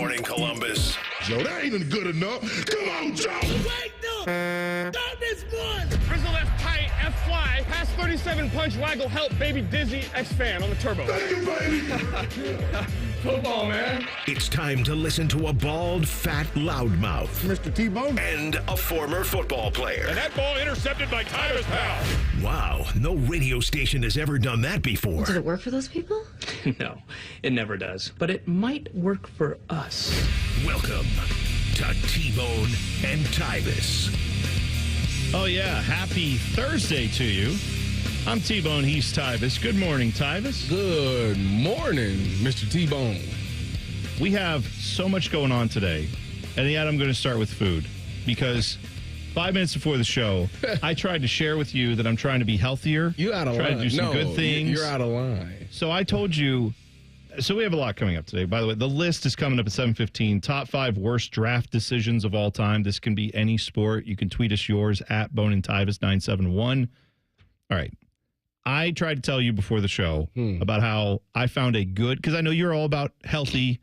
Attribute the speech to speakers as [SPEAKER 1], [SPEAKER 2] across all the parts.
[SPEAKER 1] morning, Columbus.
[SPEAKER 2] Joe, that ain't good enough. Come on, Joe.
[SPEAKER 3] Wake up! Stop this one!
[SPEAKER 4] Frizzle left tight, F fly, pass 37 punch, waggle, help, baby dizzy, X fan on the turbo.
[SPEAKER 2] Thank you, baby.
[SPEAKER 4] Football, man.
[SPEAKER 1] It's time to listen to a bald, fat loudmouth
[SPEAKER 2] Mr. T-Bone.
[SPEAKER 1] and a former football player.
[SPEAKER 4] And that ball intercepted by Tyvis, pal.
[SPEAKER 1] Wow, no radio station has ever done that before.
[SPEAKER 5] Did it work for those people?
[SPEAKER 6] No, it never does. But it might work for us.
[SPEAKER 1] Welcome to T-Bone and Tyvis.
[SPEAKER 7] Oh, yeah. Happy Thursday to you. I'm T-Bone. He's Tyvis. Good morning, Tyvis.
[SPEAKER 8] Good morning, Mr. T-Bone.
[SPEAKER 7] We have so much going on today. And yet I'm going to start with food because 5 minutes before the show, I tried to share with you that I'm trying to be healthier.
[SPEAKER 8] You out of line.
[SPEAKER 7] Trying to do some good things.
[SPEAKER 8] You're out of line.
[SPEAKER 7] So I told you. So we have a lot coming up today. By the way, the list is coming up at 7:15. Top 5 worst draft decisions of all time. This can be any sport. You can tweet us yours at Bone and Tyvis 971. All right. I tried to tell you before the show about how I found a good, because I know you're all about healthy,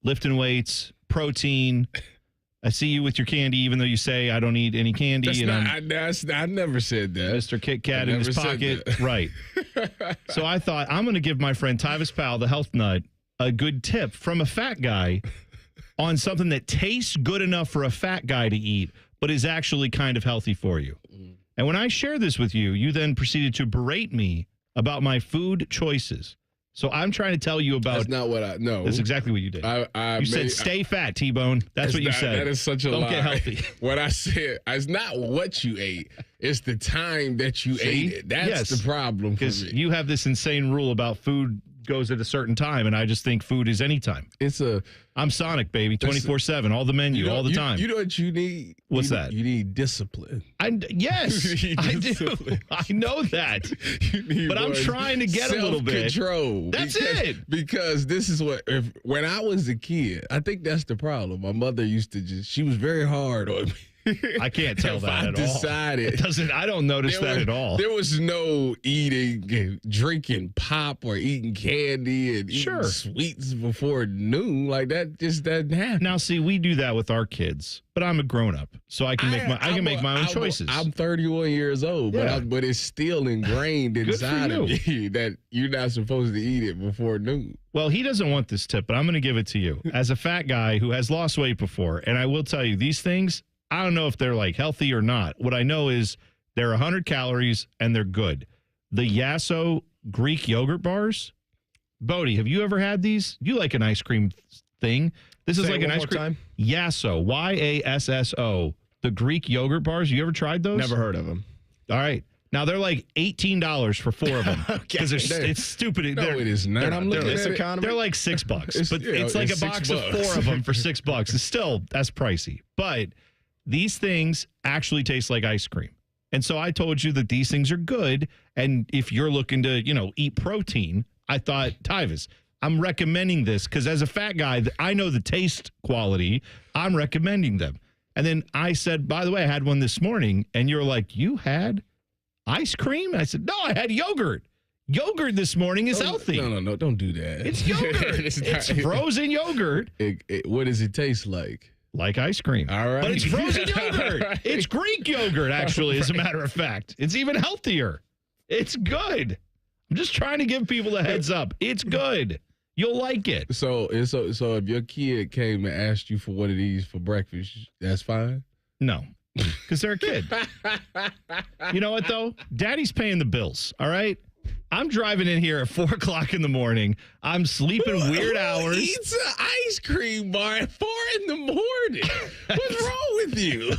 [SPEAKER 7] lifting weights, protein. I see you with your candy, even though you say I don't eat any candy.
[SPEAKER 8] I never said that.
[SPEAKER 7] Mr. Kit Kat in his pocket. Right. So I thought I'm going to give my friend Tyvis Powell, the health nut, a good tip from a fat guy on something that tastes good enough for a fat guy to eat, but is actually kind of healthy for you. And when I share this with you, you then proceeded to berate me about my food choices. So I'm trying to tell you about.
[SPEAKER 8] That's not what I know.
[SPEAKER 7] That's exactly what you did. You said stay fat, T-Bone. That's what you said.
[SPEAKER 8] That is such a lie.
[SPEAKER 7] Don't get healthy.
[SPEAKER 8] What I said, it's not what you ate. It's the time that you ate it. That's the problem for me.
[SPEAKER 7] Because you have this insane rule about food goes at a certain time, and I just think food is anytime. I'm Sonic, baby, 24/7, all the menu, all the time.
[SPEAKER 8] You know what you need?
[SPEAKER 7] What's that?
[SPEAKER 8] You need discipline.
[SPEAKER 7] Yes, I do. I know that. But I'm trying to get a little bit.
[SPEAKER 8] Self-control.
[SPEAKER 7] That's it.
[SPEAKER 8] Because this is when I was a kid, I think that's the problem. My mother used to she was very hard on me.
[SPEAKER 7] I can't tell that at all. I don't notice that at all.
[SPEAKER 8] There was no eating, drinking pop or eating candy and eating sweets before noon. Like that just doesn't happen.
[SPEAKER 7] Now, see, we do that with our kids, but I'm a grown up, so I can make my own choices.
[SPEAKER 8] I'm 31 years old, but it's still ingrained inside of me that you're not supposed to eat it before noon.
[SPEAKER 7] Well, he doesn't want this tip, but I'm going to give it to you. As a fat guy who has lost weight before, and I will tell you, these things, I don't know if they're like healthy or not. What I know is they're 100 calories and they're good. The Yasso Greek yogurt bars. Bodie, have you ever had these? You like an ice cream thing. This is like an ice cream. Time. Yasso, Yasso, the Greek yogurt bars. You ever tried those?
[SPEAKER 9] Never heard of them.
[SPEAKER 7] All right. Now they're like $18 for 4 of them because it's stupid.
[SPEAKER 8] No, it is not.
[SPEAKER 7] They're like $6, but it's like a box of 4 of them for $6. It's still, that's pricey, but these things actually taste like ice cream. And so I told you that these things are good. And if you're looking to, eat protein, I thought, Tyvis, I'm recommending this because as a fat guy, I know the taste quality. I'm recommending them. And then I said, by the way, I had one this morning. And you're like, you had ice cream? I said, no, I had yogurt. Yogurt this morning is healthy.
[SPEAKER 8] No, don't do that.
[SPEAKER 7] It's yogurt. It's frozen yogurt.
[SPEAKER 8] What does it taste like?
[SPEAKER 7] Like ice cream.
[SPEAKER 8] All right.
[SPEAKER 7] But it's frozen yogurt. Right. It's Greek yogurt, actually, as a matter of fact. It's even healthier. It's good. I'm just trying to give people a heads up. It's good. You'll like it.
[SPEAKER 8] So if your kid came and asked you for one of these for breakfast, that's fine?
[SPEAKER 7] No, because they're a kid. You know what, though? Daddy's paying the bills, all right? I'm driving in here at 4 o'clock in the morning. I'm sleeping weird hours.
[SPEAKER 8] Who eats an ice cream bar at 4 in the morning? What's wrong with you?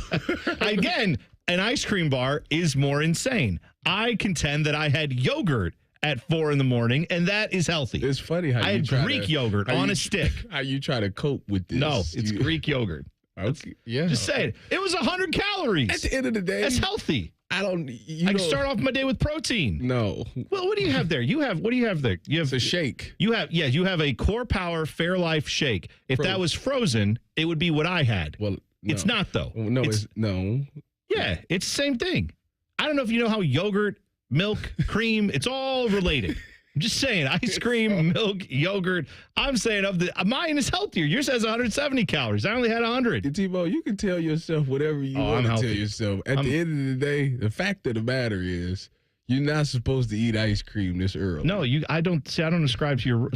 [SPEAKER 7] Again, an ice cream bar is more insane. I contend that I had yogurt at 4 in the morning, and that is healthy.
[SPEAKER 8] It's funny how
[SPEAKER 7] I had Greek yogurt on a stick.
[SPEAKER 8] How you try to cope with this?
[SPEAKER 7] No, it's Greek yogurt.
[SPEAKER 8] Okay. Yeah.
[SPEAKER 7] Just saying. It was 100 calories.
[SPEAKER 8] At the end of the day,
[SPEAKER 7] that's healthy.
[SPEAKER 8] I
[SPEAKER 7] can start off my day with protein.
[SPEAKER 8] No.
[SPEAKER 7] Well, what do you have there? What do you have there? You have
[SPEAKER 8] a shake.
[SPEAKER 7] You have a Core Power Fairlife shake. If that was frozen, it would be what I had.
[SPEAKER 8] Well, no.
[SPEAKER 7] It's not though.
[SPEAKER 8] No, no.
[SPEAKER 7] Yeah, it's the same thing. I don't know if you know how yogurt, milk, cream, it's all related. I'm just saying, ice cream, milk, yogurt. I'm saying mine is healthier. Yours has 170 calories. I only had 100.
[SPEAKER 8] T-Bone, you can tell yourself whatever you want to tell yourself. At the end of the day, the fact of the matter is you're not supposed to eat ice cream this early.
[SPEAKER 7] No, I don't subscribe to your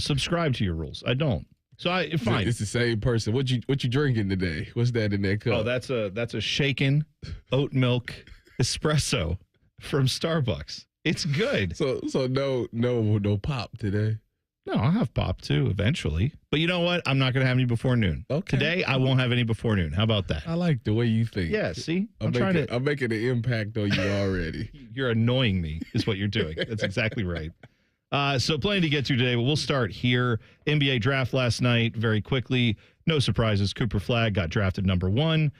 [SPEAKER 7] rules. I don't. So fine.
[SPEAKER 8] It's the same person. What you drinking today? What's that in that cup?
[SPEAKER 7] Oh, that's a shaken oat milk espresso from Starbucks. It's good.
[SPEAKER 8] So no pop today.
[SPEAKER 7] No, I'll have pop too eventually. But you know what? I'm not going to have any before noon.
[SPEAKER 8] Okay.
[SPEAKER 7] Today I won't have any before noon. How about that?
[SPEAKER 8] I like the way you think.
[SPEAKER 7] Yeah. See,
[SPEAKER 8] I'm making an impact on you already.
[SPEAKER 7] You're annoying me. Is what you're doing. That's exactly right. So plenty to get to today, but we'll start here. NBA draft last night, very quickly. No surprises. Cooper Flagg got drafted number 1.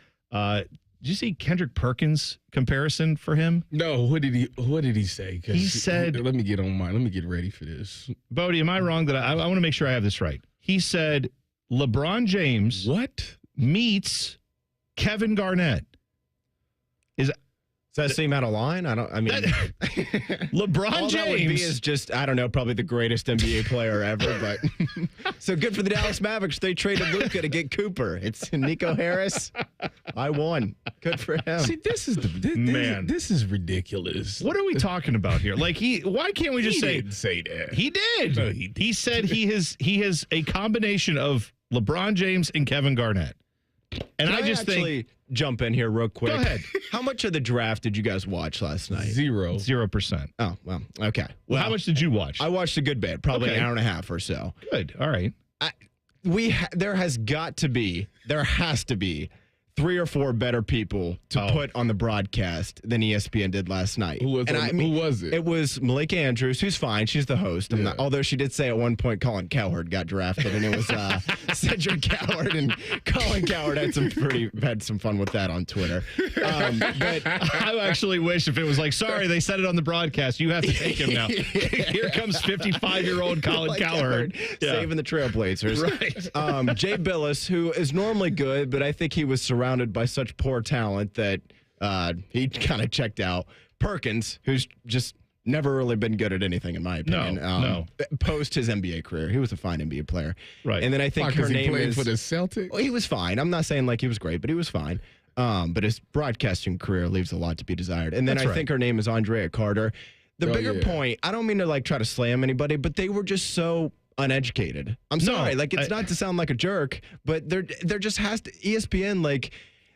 [SPEAKER 7] Did you see Kendrick Perkins comparison for him?
[SPEAKER 8] No. What did he say?
[SPEAKER 7] He said,
[SPEAKER 8] let me get on mine. Let me get ready for this.
[SPEAKER 7] Bodie, am I wrong that I want to make sure I have this right? He said LeBron James meets Kevin Garnett.
[SPEAKER 5] Does that seem out of line?
[SPEAKER 7] LeBron
[SPEAKER 5] all
[SPEAKER 7] James
[SPEAKER 5] that would be is just, I don't know, probably the greatest NBA player ever. But so good for the Dallas Mavericks. They traded Luka to get Cooper. It's Nico Harris. I won. Good for him.
[SPEAKER 8] See, this is ridiculous.
[SPEAKER 7] What are we talking about here? Like why can't we just
[SPEAKER 8] didn't say that?
[SPEAKER 7] He did.
[SPEAKER 8] No, he didn't.
[SPEAKER 7] He said he has a combination of LeBron James and Kevin Garnett. And
[SPEAKER 5] Can I just think jump in here real quick.
[SPEAKER 7] Go ahead.
[SPEAKER 5] How much of the draft did you guys watch last night?
[SPEAKER 7] 0%.
[SPEAKER 5] Oh, well, okay.
[SPEAKER 7] Well, how much did you watch?
[SPEAKER 5] I watched a good bit, probably
[SPEAKER 7] Okay.
[SPEAKER 5] an hour and a half or so.
[SPEAKER 7] Good. All right.
[SPEAKER 5] There has to be 3 or 4 better people to put on the broadcast than ESPN did last night.
[SPEAKER 8] Who was it?
[SPEAKER 5] It was Malika Andrews, who's fine. She's the host. Although she did say at one point Colin Cowherd got drafted, and it was Cedric Cowherd, and Colin Cowherd had some fun with that on Twitter. But
[SPEAKER 7] I actually wish if it was like, sorry, they said it on the broadcast. You have to take him now. Here comes 55-year-old Colin Cowherd.
[SPEAKER 5] Saving the Trailblazers.
[SPEAKER 7] Right.
[SPEAKER 5] Jay Billis, who is normally good, but I think he was surrounded by such poor talent that he kind of checked out. Perkins, who's just never really been good at anything, in my opinion.
[SPEAKER 7] No.
[SPEAKER 5] Post his NBA career, he was a fine NBA player.
[SPEAKER 7] Right.
[SPEAKER 5] And then I think her name is
[SPEAKER 8] for the Celtics.
[SPEAKER 5] Well, he was fine. I'm not saying like he was great, but he was fine. But his broadcasting career leaves a lot to be desired. And then I think her name is Andrea Carter. The bigger point, I don't mean to like try to slam anybody, but they were just so uneducated. I'm sorry, it's not to sound like a jerk, but there just has to ESPN like.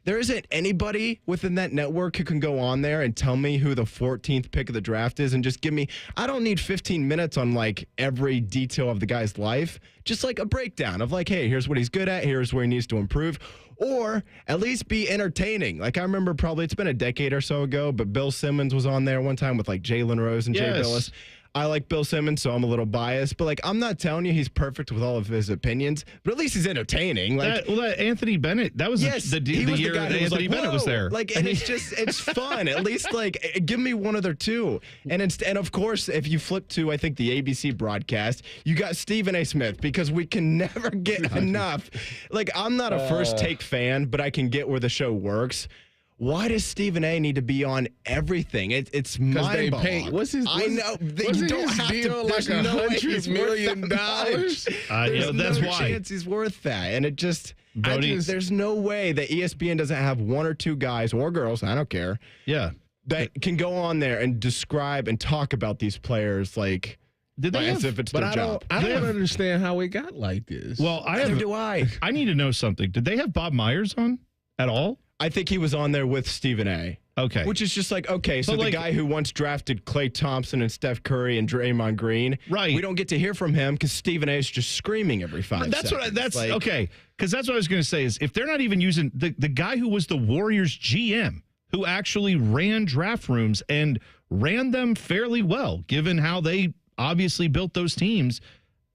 [SPEAKER 5] There isn't anybody within that network who can go on there and tell me who the 14th pick of the draft is and just give me, I don't need 15 minutes on like every detail of the guy's life. Just like a breakdown of like, hey, here's what he's good at. Here's where he needs to improve. Or at least be entertaining. Like I remember it's been a decade or so ago, but Bill Simmons was on there one time with like Jalen Rose and Jay Billis. I like Bill Simmons, so I'm a little biased. But, like, I'm not telling you he's perfect with all of his opinions, but at least he's entertaining. Like,
[SPEAKER 7] that Anthony Bennett, that was the year that Anthony Bennett was there.
[SPEAKER 5] Like, and it's fun. At least, like, give me one of their two. And of course, if you flip to, I think, the ABC broadcast, you got Stephen A. Smith, because we can never get enough. Like, I'm not a first-take fan, but I can get where the show works. Why does Stephen A. need to be on everything? It's mind-boggling.
[SPEAKER 8] What's his?
[SPEAKER 5] I know. You don't have
[SPEAKER 8] deal
[SPEAKER 5] to.
[SPEAKER 8] Like $100 million.
[SPEAKER 5] There's
[SPEAKER 7] that's
[SPEAKER 5] no
[SPEAKER 7] why.
[SPEAKER 5] chance he's worth that. And it just,
[SPEAKER 7] Brody,
[SPEAKER 5] there's no way that ESPN doesn't have one or two guys or girls, I don't care, that can go on there and describe and talk about these players like as if it's their job.
[SPEAKER 8] I don't understand how it got like this.
[SPEAKER 7] Well,
[SPEAKER 5] Neither do I.
[SPEAKER 7] I need to know something. Did they have Bob Myers on at all?
[SPEAKER 5] I think he was on there with Stephen A.
[SPEAKER 7] Okay.
[SPEAKER 5] Which is just like, okay, so the guy who once drafted Klay Thompson and Steph Curry and Draymond Green,
[SPEAKER 7] right?
[SPEAKER 5] We don't get to hear from him because Stephen A. is just screaming every 5 seconds.
[SPEAKER 7] Okay. Because that's what I was going to say is if they're not even using the guy who was the Warriors GM, who actually ran draft rooms and ran them fairly well, given how they obviously built those teams,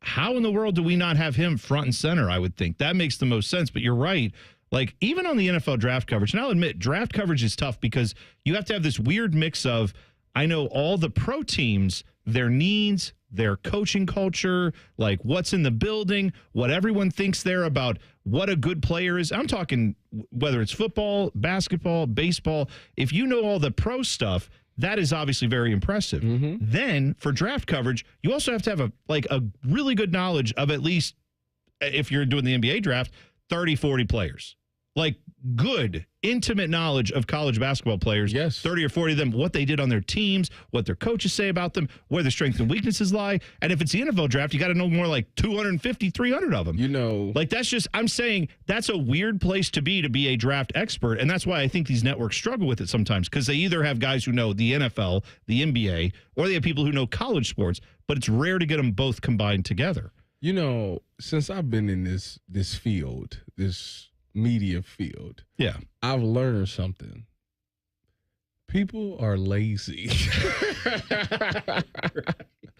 [SPEAKER 7] how in the world do we not have him front and center? I would think that makes the most sense. But you're right. Like, even on the NFL draft coverage, and I'll admit, draft coverage is tough because you have to have this weird mix of, I know all the pro teams, their needs, their coaching culture, like what's in the building, what everyone thinks there about what a good player is. I'm talking whether it's football, basketball, baseball. If you know all the pro stuff, That is obviously very impressive. Then for draft coverage, you also have to have a really good knowledge of at least, if you're doing the NBA draft, 30, 40 players. Like good, intimate knowledge of college basketball players.
[SPEAKER 8] Yes.
[SPEAKER 7] 30 or 40 of them, what they did on their teams, what their coaches say about them, where their strengths and weaknesses lie. And if it's the NFL draft, you got to know more like 250, 300 of them.
[SPEAKER 8] You know.
[SPEAKER 7] Like that's just, I'm saying that's a weird place to be a draft expert. And that's why I think these networks struggle with it sometimes, because they either have guys who know the NFL, the NBA, or they have people who know college sports, but it's rare to get them both combined together.
[SPEAKER 8] You know, since I've been in this field, this media field,
[SPEAKER 7] yeah,
[SPEAKER 8] I've learned something. People are lazy.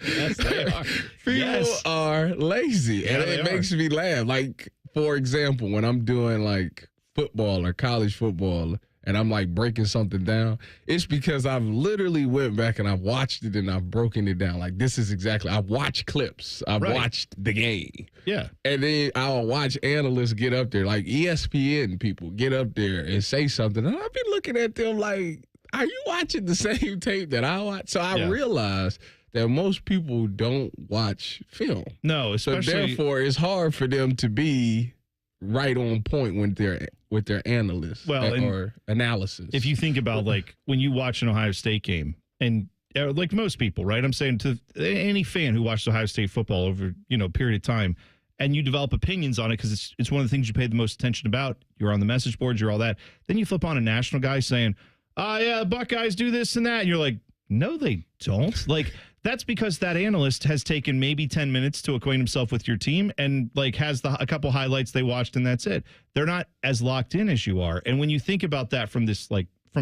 [SPEAKER 7] Yes, they are.
[SPEAKER 8] People are lazy,
[SPEAKER 7] Yeah,
[SPEAKER 8] and
[SPEAKER 7] they
[SPEAKER 8] it makes me laugh. Like, for example, when I'm doing like football or college football, and I'm like breaking something down, it's because I've literally went back and I've watched it and I've broken it down. Like, this is exactly, I've watched clips. I've watched the game.
[SPEAKER 7] Yeah.
[SPEAKER 8] And then I'll watch analysts get up there, like ESPN people get up there and say something. And I'll be looking at them like, are you watching the same tape that I watch? So I realized that most people don't watch film.
[SPEAKER 7] No, especially.
[SPEAKER 8] So therefore, it's hard for them to be right on point when they're with their analysts or analysis. If
[SPEAKER 7] you think about like when you watch an Ohio State game, and like most people, right? I'm saying to any fan who watched Ohio State football over a period of time, and you develop opinions on it because it's one of the things you pay the most attention about. You're on the message boards, you're all that. Then you flip on a national guy saying, "Oh yeah, Buckeyes do this and that," and you're like, "No, they don't." Like. That's because that analyst has taken maybe 10 minutes to acquaint himself with your team and like has a couple highlights they watched and that's it. They're not as locked in as you are. And when you think about that from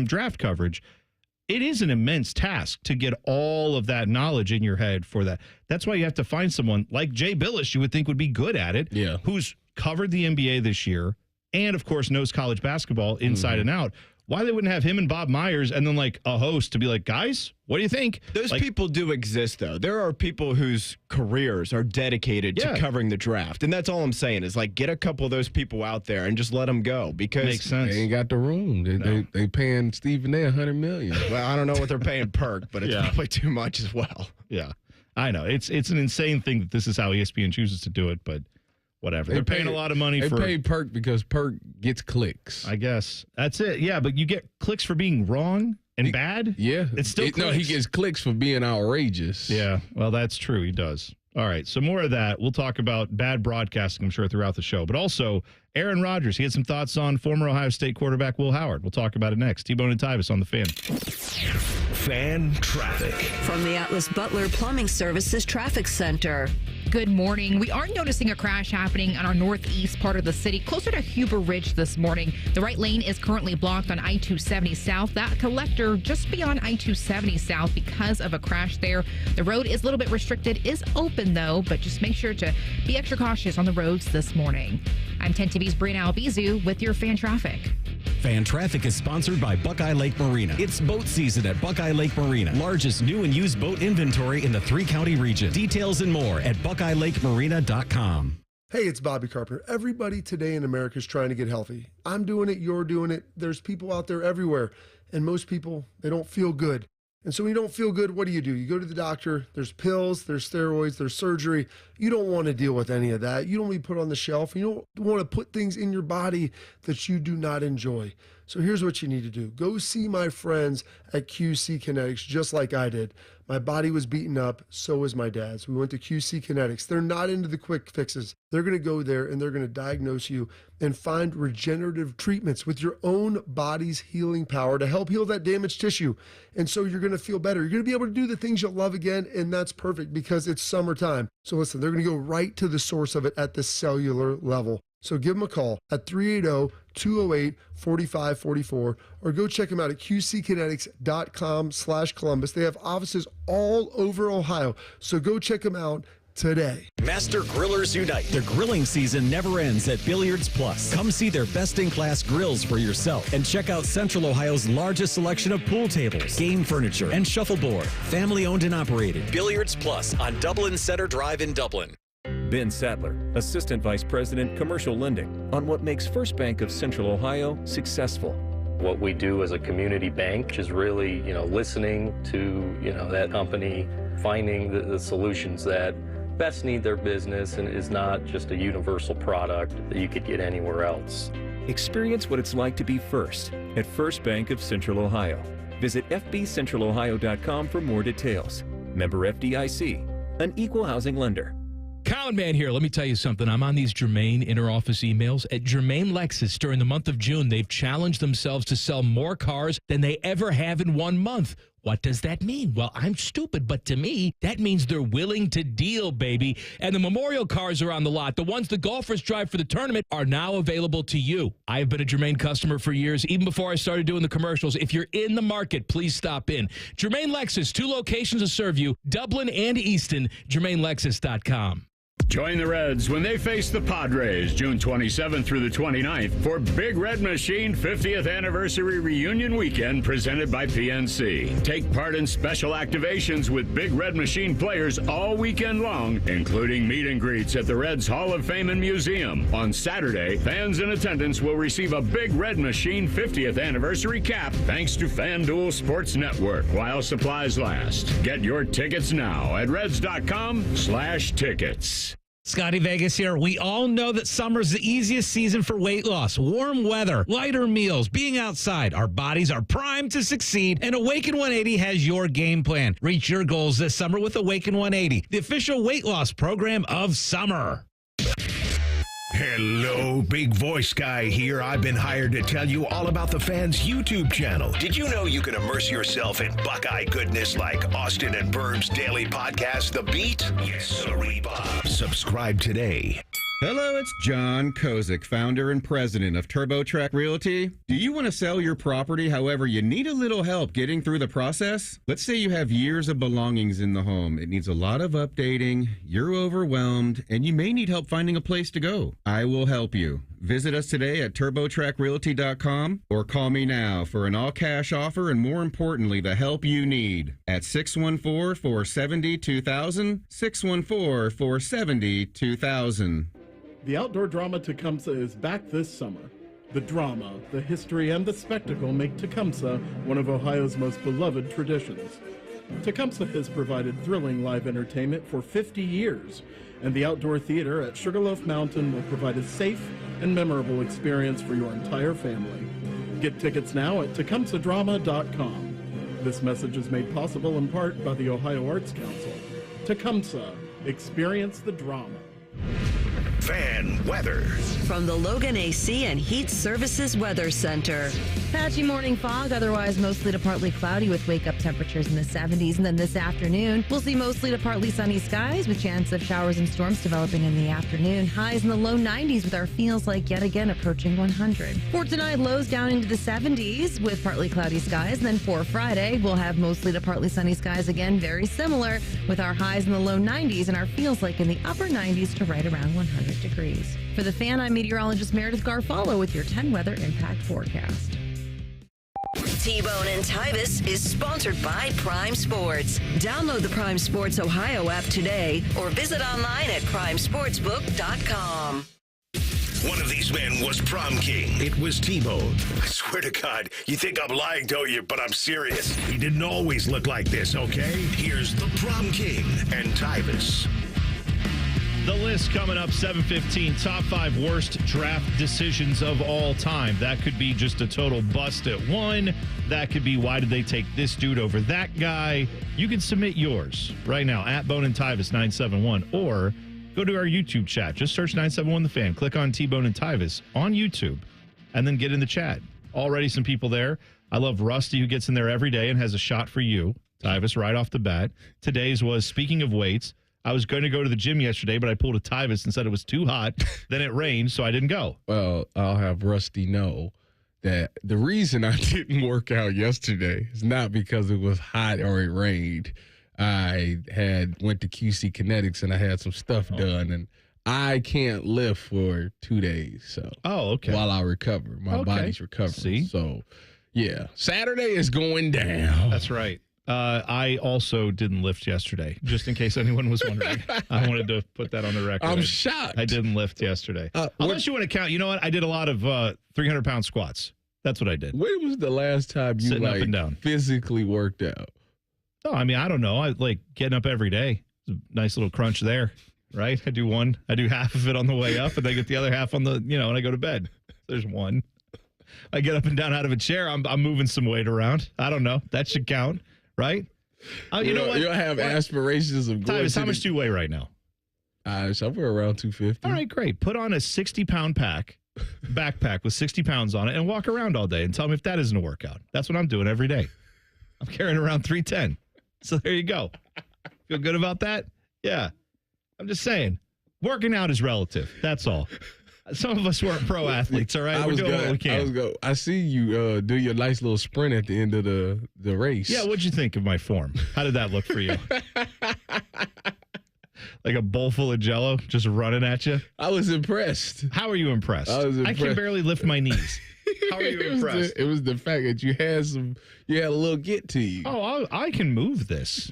[SPEAKER 7] draft coverage, it is an immense task to get all of that knowledge in your head for that. That's why you have to find someone like Jay Billish you would think would be good at it, who's covered the NBA this year and, of course, knows college basketball inside and out. Why they wouldn't have him and Bob Myers and then like a host to be like, guys, what do you think?
[SPEAKER 5] Those people do exist, though. There are people whose careers are dedicated to covering the draft. And that's all I'm saying is like get a couple of those people out there and just let them go because
[SPEAKER 7] makes sense.
[SPEAKER 8] They ain't got the room. They paying Stephen A. $100 million.
[SPEAKER 5] Well, I don't know what they're paying Perk, but it's probably too much as well.
[SPEAKER 7] Yeah, I know. It's an insane thing that this is how ESPN chooses to do it, but whatever. They're paying a lot of money for.
[SPEAKER 8] They pay Perk because Perk gets clicks.
[SPEAKER 7] I guess that's it. Yeah, but you get clicks for being wrong and bad.
[SPEAKER 8] Yeah,
[SPEAKER 7] it's still
[SPEAKER 8] no. He gets clicks for being outrageous.
[SPEAKER 7] Yeah, well, that's true. He does. All right, so more of that. We'll talk about bad broadcasting, I'm sure, throughout the show. But also, Aaron Rodgers. He had some thoughts on former Ohio State quarterback Will Howard. We'll talk about it next. T-Bone and Tyvis on the Fan.
[SPEAKER 1] Fan traffic.
[SPEAKER 9] From the Atlas Butler Plumbing Services Traffic Center.
[SPEAKER 10] Good morning. We are noticing a crash happening on our northeast part of the city, closer to Huber Ridge this morning. The right lane is currently blocked on I-270 South. That collector just beyond I-270 South because of a crash there. The road is a little bit restricted, is open though, but just make sure to be extra cautious on the roads this morning. I'm 10 TV's Brianna Albizu with your fan traffic.
[SPEAKER 11] Fan traffic is sponsored by Buckeye Lake Marina. It's boat season at Buckeye Lake Marina. Largest new and used boat inventory in the 3-county region. Details and more at BuckeyeLakeMarina.com.
[SPEAKER 12] Hey, it's Bobby Carpenter. Everybody today in America is trying to get healthy. I'm doing it. You're doing it. There's people out there everywhere. And most people, they don't feel good. And so when you don't feel good, what do? You go to the doctor. There's pills, there's steroids, there's surgery. You don't want to deal with any of that. You don't want to be put on the shelf. You don't want to put things in your body that you do not enjoy. So here's what you need to do. Go see my friends at QC Kinetics, just like I did. My body was beaten up, so was my dad's. We went to QC Kinetics. They're not into the quick fixes. They're going to go there and they're going to diagnose you and find regenerative treatments with your own body's healing power to help heal that damaged tissue. And so you're going to feel better. You're going to be able to do the things you'll love again, and that's perfect because it's summertime. So listen, they're going to go right to the source of it at the cellular level. So give them a call at 380-208-4544 or go check them out at qckinetics.com/Columbus. They have offices all over Ohio. So go check them out today.
[SPEAKER 11] Master Grillers Unite. The grilling season never ends at Billiards Plus. Come see their best-in-class grills for yourself and check out Central Ohio's largest selection of pool tables, game furniture, and shuffleboard. Family-owned and operated. Billiards Plus on Dublin Center Drive in Dublin.
[SPEAKER 13] Ben Sadler, Assistant Vice President, Commercial Lending, on what makes First Bank of Central Ohio successful. What we do as a community bank is really, listening to, that company, finding the solutions that best need their business and is not just a universal product that you could get anywhere else.
[SPEAKER 14] Experience what it's like to be first at First Bank of Central Ohio. Visit fbcentralohio.com for more details. Member FDIC, an equal housing lender.
[SPEAKER 15] Common Man here. Let me tell you something. I'm on these Germain inter-office emails. At Germain Lexus, during the month of June, they've challenged themselves to sell more cars than they ever have in 1 month. What does that mean? Well, I'm stupid, but to me, that means they're willing to deal, baby. And the memorial cars are on the lot. The ones the golfers drive for the tournament are now available to you. I've been a Germain customer for years, even before I started doing the commercials. If you're in the market, please stop in. Germain Lexus, 2 locations to serve you, Dublin and Easton, GermainLexus.com.
[SPEAKER 16] Join the Reds when they face the Padres June 27th through the 29th for Big Red Machine 50th Anniversary Reunion Weekend presented by PNC. Take part in special activations with Big Red Machine players all weekend long, including meet and greets at the Reds Hall of Fame and Museum. On Saturday, fans in attendance will receive a Big Red Machine 50th Anniversary cap thanks to FanDuel Sports Network while supplies last. Get your tickets now at reds.com/tickets.
[SPEAKER 17] Scotty Vegas here. We all know that summer's the easiest season for weight loss. Warm weather, lighter meals, being outside. Our bodies are primed to succeed, and Awaken 180 has your game plan. Reach your goals this summer with Awaken 180, the official weight loss program of summer.
[SPEAKER 1] Hello, big voice guy here. I've been hired to tell you all about the Fans YouTube channel. Did you know you can immerse yourself in Buckeye goodness like Austin and Burb's daily podcast, The Beat? Yes, sirree, Bob. Subscribe today.
[SPEAKER 18] Hello, it's John Kozik, founder and president of TurboTrack Realty. Do you want to sell your property, however, you need a little help getting through the process? Let's say you have years of belongings in the home. It needs a lot of updating, you're overwhelmed, and you may need help finding a place to go. I will help you. Visit us today at TurboTrackRealty.com or call me now for an all-cash offer and, more importantly, the help you need at 614-470-2000, 614-470-2000.
[SPEAKER 19] The outdoor drama Tecumseh is back this summer. The drama, the history, and the spectacle make Tecumseh one of Ohio's most beloved traditions. Tecumseh has provided thrilling live entertainment for 50 years, and the outdoor theater at Sugarloaf Mountain will provide a safe and memorable experience for your entire family. Get tickets now at tecumsehdrama.com. This message is made possible in part by the Ohio Arts Council. Tecumseh, experience the drama.
[SPEAKER 1] Fan weather.
[SPEAKER 9] From the Logan AC and Heat Services Weather Center.
[SPEAKER 20] Patchy morning fog, otherwise mostly to partly cloudy with wake-up temperatures in the 70s. And then this afternoon, we'll see mostly to partly sunny skies with chance of showers and storms developing in the afternoon. Highs in the low 90s with our feels like yet again approaching 100. For tonight, lows down into the 70s with partly cloudy skies. And then for Friday, we'll have mostly to partly sunny skies again, very similar with our highs in the low 90s and our feels like in the upper 90s to right around 100 degrees. For the Fan, I'm meteorologist Meredith Garfalo with your 10 weather impact forecast.
[SPEAKER 9] T-Bone and Tyvis is sponsored by Prime Sports. Download the Prime Sports Ohio app today or visit online at primesportsbook.com.
[SPEAKER 1] One of these men was prom king. It was T-Bone. I swear to God, you think I'm lying, don't you? But I'm serious. He didn't always look like this, okay? Here's the prom king and Tyvis.
[SPEAKER 7] The list coming up, 7:15, top 5 worst draft decisions of all time. That could be just a total bust at 1. That could be why did they take this dude over that guy. You can submit yours right now at Bone and Tyvis 971 or go to our YouTube chat. Just search 971 The Fan. Click on T-Bone and Tyvis on YouTube and then get in the chat. Already some people there. I love Rusty who gets in there every day and has a shot for you, Tyvis, right off the bat. Today's was, speaking of weights, I was going to go to the gym yesterday, but I pulled a Tyvis and said it was too hot. Then it rained, so I didn't go.
[SPEAKER 8] Well, I'll have Rusty know that the reason I didn't work out yesterday is not because it was hot or it rained. I went to QC Kinetics and I had some stuff done, and I can't lift for 2 days. So
[SPEAKER 7] okay.
[SPEAKER 8] While I recover, my body's recovering.
[SPEAKER 7] See?
[SPEAKER 8] So yeah, Saturday is going down.
[SPEAKER 7] That's right. I also didn't lift yesterday, just in case anyone was wondering. I wanted to put that on the record.
[SPEAKER 8] I'm shocked.
[SPEAKER 7] I didn't lift yesterday. Unless you want to count. You know what? I did a lot of 300-pound squats. That's what I did.
[SPEAKER 8] When was the last time you
[SPEAKER 7] Sitting up and down.
[SPEAKER 8] physically worked out?
[SPEAKER 7] Oh, I mean, I don't know. I like getting up every day. Nice little crunch there, right? I do half of it on the way up, and then get the other half on the, when I go to bed. There's one. I get up and down out of a chair. I'm moving some weight around. I don't know. That should count, right? You know what?
[SPEAKER 8] You don't have aspirations of going
[SPEAKER 7] Tyvis, how much do you weigh right now?
[SPEAKER 8] Somewhere around 250.
[SPEAKER 7] All right, great. Put on a 60-pound backpack with 60 pounds on it, and walk around all day and tell me if that isn't a workout. That's what I'm doing every day. I'm carrying around 310. So there you go. Feel good about that? Yeah. I'm just saying, working out is relative. That's all. Some of us weren't pro athletes, all right? We're doing what we can.
[SPEAKER 8] I see you do your nice little sprint at the end of the race.
[SPEAKER 7] Yeah, what'd you think of my form? How did that look for you? Like a bowl full of Jell-O just running at you?
[SPEAKER 8] I was impressed.
[SPEAKER 7] How are you impressed?
[SPEAKER 8] I was impressed.
[SPEAKER 7] I can barely lift my knees. How are you impressed?
[SPEAKER 8] It was the fact that you had a little get to you.
[SPEAKER 7] Oh, I can move this.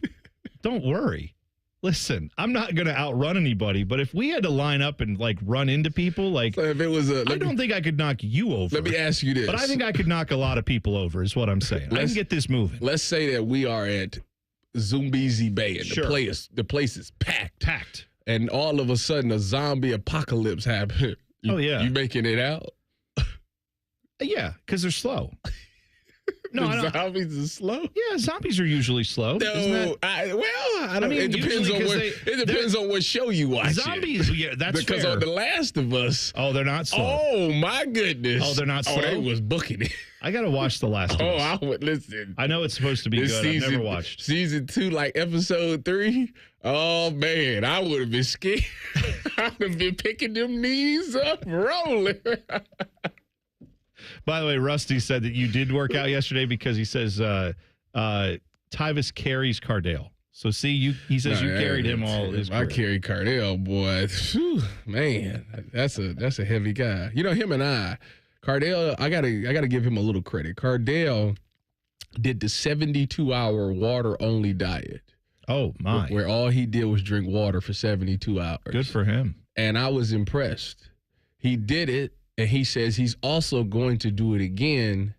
[SPEAKER 7] Don't worry. Listen, I'm not going to outrun anybody, but if we had to line up and like run into people, like,
[SPEAKER 8] so if it was
[SPEAKER 7] I don't think I could knock you over.
[SPEAKER 8] Let me ask you this.
[SPEAKER 7] But I think I could knock a lot of people over, is what I'm saying. I can get this moving.
[SPEAKER 8] Let's say that we are at Zumbizi Bay and the place is packed. And all of a sudden a zombie apocalypse happened. You making it out?
[SPEAKER 7] Yeah, because they're slow. No,
[SPEAKER 8] zombies are slow.
[SPEAKER 7] Yeah, zombies are usually slow.
[SPEAKER 8] No, I don't. It depends on what show you watch.
[SPEAKER 7] Zombies, yeah, that's
[SPEAKER 8] because
[SPEAKER 7] fair.
[SPEAKER 8] on The Last of Us.
[SPEAKER 7] Oh, they're not slow.
[SPEAKER 8] Oh my goodness.
[SPEAKER 7] Oh, they're not slow.
[SPEAKER 8] Oh, they was booking it.
[SPEAKER 7] I gotta watch The Last of Us.
[SPEAKER 8] I would listen.
[SPEAKER 7] I know it's supposed to be good. I've never watched
[SPEAKER 8] season 2, like episode 3. Oh man, I would have been scared. I would have been picking them knees up, rolling.
[SPEAKER 7] By the way, Rusty said that you did work out yesterday because he says Tyvis carries Cardale. So see, he says you carried him all his career.
[SPEAKER 8] I carry Cardale, boy. Whew, man, that's a heavy guy. Him and Cardale, I gotta give him a little credit. Cardale did the 72-hour water only diet.
[SPEAKER 7] Oh my!
[SPEAKER 8] Where all he did was drink water for 72 hours.
[SPEAKER 7] Good for him.
[SPEAKER 8] And I was impressed. He did it. And he says he's also going to do it again,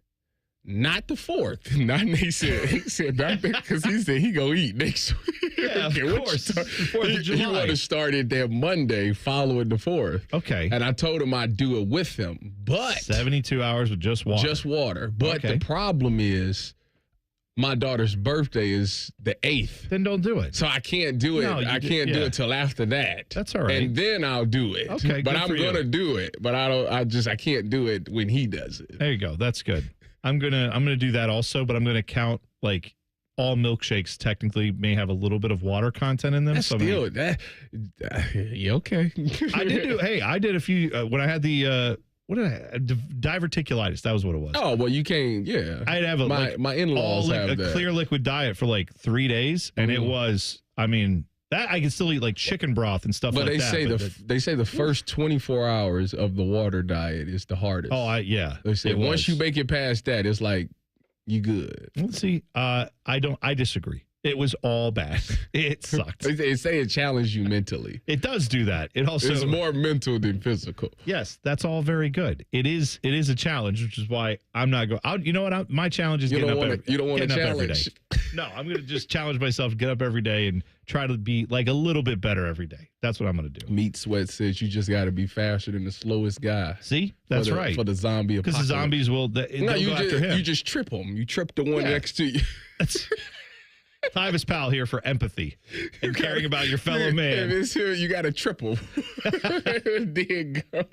[SPEAKER 8] not the 4th. He said not because he said he gonna eat next week.
[SPEAKER 7] Yeah, of course. 4th of July.
[SPEAKER 8] He want to start it that Monday following the 4th.
[SPEAKER 7] Okay.
[SPEAKER 8] And I told him I'd do it with him, but
[SPEAKER 7] 72 hours with just water.
[SPEAKER 8] Just water. But the problem is, my daughter's birthday is the 8th.
[SPEAKER 7] Then don't do it.
[SPEAKER 8] So I can't do it.
[SPEAKER 7] No,
[SPEAKER 8] I can't do it till after that.
[SPEAKER 7] That's all right.
[SPEAKER 8] And then I'll do it.
[SPEAKER 7] Okay,
[SPEAKER 8] but I'm gonna do it. But I can't do it when he does it.
[SPEAKER 7] There you go. That's good. I'm gonna do that also, but I'm gonna count like all milkshakes technically may have a little bit of water content in them.
[SPEAKER 8] That's
[SPEAKER 7] so
[SPEAKER 8] still that. You okay?
[SPEAKER 7] I did a few when I had the. What did I have? Diverticulitis. That was what it was.
[SPEAKER 8] Oh, well, you can't, yeah.
[SPEAKER 7] I'd have my
[SPEAKER 8] in-laws have that.
[SPEAKER 7] Clear liquid diet for like 3 days. And it was, that I can still eat like chicken broth and stuff like that.
[SPEAKER 8] But they say the first 24 hours of the water diet is the hardest.
[SPEAKER 7] Oh, yeah.
[SPEAKER 8] They say once you make it past that, it's like, you good.
[SPEAKER 7] Let's see. I disagree. It was all bad. It sucked.
[SPEAKER 8] They say it challenged you mentally.
[SPEAKER 7] It does do that. It's
[SPEAKER 8] more mental than physical.
[SPEAKER 7] Yes, that's all very good. It is a challenge, which is why I'm not going. You know what? My challenge is getting up every day.
[SPEAKER 8] You don't want to challenge.
[SPEAKER 7] No, I'm going to just challenge myself to get up every day and try to be like a little bit better every day. That's what I'm going to do.
[SPEAKER 8] Meat Sweat says you just got to be faster than the slowest guy.
[SPEAKER 7] See? That's right.
[SPEAKER 8] For the zombie apocalypse.
[SPEAKER 7] Because the zombies will go after him.
[SPEAKER 8] You just trip them. You trip the one next to you.
[SPEAKER 7] That's Tyvis Powell here for empathy and caring about your fellow man.
[SPEAKER 8] You got to triple. There you go.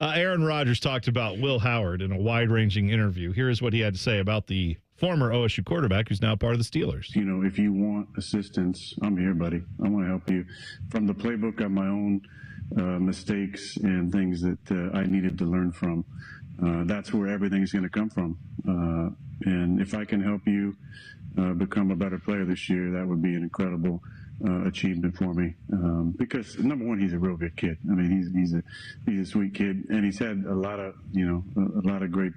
[SPEAKER 7] Aaron Rodgers talked about Will Howard in a wide-ranging interview. Here's what he had to say about the former OSU quarterback who's now part of the Steelers.
[SPEAKER 21] If you want assistance, I'm here, buddy. I want to help you. From the playbook, I have my own mistakes and things that I needed to learn from. That's where everything's going to come from. And if I can help you become a better player this year, that would be an incredible achievement for me. Because number one, he's a real good kid. He's a sweet kid, and he's had a lot of great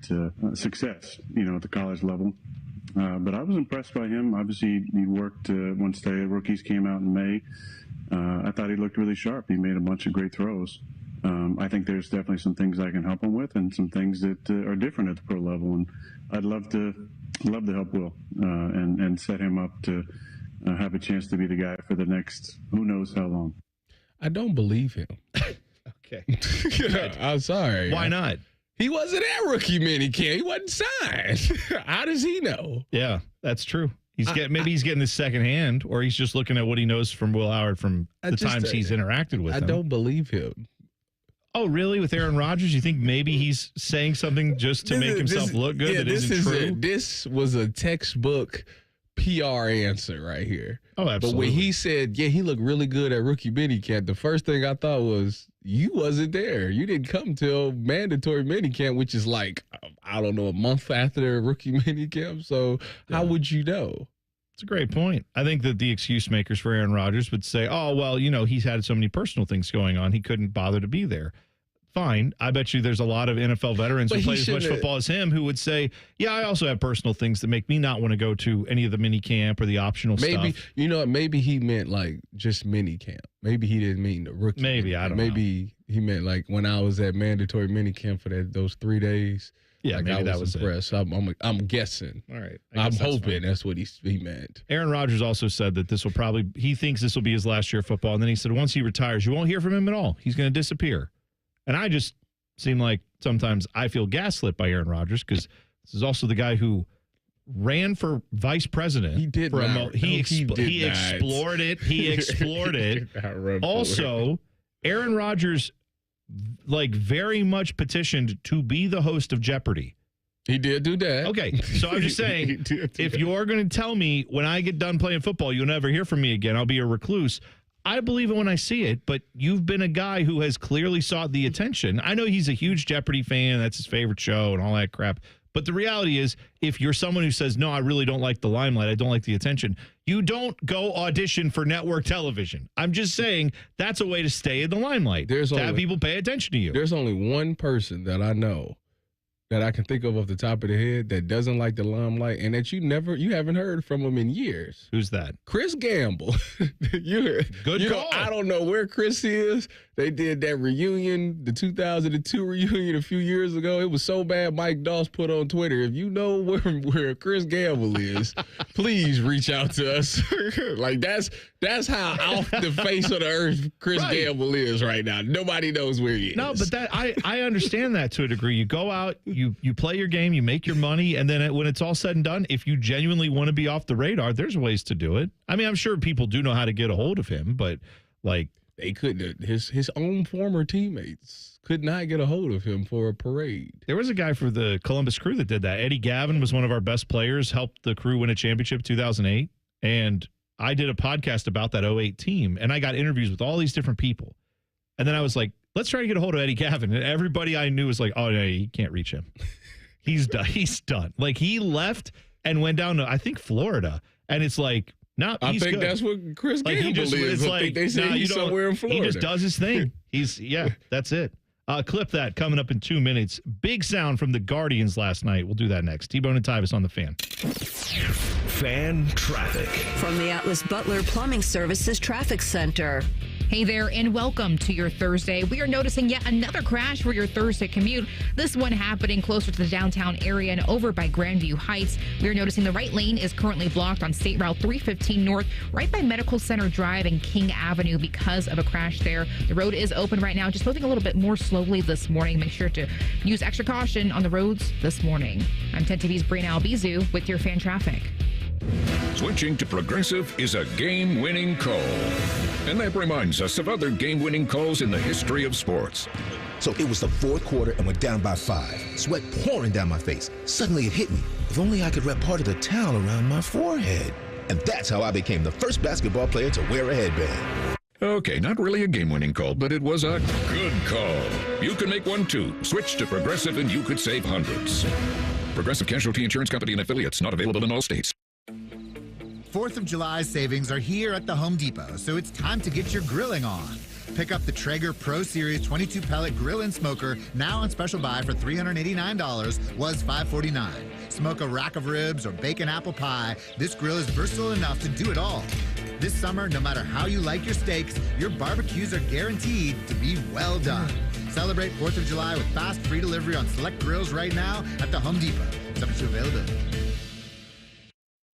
[SPEAKER 21] success, at the college level. But I was impressed by him. Obviously, he worked once the rookies came out in May. I thought he looked really sharp. He made a bunch of great throws. I think there's definitely some things I can help him with, and some things that are different at the pro level. And I'd love to help Will and set him up to have a chance to be the guy for the next who knows how long.
[SPEAKER 8] I don't believe him.
[SPEAKER 7] Okay.
[SPEAKER 8] I'm sorry.
[SPEAKER 7] Why not?
[SPEAKER 8] He wasn't at rookie minicamp. He wasn't signed. How does he know?
[SPEAKER 7] Yeah, that's true. He's getting this second hand, or he's just looking at what he knows from Will Howard from the times he's interacted with him.
[SPEAKER 8] I don't believe him.
[SPEAKER 7] Oh, really? With Aaron Rodgers? You think maybe he's saying something just to make himself look good that isn't true?
[SPEAKER 8] This was a textbook PR answer right here.
[SPEAKER 7] Oh, absolutely.
[SPEAKER 8] But when he said, he looked really good at rookie minicamp, the first thing I thought was, you wasn't there. You didn't come till mandatory minicamp, which is like, I don't know, a month after rookie minicamp. So how would you know?
[SPEAKER 7] It's a great point. I think that the excuse makers for Aaron Rodgers would say, oh, well, he's had so many personal things going on, he couldn't bother to be there. Fine. I bet you there's a lot of NFL veterans who play as much football as him who would say, yeah, I also have personal things that make me not want to go to any of the mini camp or the optional stuff.
[SPEAKER 8] Maybe he meant like just mini camp. Maybe he didn't mean the rookie.
[SPEAKER 7] Maybe, I don't know.
[SPEAKER 8] Maybe he meant like when I was at mandatory mini camp for those 3 days.
[SPEAKER 7] Yeah,
[SPEAKER 8] like
[SPEAKER 7] maybe that was
[SPEAKER 8] impressed. I'm guessing.
[SPEAKER 7] All right.
[SPEAKER 8] I'm hoping that's what he meant.
[SPEAKER 7] Aaron Rodgers also said that he thinks this will be his last year of football. And then he said, once he retires, you won't hear from him at all. He's going to disappear. And I just seem like sometimes I feel gaslit by Aaron Rodgers because this is also the guy who ran for vice president.
[SPEAKER 8] He did not.
[SPEAKER 7] He explored it. He explored it. Also, Aaron Rodgers very much petitioned to be the host of Jeopardy.
[SPEAKER 8] He did do that.
[SPEAKER 7] Okay, so I'm just saying, if you're going to tell me when I get done playing football, you'll never hear from me again, I'll be a recluse, I believe it when I see it, but you've been a guy who has clearly sought the attention. I know he's a huge Jeopardy fan. That's his favorite show and all that crap. But the reality is, if you're someone who says, no, I really don't like the limelight, I don't like the attention, you don't go audition for network television. I'm just saying that's a way to stay in the limelight, have people pay attention to you.
[SPEAKER 8] There's only one person that I know that I can think of off the top of the head that doesn't like the limelight and that you haven't heard from him in years.
[SPEAKER 7] Who's that?
[SPEAKER 8] Chris Gamble.
[SPEAKER 7] Good call.
[SPEAKER 8] I don't know where Chris is. They did that reunion, the 2002 reunion a few years ago. It was so bad Mike Doss put on Twitter, if you know where Chris Gamble is, please reach out to us. That's how off the face of the earth Chris Gamble is right now. Nobody knows where he is.
[SPEAKER 7] No, but I understand that to a degree. You go out, you play your game, you make your money, and then when it's all said and done, if you genuinely want to be off the radar, there's ways to do it. I mean, I'm sure people do know how to get a hold of him, but
[SPEAKER 8] they couldn't. His own former teammates could not get a hold of him for a parade.
[SPEAKER 7] There was a guy for the Columbus Crew that did that. Eddie Gavin was one of our best players, helped the Crew win a championship in 2008, and I did a podcast about that 2008 team, and I got interviews with all these different people. And then I was like, let's try to get a hold of Eddie Gavin. And everybody I knew was like, oh, no, you can't reach him. He's done. He's done. He left and went down to, I think, Florida. And it's like, no, he's good.
[SPEAKER 8] That's what Chris Gamble is.
[SPEAKER 7] It's
[SPEAKER 8] they say he's somewhere in Florida.
[SPEAKER 7] He just does his thing. That's it. Clip that coming up in 2 minutes. Big sound from the Guardians last night. We'll do that next. T-Bone and Tyvis on the Fan.
[SPEAKER 1] Fan traffic.
[SPEAKER 9] From the Atlas Butler Plumbing Services Traffic Center.
[SPEAKER 10] Hey there, and welcome to your Thursday. We are noticing yet another crash for your Thursday commute. This one happening closer to the downtown area and over by Grandview Heights. We are noticing the right lane is currently blocked on State Route 315 North, right by Medical Center Drive and King Avenue because of a crash there. The road is open right now, just moving a little bit more slowly this morning. Make sure to use extra caution on the roads this morning. I'm 10 TV's Brianna Albizu with your fan traffic.
[SPEAKER 3] Switching to Progressive is a game-winning call. And that reminds us of other game-winning calls in the history of sports.
[SPEAKER 22] So it was the fourth quarter and we're down by 5. Sweat pouring down my face. Suddenly it hit me. If only I could wrap part of the towel around my forehead. And that's how I became the first basketball player to wear a headband.
[SPEAKER 3] Okay, not really a game-winning call, but it was a good call. You can make one too. Switch to Progressive and you could save hundreds. Progressive Casualty Insurance Company and affiliates, not available in all states.
[SPEAKER 23] 4th of July savings are here at the Home Depot, so it's time to get your grilling on. Pick up the Traeger Pro Series 22 pellet grill and smoker, now on special buy for $389, was $549. Smoke a rack of ribs or bake an apple pie, this grill is versatile enough to do it all. This summer, no matter how you like your steaks, your barbecues are guaranteed to be well done. Celebrate 4th of July with fast, free delivery on select grills right now at the Home Depot. Subject to availability.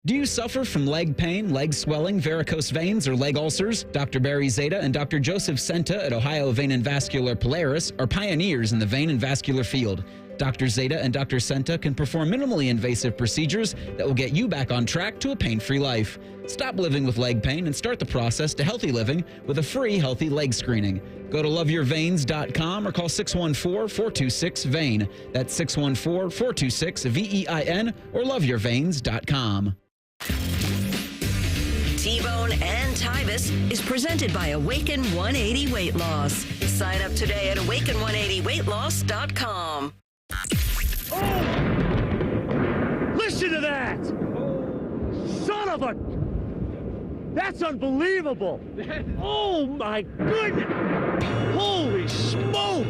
[SPEAKER 2] Do you suffer from leg pain, leg swelling, varicose veins, or leg ulcers? Dr. Barry Zeta and Dr. Joseph Senta at Ohio Vein and Vascular Polaris are pioneers in the vein and vascular field. Dr. Zeta and Dr. Senta can perform minimally invasive procedures that will get you back on track to a pain-free life. Stop living with leg pain and start the process to healthy living with a free healthy leg screening. Go to loveyourveins.com or call 614-426-VEIN. That's 614-426-VEIN or loveyourveins.com.
[SPEAKER 9] T-Bone and Tyvis is presented by Awaken 180 Weight Loss. Sign up today at awaken180weightloss.com.
[SPEAKER 4] Listen to that! Son of a... That's unbelievable! Oh my goodness! Holy smoke!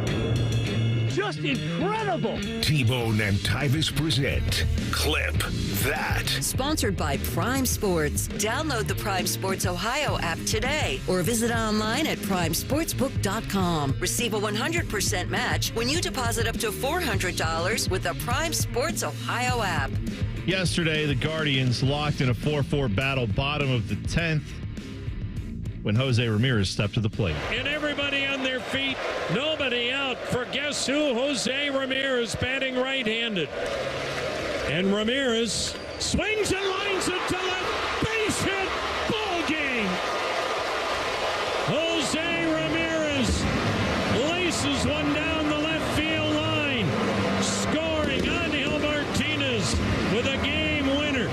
[SPEAKER 4] Just incredible!
[SPEAKER 1] T-Bone and Tyvis present Clip That.
[SPEAKER 9] Sponsored by Prime Sports. Download the Prime Sports Ohio app today or visit online at primesportsbook.com. Receive a 100% match when you deposit up to $400 with the Prime Sports Ohio app.
[SPEAKER 7] Yesterday, the Guardians locked in a 4-4 battle, bottom of the 10th, when Jose Ramirez stepped to the plate.
[SPEAKER 6] And everybody on their feet, nobody out for guess who? Jose Ramirez, batting right-handed. And Ramirez swings and lines it to left, base hit, ball game. Jose Ramirez laces one down the left field line, scoring Angel Martinez with a game winner.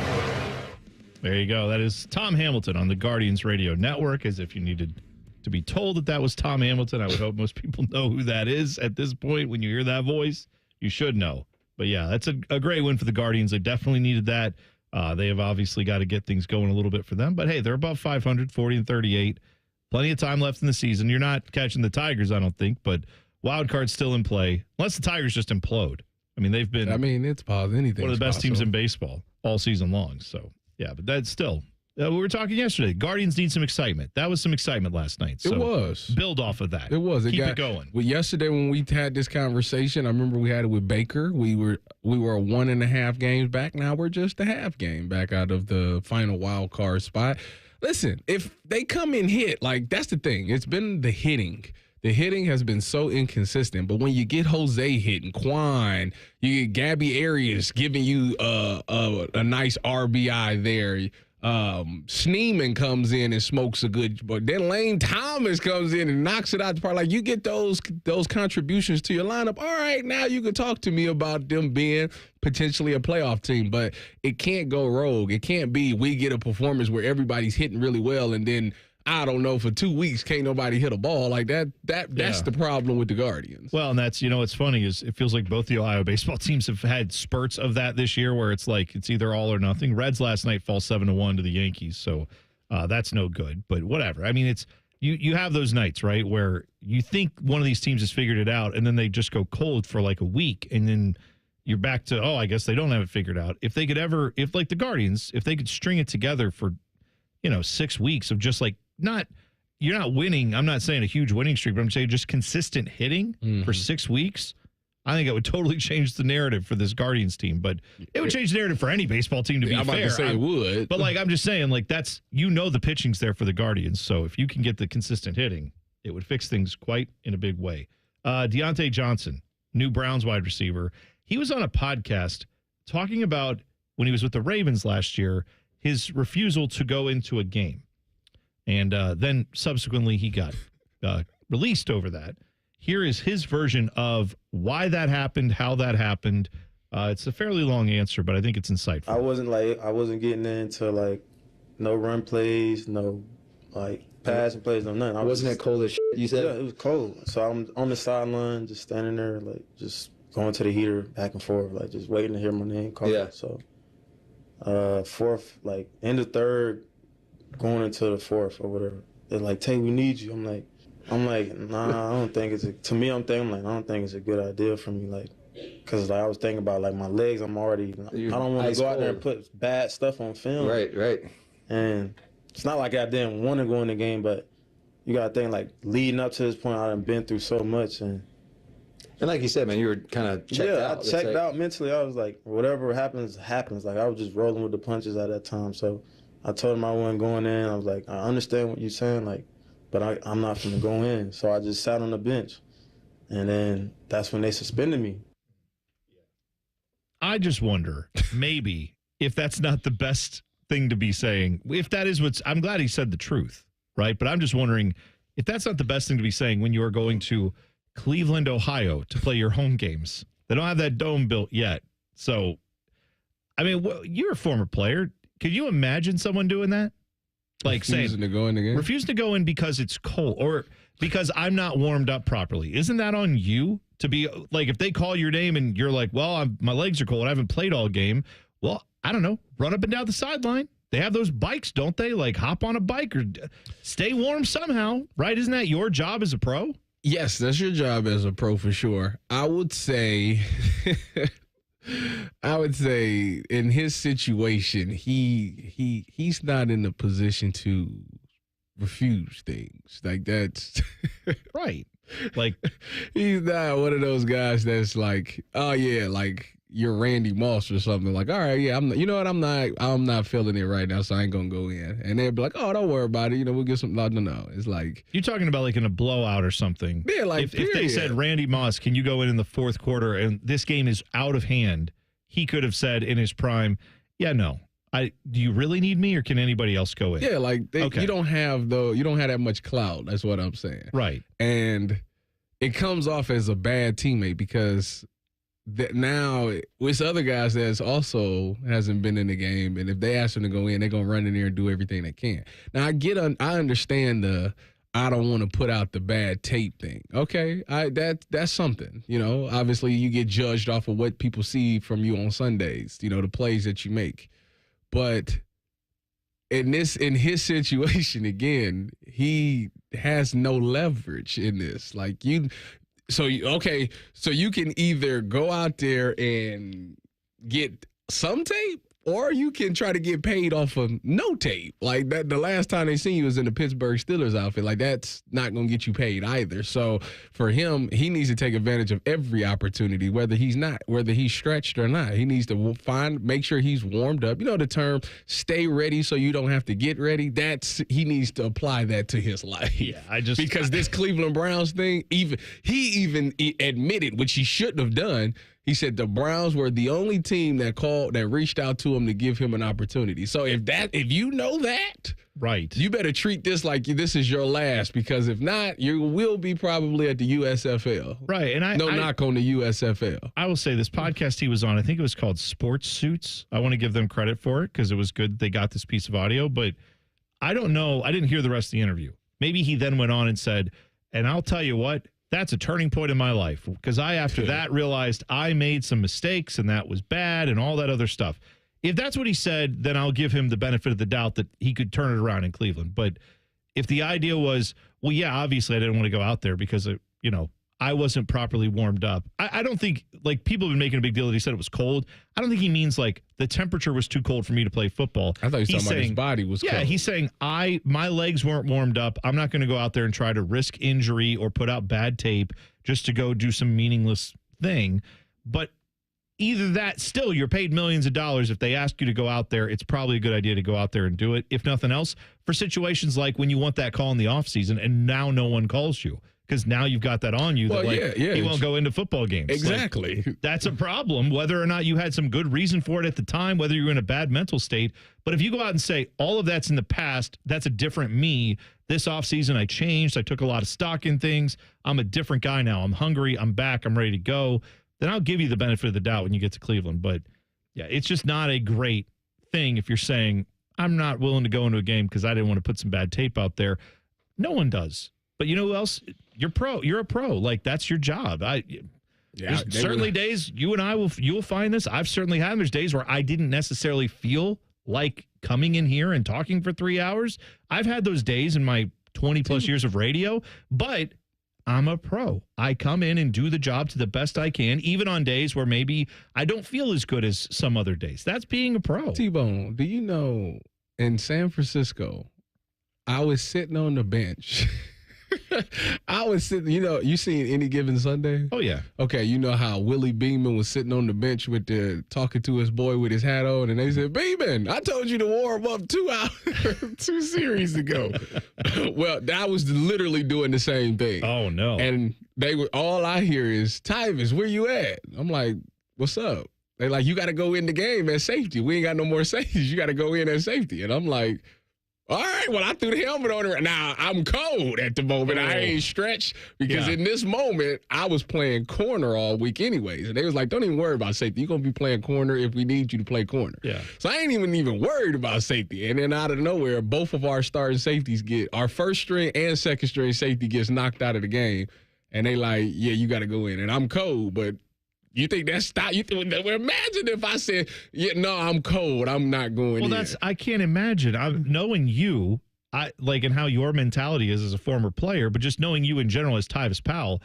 [SPEAKER 7] There you go. That is Tom Hamilton on the Guardians Radio Network. As if you needed to be told that that was Tom Hamilton, I would hope most people know who that is at this point. When you hear that voice, you should know. But yeah, that's a great win for the Guardians. They definitely needed that. They have obviously got to get things going a little bit for them. But hey, they're above 500, 40-38. Plenty of time left in the season. You're not catching the Tigers, I don't think, but wild card's still in play. Unless the Tigers just implode. I mean, they've been
[SPEAKER 8] it's possible. Anything.
[SPEAKER 7] One of the best teams in baseball all season long. So yeah, but that's still. We were talking yesterday. Guardians need some excitement. That was some excitement last night. So
[SPEAKER 8] it was.
[SPEAKER 7] Build off of that.
[SPEAKER 8] It was.
[SPEAKER 7] Keep it going.
[SPEAKER 8] Well, yesterday when we had this conversation, I remember we had it with Baker. We were 1.5 games back. Now we're just a half game back out of the final wild card spot. Listen, if they come in hit, like that's the thing. It's been the hitting. The hitting has been so inconsistent, but when you get Jose hitting, Quan, you get Gabby Arias giving you a nice RBI there. Schneeman comes in and smokes a good, but then Lane Thomas comes in and knocks it out the park. Like you get those contributions to your lineup. All right, now you can talk to me about them being potentially a playoff team, but it can't go rogue. It can't be we get a performance where everybody's hitting really well and then I don't know, for 2 weeks, can't nobody hit a ball like that. That's the problem with the Guardians.
[SPEAKER 7] Well, and that's, what's funny is it feels like both the Ohio baseball teams have had spurts of that this year where it's like it's either all or nothing. Reds last night fall 7-1 to the Yankees, so that's no good. But whatever. I mean, it's you have those nights, right, where you think one of these teams has figured it out, and then they just go cold for like a week, and then you're back to, I guess they don't have it figured out. If they could if like the Guardians, if they could string it together for, 6 weeks of just like, you're not winning. I'm not saying a huge winning streak, but I'm saying just consistent hitting for 6 weeks. I think it would totally change the narrative for this Guardians team, but it would change the narrative for any baseball team, to be fair.
[SPEAKER 8] I'm about to say it would.
[SPEAKER 7] But I'm just saying, that's, the pitching's there for the Guardians. So if you can get the consistent hitting, it would fix things quite in a big way. Diontae Johnson, new Browns wide receiver. He was on a podcast talking about when he was with the Ravens last year, his refusal to go into a game. And then subsequently he got released over that. Here is his version of why that happened, how that happened. It's a fairly long answer, but I think it's insightful.
[SPEAKER 24] I wasn't getting into no run plays, no passing plays, no nothing.
[SPEAKER 25] Wasn't it cold as shit, you said?
[SPEAKER 24] Yeah, it was cold. So I'm on the sideline, just standing there, just going to the heater back and forth, just waiting to hear my name called.
[SPEAKER 25] Yeah.
[SPEAKER 24] So fourth, end of third, going into the fourth or whatever. They're like, Tay, we need you. I'm like, nah, I don't think it's to me, I don't think it's a good idea for me, because I was thinking about my legs. I don't want to go out there and put bad stuff on film.
[SPEAKER 25] Right.
[SPEAKER 24] And it's not like I didn't want to go in the game, but you got to think leading up to this point, I done been through so much, and
[SPEAKER 5] And like you said, man, you were kind of checked out.
[SPEAKER 24] I checked out mentally. I was like, whatever happens, happens. Like, I was just rolling with the punches at that time. So I told him I wasn't going in. I was like, I understand what you're saying, like, but I'm not going to go in. So I just sat on the bench. And then that's when they suspended me.
[SPEAKER 7] I just wonder, maybe, if that's not the best thing to be saying. If that is I'm glad he said the truth, right? But I'm just wondering if that's not the best thing to be saying when you are going to Cleveland, Ohio to play your home games. They don't have that dome built yet. So, I mean, you're a former player. Could you imagine someone doing that? Like
[SPEAKER 8] refusing to go in again?
[SPEAKER 7] Refuse to go in because it's cold or because I'm not warmed up properly. Isn't that on you to be like, if they call your name and you're like, well, my legs are cold, I haven't played all game. Well, I don't know, run up and down the sideline. They have those bikes, don't they? Like hop on a bike or stay warm somehow, right? Isn't that your job as a pro?
[SPEAKER 8] Yes, that's your job as a pro for sure. I would say in his situation, he's not in a position to refuse things. Like that's
[SPEAKER 7] right. Like
[SPEAKER 8] he's not one of those guys that's like, oh yeah, like you're Randy Moss or something. Like, all right, yeah, I'm not feeling it right now, so I ain't gonna go in. And they'd be like, oh, don't worry about it. We'll get some. No. It's like
[SPEAKER 7] you're talking about like in a blowout or something.
[SPEAKER 8] Yeah, like
[SPEAKER 7] if they said, Randy Moss, can you go in the fourth quarter and this game is out of hand, he could have said in his prime, yeah, no. Do you really need me, or can anybody else go in?
[SPEAKER 8] Yeah, like you don't have that much clout. That's what I'm saying.
[SPEAKER 7] Right.
[SPEAKER 8] And it comes off as a bad teammate because now with other guys that also hasn't been in the game, and if they ask them to go in, they're gonna run in there and do everything they can. Now I understand I don't want to put out the bad tape thing. Okay, that's something. Obviously you get judged off of what people see from you on Sundays. The plays that you make. But in his situation, again, he has no leverage in this. Like so you can either go out there and get some tape, or you can try to get paid off of no tape. Like that, the last time they seen you was in the Pittsburgh Steelers outfit. Like that's not going to get you paid either. So for him, he needs to take advantage of every opportunity, whether he's stretched or not. He needs to make sure he's warmed up. You know the term, stay ready so you don't have to get ready. He needs to apply that to his life.
[SPEAKER 7] Yeah,
[SPEAKER 8] because this Cleveland Browns thing, he even admitted, which he shouldn't have done. He said the Browns were the only team that reached out to him to give him an opportunity. So if you know that,
[SPEAKER 7] right,
[SPEAKER 8] you better treat this like this is your last, because if not, you will be probably at the USFL.
[SPEAKER 7] Right, and I
[SPEAKER 8] knock on the USFL.
[SPEAKER 7] I will say this podcast he was on, I think it was called Sports Suits. I want to give them credit for it because it was good. They got this piece of audio, but I don't know. I didn't hear the rest of the interview. Maybe he then went on and said, and I'll tell you what, that's a turning point in my life because after that realized I made some mistakes and that was bad and all that other stuff. If that's what he said, then I'll give him the benefit of the doubt that he could turn it around in Cleveland. But if the idea was, well, yeah, obviously I didn't want to go out there because, I wasn't properly warmed up. I don't think, like, people have been making a big deal that he said it was cold. I don't think he means, like, the temperature was too cold for me to play football.
[SPEAKER 8] I thought he was talking about his body was cold.
[SPEAKER 7] Yeah, he's saying, my legs weren't warmed up. I'm not going to go out there and try to risk injury or put out bad tape just to go do some meaningless thing. But either that, still, you're paid millions of dollars. If they ask you to go out there, it's probably a good idea to go out there and do it. If nothing else, for situations like when you want that call in the offseason and now no one calls you. Because now you've got that on you he won't go into football games.
[SPEAKER 8] Exactly.
[SPEAKER 7] Like, that's a problem, whether or not you had some good reason for it at the time, whether you're in a bad mental state. But if you go out and say, all of that's in the past, that's a different me. This offseason, I changed. I took a lot of stock in things. I'm a different guy now. I'm hungry. I'm back. I'm ready to go. Then I'll give you the benefit of the doubt when you get to Cleveland. But, yeah, it's just not a great thing if you're saying, I'm not willing to go into a game because I didn't want to put some bad tape out there. No one does. But you know who else? You're a pro. Like, that's your job. There's certainly days you and you'll find this. I've certainly had. There's days where I didn't necessarily feel like coming in here and talking for 3 hours. I've had those days in my 20 plus years of radio, but I'm a pro. I come in and do the job to the best I can, even on days where maybe I don't feel as good as some other days. That's being a pro.
[SPEAKER 8] T-Bone, do you know in San Francisco, I was sitting on the bench I was sitting, you seen Any Given Sunday?
[SPEAKER 7] Oh, yeah.
[SPEAKER 8] Okay, you know how Willie Beeman was sitting on the bench talking to his boy with his hat on, and they said, Beeman, I told you to warm up 2 series ago. Well, I was literally doing the same thing.
[SPEAKER 7] Oh, no.
[SPEAKER 8] And all I hear is, Tyvis, where you at? I'm like, what's up? They like, you got to go in the game at safety. We ain't got no more safeties. You got to go in at safety. And I'm like, all right, well, I threw the helmet on her. Now, I'm cold at the moment. I ain't stretched because in this moment, I was playing corner all week anyways. And they was like, don't even worry about safety. You're going to be playing corner if we need you to play corner.
[SPEAKER 7] Yeah.
[SPEAKER 8] So I ain't even worried about safety. And then out of nowhere, both of our starting safeties our first string and second string safety gets knocked out of the game. And they like, yeah, you got to go in. And I'm cold, but you think that's stop? Imagine if I said, yeah, no, I'm cold. I'm not going in.
[SPEAKER 7] Well, I can't imagine. Knowing you, and how your mentality is as a former player, but just knowing you in general as Tyvis Powell,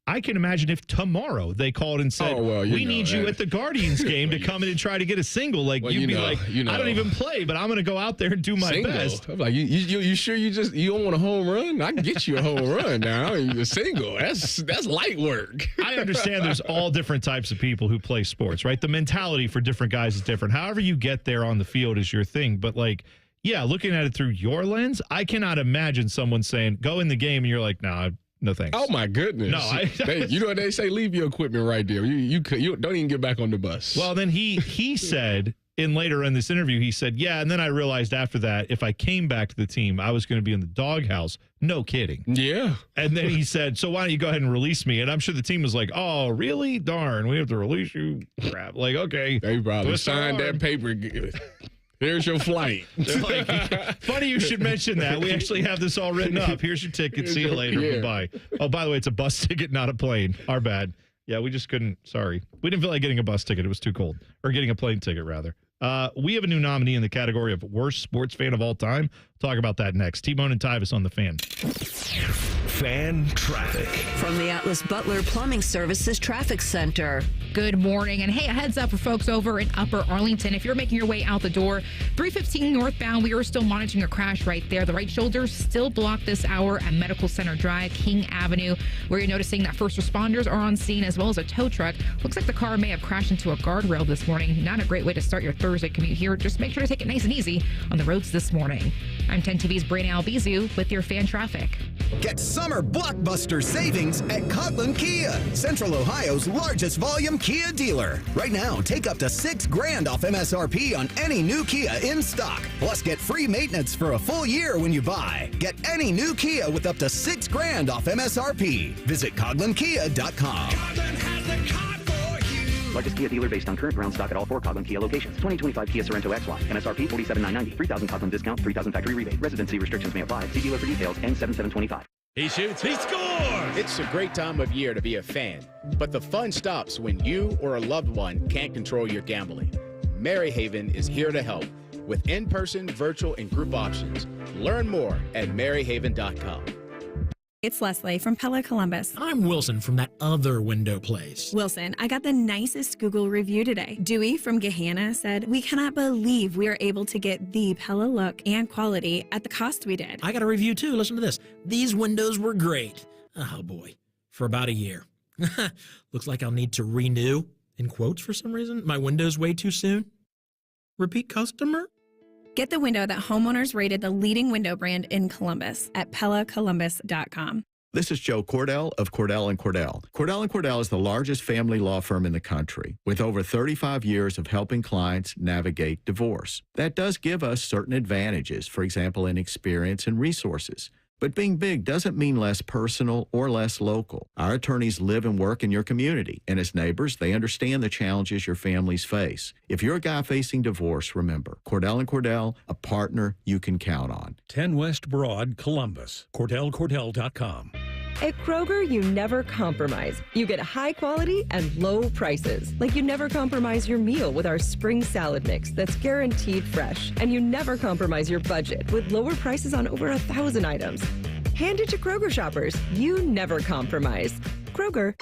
[SPEAKER 7] I can imagine if tomorrow they called and said, we need you at the Guardians game to come in and try to get a single. Like, you'd be like, I don't even play, but I'm going to go out there and do my best.
[SPEAKER 8] I'm like, you sure you don't want a home run? I can get you a home run now. A single. That's light work.
[SPEAKER 7] I understand there's all different types of people who play sports, right? The mentality for different guys is different. However you get there on the field is your thing. But, looking at it through your lens, I cannot imagine someone saying, go in the game, and you're like, nah, no thanks.
[SPEAKER 8] Oh, my goodness.
[SPEAKER 7] No,
[SPEAKER 8] you know what they say? Leave your equipment right there. You don't even get back on the bus.
[SPEAKER 7] Well, then he said later in this interview, he said, yeah, and then I realized after that, if I came back to the team, I was going to be in the doghouse. No kidding.
[SPEAKER 8] Yeah.
[SPEAKER 7] And then he said, so why don't you go ahead and release me? And I'm sure the team was like, oh, really? Darn, we have to release you. Crap. Like, okay.
[SPEAKER 8] They probably signed that paper. Here's your flight.
[SPEAKER 7] They're like, funny you should mention that. We actually have this all written up. Here's your ticket. See you later.
[SPEAKER 8] Yeah.
[SPEAKER 7] Goodbye. Oh, by the way, it's a bus ticket, not a plane. Our bad. Yeah, we just couldn't. Sorry. We didn't feel like getting a bus ticket. It was too cold. Or getting a plane ticket, rather. We have a new nominee in the category of worst sports fan of all time. We'll talk about that next. T-Bone and Tyvis on The Fan.
[SPEAKER 1] Fan traffic.
[SPEAKER 9] From the Atlas Butler Plumbing Services Traffic Center.
[SPEAKER 10] Good morning. And hey, a heads up for folks over in Upper Arlington. If you're making your way out the door, 315 northbound, we are still monitoring a crash right there. The right shoulder still blocked this hour at Medical Center Drive, King Avenue, where you're noticing that first responders are on scene as well as a tow truck. Looks like the car may have crashed into a guardrail this morning. Not a great way to start your Thursday commute here. Just make sure to take it nice and easy on the roads this morning. I'm 10 TV's Brayden Albizu with your fan traffic.
[SPEAKER 11] Get summer blockbuster savings at Coughlin Kia, Central Ohio's largest volume Kia dealer. Right now, take up to $6,000 off MSRP on any new Kia in stock. Plus, get free maintenance for a full year when you buy. Get any new Kia with up to $6,000 off MSRP. Visit CoughlinKia.com.
[SPEAKER 12] Largest Kia dealer based on current ground stock at all 4 Coughlin Kia locations. 2025 Kia Sorento XY. MSRP $47,990. $3,000 Coughlin discount. $3,000 factory rebate. Residency restrictions may apply. See dealer for details. N7725.
[SPEAKER 13] He shoots. He scores! It's a great time of year to be a fan. But the fun stops when you or a loved one can't control your gambling. Maryhaven is here to help with in-person, virtual, and group options. Learn more at maryhaven.com.
[SPEAKER 14] It's Leslie from Pella Columbus.
[SPEAKER 25] I'm Wilson from that other window place.
[SPEAKER 14] Wilson, I got the nicest Google review today. Dewey from Gahanna said, we cannot believe we are able to get the Pella look and quality at the cost we did.
[SPEAKER 25] I got a review too. Listen to this. These windows were great. Oh boy, for about a year. Looks like I'll need to renew, in quotes for some reason, my windows way too soon. Repeat customer?
[SPEAKER 14] Get the window that homeowners rated the leading window brand in Columbus at PellaColumbus.com.
[SPEAKER 26] This is Joe Cordell of Cordell & Cordell. Cordell & Cordell is the largest family law firm in the country with over 35 years of helping clients navigate divorce. That does give us certain advantages, for example, in experience and resources. But being big doesn't mean less personal or less local. Our attorneys live and work in your community, and as neighbors, they understand the challenges your families face. If you're a guy facing divorce, remember, Cordell & Cordell, a partner you can count on.
[SPEAKER 27] 10 West Broad, Columbus. CordellCordell.com.
[SPEAKER 28] At Kroger, you never compromise. You get high quality and low prices. Like you never compromise your meal with our spring salad mix that's guaranteed fresh. And you never compromise your budget with lower prices on over 1,000 items. Hand it to Kroger shoppers. You never compromise. Kroger.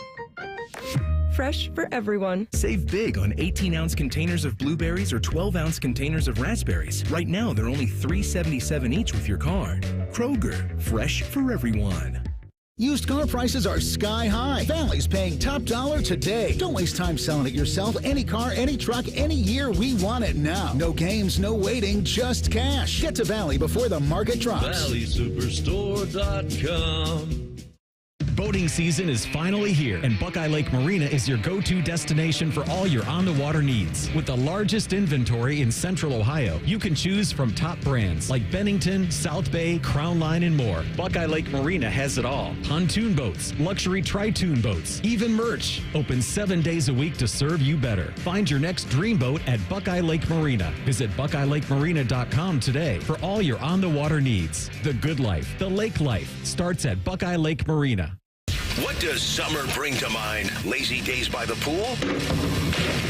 [SPEAKER 28] Fresh for everyone.
[SPEAKER 29] Save big on 18-ounce containers of blueberries or 12-ounce containers of raspberries. Right now, they're only $3.77 each with your card. Kroger, fresh for everyone.
[SPEAKER 3] Used car prices are sky high. Families paying top dollar today. Don't waste time selling it yourself. Any car, any truck, any year, we want it now. No games, no waiting, just cash. Get to Valley before the market drops.
[SPEAKER 15] ValleySuperstore.com.
[SPEAKER 16] Boating season is finally here, and Buckeye Lake Marina is your go-to destination for all your on-the-water needs. With the largest inventory in Central Ohio, you can choose from top brands like Bennington, South Bay, Crown Line, and more. Buckeye Lake Marina has it all. Pontoon boats, luxury tri-toon boats, even merch. Open 7 days a week to serve you better. Find your next dream boat at Buckeye Lake Marina. Visit BuckeyeLakeMarina.com today for all your on-the-water needs. The good life, the lake life, starts at Buckeye Lake Marina.
[SPEAKER 1] What does summer bring to mind? Lazy days by the pool?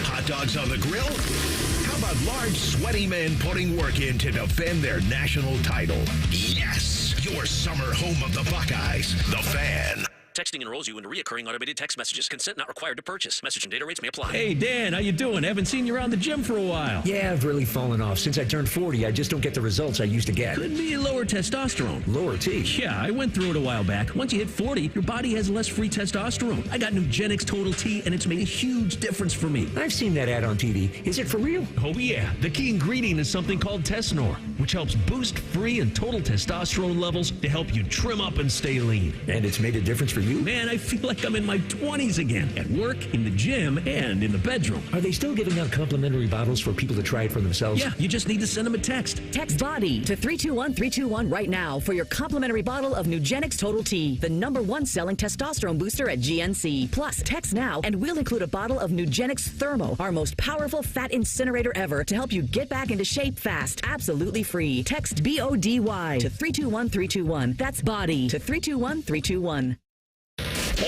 [SPEAKER 1] Hot dogs on the grill? How about large, sweaty men putting work in to defend their national title? Yes, your summer home of the Buckeyes, The Fan.
[SPEAKER 17] Texting enrolls you in recurring automated text messages. Consent not required to purchase. Message and data rates may apply.
[SPEAKER 18] Hey, Dan, how you doing? Haven't seen you around the gym for a while.
[SPEAKER 19] Yeah, I've really fallen off. Since I turned 40, I just don't get the results I used to get.
[SPEAKER 18] Could be lower testosterone.
[SPEAKER 19] Lower T?
[SPEAKER 18] Yeah, I went through it a while back. Once you hit 40, your body has less free testosterone. I got Nugenix Total T, and it's made a huge difference for me.
[SPEAKER 19] I've seen that ad on TV. Is it for real?
[SPEAKER 18] Oh, yeah. The key ingredient is something called Tesnor, which helps boost free and total testosterone levels to help you trim up and stay lean.
[SPEAKER 19] And it's made a difference for you?
[SPEAKER 18] Man, I feel like I'm in my 20s again, at work, in the gym, and in the bedroom.
[SPEAKER 19] Are they still giving out complimentary bottles for people to try it for themselves?
[SPEAKER 18] Yeah, you just need to send them a text.
[SPEAKER 20] Text BODY to 321-321 right now for your complimentary bottle of Nugenix Total T, the #1 selling testosterone booster at GNC. Plus, text now and we'll include a bottle of Nugenix Thermo, our most powerful fat incinerator ever, to help you get back into shape fast. Absolutely free. Text BODY to 321-321. That's BODY to 321-321.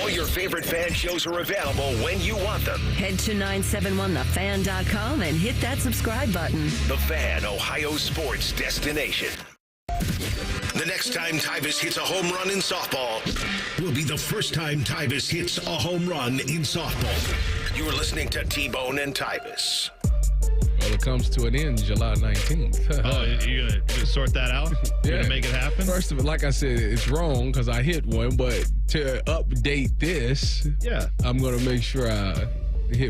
[SPEAKER 1] All your favorite fan shows are available when you want them.
[SPEAKER 20] Head to 971thefan.com and hit that subscribe button.
[SPEAKER 1] The Fan, Ohio sports destination. The next time Tyvis hits a home run in softball will be the first time Tyvis hits a home run in softball. You're listening to T-Bone and Tyvis.
[SPEAKER 8] Well, it comes to an end July 19th.
[SPEAKER 7] Oh, you're going to sort that out? You're going to make it happen?
[SPEAKER 8] First of all, like I said, it's wrong because I hit one, but to update this, I'm going to make sure I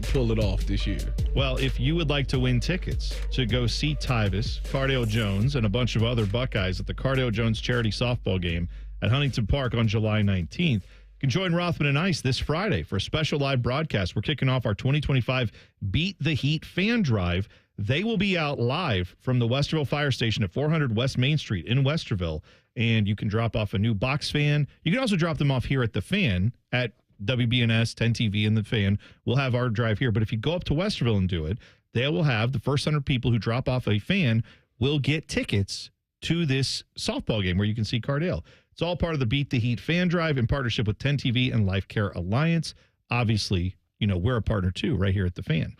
[SPEAKER 8] pull it off this year.
[SPEAKER 7] Well, if you would like to win tickets to go see Tyvis, Cardale Jones, and a bunch of other Buckeyes at the Cardale Jones charity softball game at Huntington Park on July 19th, you can join Rothman and Ice this Friday for a special live broadcast. We're kicking off our 2025 Beat the Heat fan drive. They will be out live from the Westerville Fire Station at 400 West Main Street in Westerville, and you can drop off a new box fan. You can also drop them off here at the Fan at WBNS, 10 TV, and the Fan. We'll have our drive here, but if you go up to Westerville and do it, they will have the first 100 people who drop off a fan will get tickets to this softball game where you can see Cardale. It's all part of the Beat the Heat fan drive in partnership with 10 TV and Life Care Alliance. Obviously, we're a partner too right here at the Fan.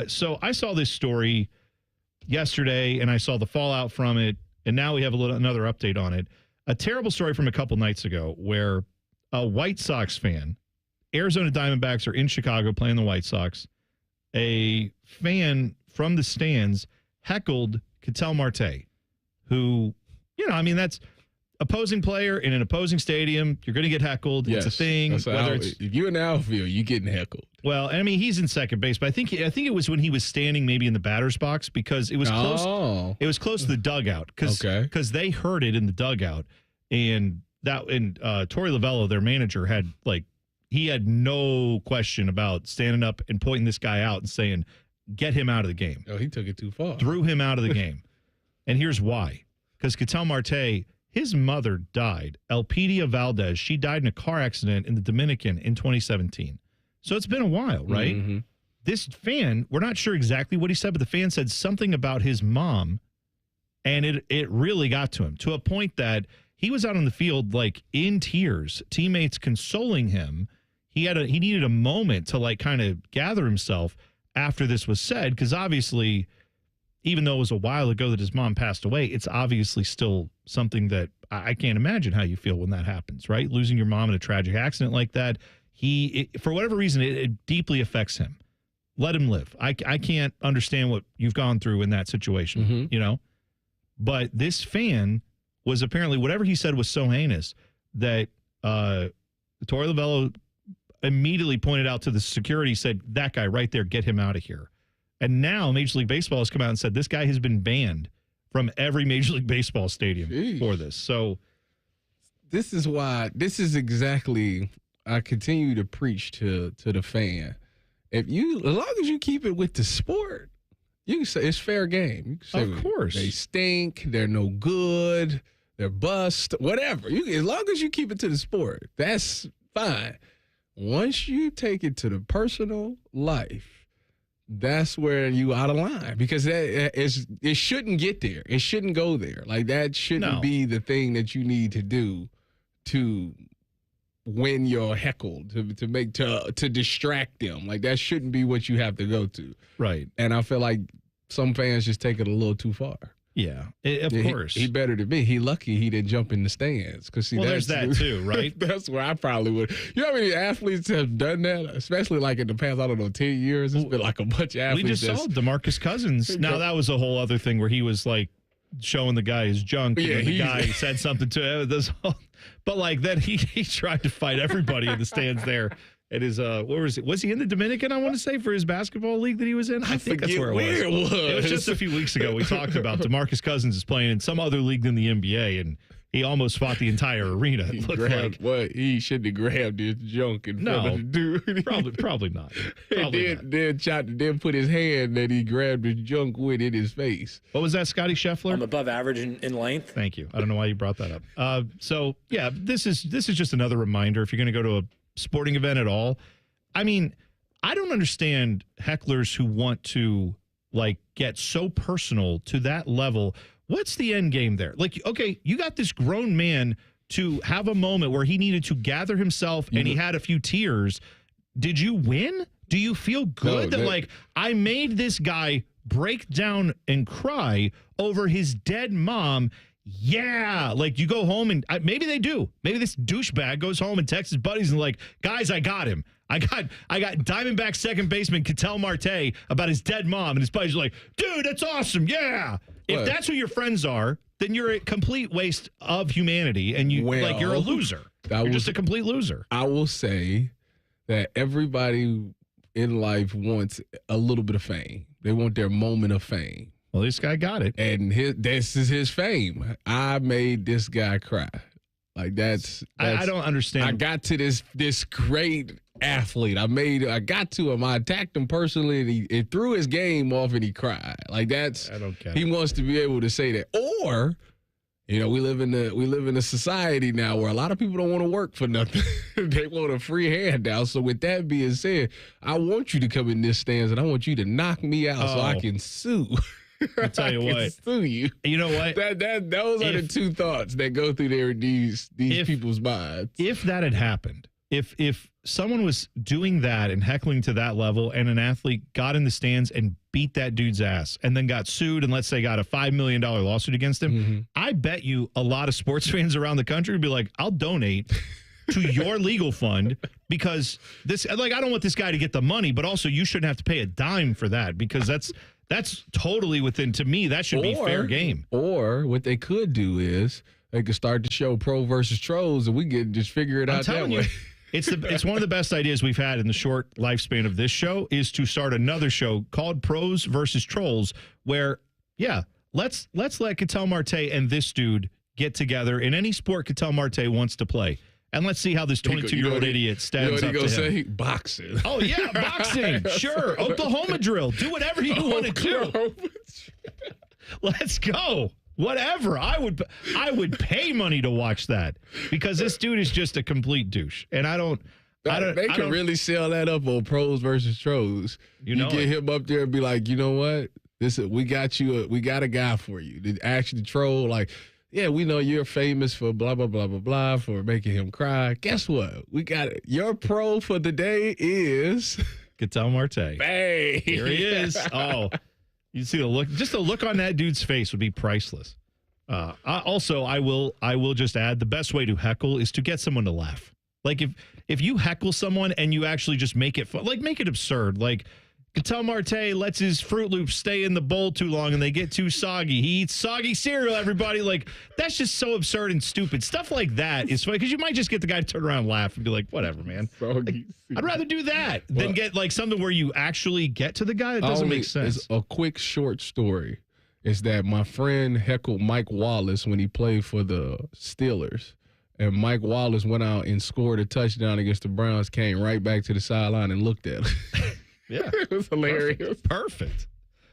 [SPEAKER 7] So I saw this story yesterday and I saw the fallout from it. And now we have another update on it. A terrible story from a couple nights ago where a White Sox fan, Arizona Diamondbacks are in Chicago playing the White Sox. A fan from the stands heckled Ketel Marte, who, that's opposing player in an opposing stadium. You're going to get heckled.
[SPEAKER 8] Yes,
[SPEAKER 7] it's a thing.
[SPEAKER 8] If you're in the outfield, you're getting heckled.
[SPEAKER 7] Well, he's in second base, but I think it was when he was standing maybe in the batter's box because it was close. It was close to the dugout because they heard it in the dugout, and Torey Lavello, their manager, had no question about standing up and pointing this guy out and saying, "Get him out of the game."
[SPEAKER 8] Oh, he took it too far.
[SPEAKER 7] Threw him out of the game, and here's why: because Ketel Marte. His mother died. Elpidia Valdez. She died in a car accident in the Dominican in 2017. So it's been a while, right? Mm-hmm. This fan, we're not sure exactly what he said, but the fan said something about his mom, and it really got to him, to a point that he was out on the field in tears, teammates consoling him. He needed a moment to kind of gather himself after this was said, because obviously, even though it was a while ago that his mom passed away, it's obviously still something that I can't imagine how you feel when that happens, right? Losing your mom in a tragic accident like that. For whatever reason, it deeply affects him. Let him live. I can't understand what you've gone through in that situation, But this fan was apparently, whatever he said was so heinous that Torey Lovello immediately pointed out to the security, said, that guy right there, get him out of here. And now Major League Baseball has come out and said this guy has been banned from every Major League Baseball stadium for this. So
[SPEAKER 8] this is exactly, I continue to preach to the fan. As long as you keep it with the sport, you can say it's fair game. You can say,
[SPEAKER 7] of course.
[SPEAKER 8] They stink, they're no good, they're bust, whatever. As long as you keep it to the sport, that's fine. Once you take it to the personal life, that's where you out of line, because it shouldn't get there. It shouldn't go there. Like, that shouldn't be the thing that you need to do to when you're heckled, to distract them. Like, that shouldn't be what you have to go to.
[SPEAKER 7] Right.
[SPEAKER 8] And I feel like some fans just take it a little too far.
[SPEAKER 7] Yeah, of course.
[SPEAKER 8] He better than me. He lucky he didn't jump in the stands.
[SPEAKER 7] There's that too, right?
[SPEAKER 8] That's where I probably would. You know how many athletes have done that? Especially like in the past, 10 years. It's been like a bunch of athletes.
[SPEAKER 7] We just saw DeMarcus Cousins. Now, that was a whole other thing where he was like showing the guy his junk.
[SPEAKER 8] Yeah,
[SPEAKER 7] and the guy said something to him. But like then he tried to fight everybody in the stands there. It is what was it? Was he in the Dominican, I want to say, for his basketball league that he was in? I think that's where it was. It was just a few weeks ago. We talked about DeMarcus Cousins is playing in some other league than the NBA, and he almost fought the entire arena. It looked like
[SPEAKER 8] he shouldn't have grabbed his junk in front of the dude.
[SPEAKER 7] Probably not.
[SPEAKER 8] Then put his hand that he grabbed his junk with in his face.
[SPEAKER 7] What was that, Scotty Scheffler?
[SPEAKER 2] I'm above average in length.
[SPEAKER 7] Thank you. I don't know why you brought that up. So yeah, this is just another reminder. If you're going to go to a sporting event at all, I mean, I don't understand hecklers who want to like get so personal to that level. What's the end game there? Like, okay, you got this grown man to have a moment where he needed to gather himself and he had a few tears. Did you win? Do you feel good that like I made this guy break down and cry over his dead mom? Yeah, like you go home and maybe they do. Maybe this douchebag goes home and texts his buddies and like, guys, I got him. I got Diamondback second baseman Ketel Marte about his dead mom, and his buddies are like, dude, that's awesome. Yeah. If that's who your friends are, then you're a complete waste of humanity, and you're a loser. You're just a complete loser.
[SPEAKER 8] I will say that everybody in life wants a little bit of fame. They want their moment of fame.
[SPEAKER 7] Well, this guy got it.
[SPEAKER 8] And this is his fame. I made this guy cry. Like that's
[SPEAKER 7] I don't understand.
[SPEAKER 8] I got to this great athlete. I got to him. I attacked him personally, and he threw his game off and he cried. Like that's
[SPEAKER 7] I don't get
[SPEAKER 8] he
[SPEAKER 7] it.
[SPEAKER 8] wants to be able to say that. Or, we live in a society now where a lot of people don't want to work for nothing. They want a free handout. So with that being said, I want you to come in this stands and I want you to knock me out so I can sue.
[SPEAKER 7] I'll tell you what.
[SPEAKER 8] Sue you.
[SPEAKER 7] You know what?
[SPEAKER 8] Those are the two thoughts that go through these people's minds.
[SPEAKER 7] If that had happened, if someone was doing that and heckling to that level, and an athlete got in the stands and beat that dude's ass, and then got sued, and let's say got a $5 million lawsuit against him, I bet you a lot of sports fans around the country would be like, I'll donate to your legal fund, because this, like, I don't want this guy to get the money, but also you shouldn't have to pay a dime for that, because that's totally within, to me, that should be fair game.
[SPEAKER 8] Or what they could do is they could start to show pro versus trolls, and we could just figure it out that way.
[SPEAKER 7] It's one of the best ideas we've had in the short lifespan of this show, is to start another show called Pros versus Trolls, where, let's let Ketel Marte and this dude get together in any sport Ketel Marte wants to play. And let's see how this 22-year-old idiot stands up to him.
[SPEAKER 8] Say? Boxing.
[SPEAKER 7] Oh, yeah, boxing. Sure. Oklahoma drill. Do whatever you want to do. Let's go. Whatever. I would pay money to watch that, because this dude is just a complete douche. And
[SPEAKER 8] they can really sell that up on Pros versus Trolls. You get him up there and be like, you know what? We got a guy for you. To actually troll, like, yeah, we know you're famous for blah, blah, blah, blah, blah, for making him cry. Guess what? We got it. Your pro for the day is
[SPEAKER 7] Ketel Marte.
[SPEAKER 8] Bang.
[SPEAKER 7] Here he is. Oh, you see the look. Just the look on that dude's face would be priceless. I will just add, the best way to heckle is to get someone to laugh. Like if you heckle someone and you actually just make it fun, like make it absurd. Like, Cattell Marte lets his Fruit Loops stay in the bowl too long and they get too soggy. He eats soggy cereal, everybody. Like, that's just so absurd and stupid. Stuff like that is funny because you might just get the guy to turn around and laugh and be like, whatever, man. Like, I'd rather do that than get like something where you actually get to the guy. That doesn't make sense.
[SPEAKER 8] It's a quick short story is that my friend heckled Mike Wallace when he played for the Steelers. And Mike Wallace went out and scored a touchdown against the Browns, came right back to the sideline and looked at him.
[SPEAKER 7] Yeah.
[SPEAKER 8] It was hilarious.
[SPEAKER 7] Perfect.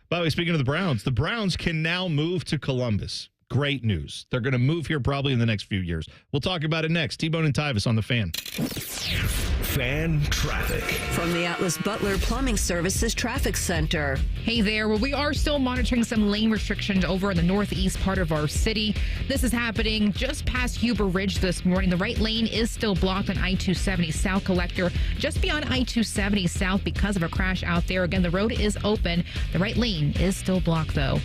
[SPEAKER 7] By the way, speaking of the Browns can now move to Columbus. Great news. They're going to move here probably in the next few years. We'll talk about it next. T-Bone and Tyvis on The Fan.
[SPEAKER 1] Fan traffic.
[SPEAKER 9] From the Atlas Butler Plumbing Services Traffic Center.
[SPEAKER 10] Hey there. Well, we are still monitoring some lane restrictions over in the northeast part of our city. This is happening just past Huber Ridge this morning. The right lane is still blocked on I-270 South Collector, just beyond I-270 South because of a crash out there. Again, the road is open. The right lane is still blocked, though.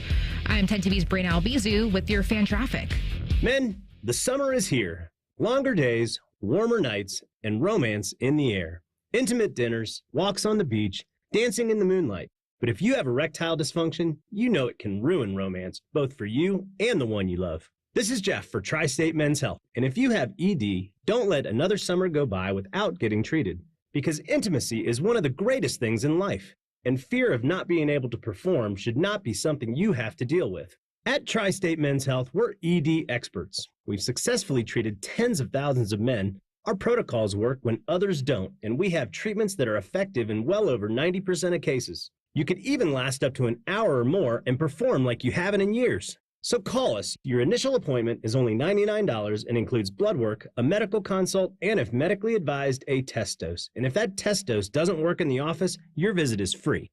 [SPEAKER 10] I'm 10 TV's Brain Albizu with your fan traffic.
[SPEAKER 2] Men, the summer is here. Longer days, warmer nights, and romance in the air. Intimate dinners, walks on the beach, dancing in the moonlight. But if you have erectile dysfunction, you know it can ruin romance, both for you and the one you love. This is Jeff for Tri-State Men's Health. And if you have ED, don't let another summer go by without getting treated. Because intimacy is one of the greatest things in life. And fear of not being able to perform should not be something you have to deal with. At Tri-State Men's Health, we're ED experts. We've successfully treated tens of thousands of men. Our protocols work when others don't, and we have treatments that are effective in well over 90% of cases. You could even last up to an hour or more and perform like you haven't in years. So call us. Your initial appointment is only $99 and includes blood work, a medical consult, and if medically advised, a test dose. And if that test dose doesn't work in the office, your visit is free.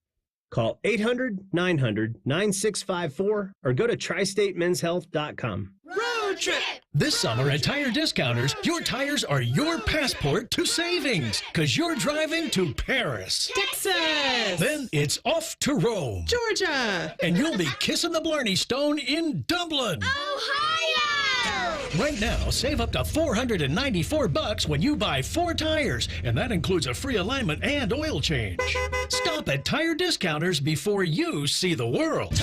[SPEAKER 2] Call 800-900-9654 or go to tristatemenshealth.com.
[SPEAKER 18] Road trip! This summer at Tire Discounters, your tires are your passport to savings because you're driving to Paris,
[SPEAKER 4] Texas,
[SPEAKER 18] then it's off to Rome,
[SPEAKER 4] Georgia,
[SPEAKER 18] and you'll be kissing the Blarney Stone in Dublin,
[SPEAKER 4] Ohio.
[SPEAKER 18] Right now, save up to $494 when you buy 4 tires, and that includes a free alignment and oil change. Stop at Tire Discounters before you see the world.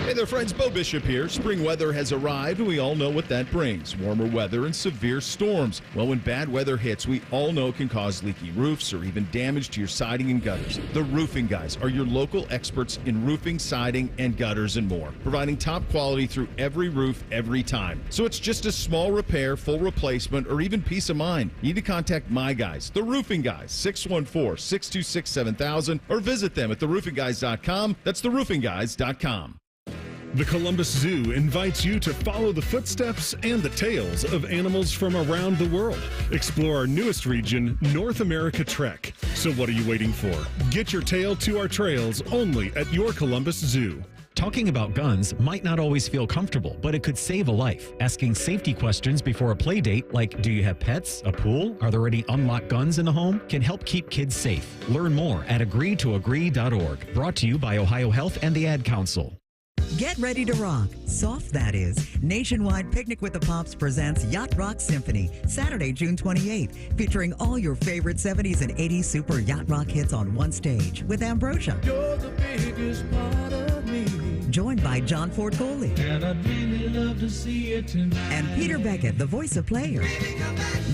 [SPEAKER 5] Hey there, friends. Bo Bishop here. Spring weather has arrived, and we all know what that brings. Warmer weather and severe storms. Well, when bad weather hits, we all know it can cause leaky roofs or even damage to your siding and gutters. The Roofing Guys are your local experts in roofing, siding, and gutters and more, providing top quality through every roof, every time. So it's just a small repair, full replacement, or even peace of mind. You need to contact my guys, the Roofing Guys, 614-626-7000, or visit them at theroofingguys.com. That's theroofingguys.com.
[SPEAKER 6] The Columbus Zoo invites you to follow the footsteps and the tails of animals from around the world. Explore our newest region, North America Trek. So what are you waiting for? Get your tail to our trails only at your Columbus Zoo.
[SPEAKER 16] Talking about guns might not always feel comfortable, but it could save a life. Asking safety questions before a play date, like do you have pets, a pool, are there any unlocked guns in the home, can help keep kids safe. Learn more at agreetoagree.org. Brought to you by Ohio Health and the Ad Council.
[SPEAKER 15] Get ready to rock. Soft, that is. Nationwide Picnic with the Pops presents Yacht Rock Symphony, Saturday, June 28th, featuring all your favorite 70s and 80s super yacht rock hits on one stage with Ambrosia.
[SPEAKER 21] You're the biggest part of me.
[SPEAKER 15] Joined by John Ford Coley.
[SPEAKER 21] And I'd really love to see it tonight.
[SPEAKER 15] And Peter Beckett, the voice of Player.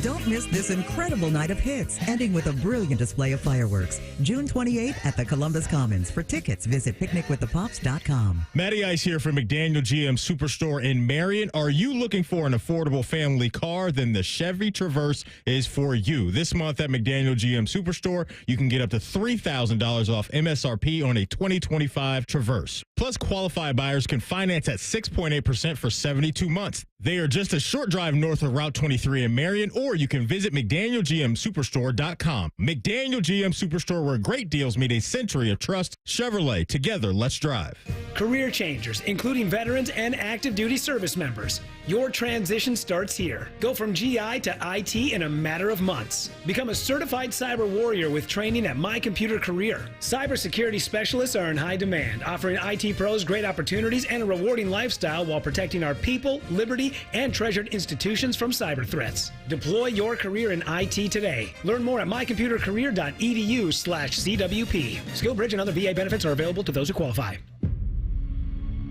[SPEAKER 15] Don't miss this incredible night of hits, ending with a brilliant display of fireworks. June 28th at the Columbus Commons. For tickets, visit picnicwiththepops.com.
[SPEAKER 22] Matty Ice here from McDaniel GM Superstore in Marion. Are you looking for an affordable family car? Then the Chevy Traverse is for you. This month at McDaniel GM Superstore, you can get up to $3,000 off MSRP on a 2025 Traverse. Plus, qualified buyers can finance at 6.8% for 72 months. They are just a short drive north of Route 23 in Marion, or you can visit McDanielGMSuperstore.com. McDaniel GM Superstore, where great deals meet a century of trust. Chevrolet, together, let's drive.
[SPEAKER 23] Career changers, including veterans and active duty service members.
[SPEAKER 11] Your transition starts here. Go from GI to IT in a matter of months. Become a certified cyber warrior with training at My Computer Career. Cybersecurity specialists are in high demand, offering IT pros great opportunities and a rewarding lifestyle while protecting our people, liberty, and treasured institutions from cyber threats. Deploy your career in IT today. Learn more at mycomputercareer.edu/CWP. SkillBridge and other VA benefits are available to those who qualify.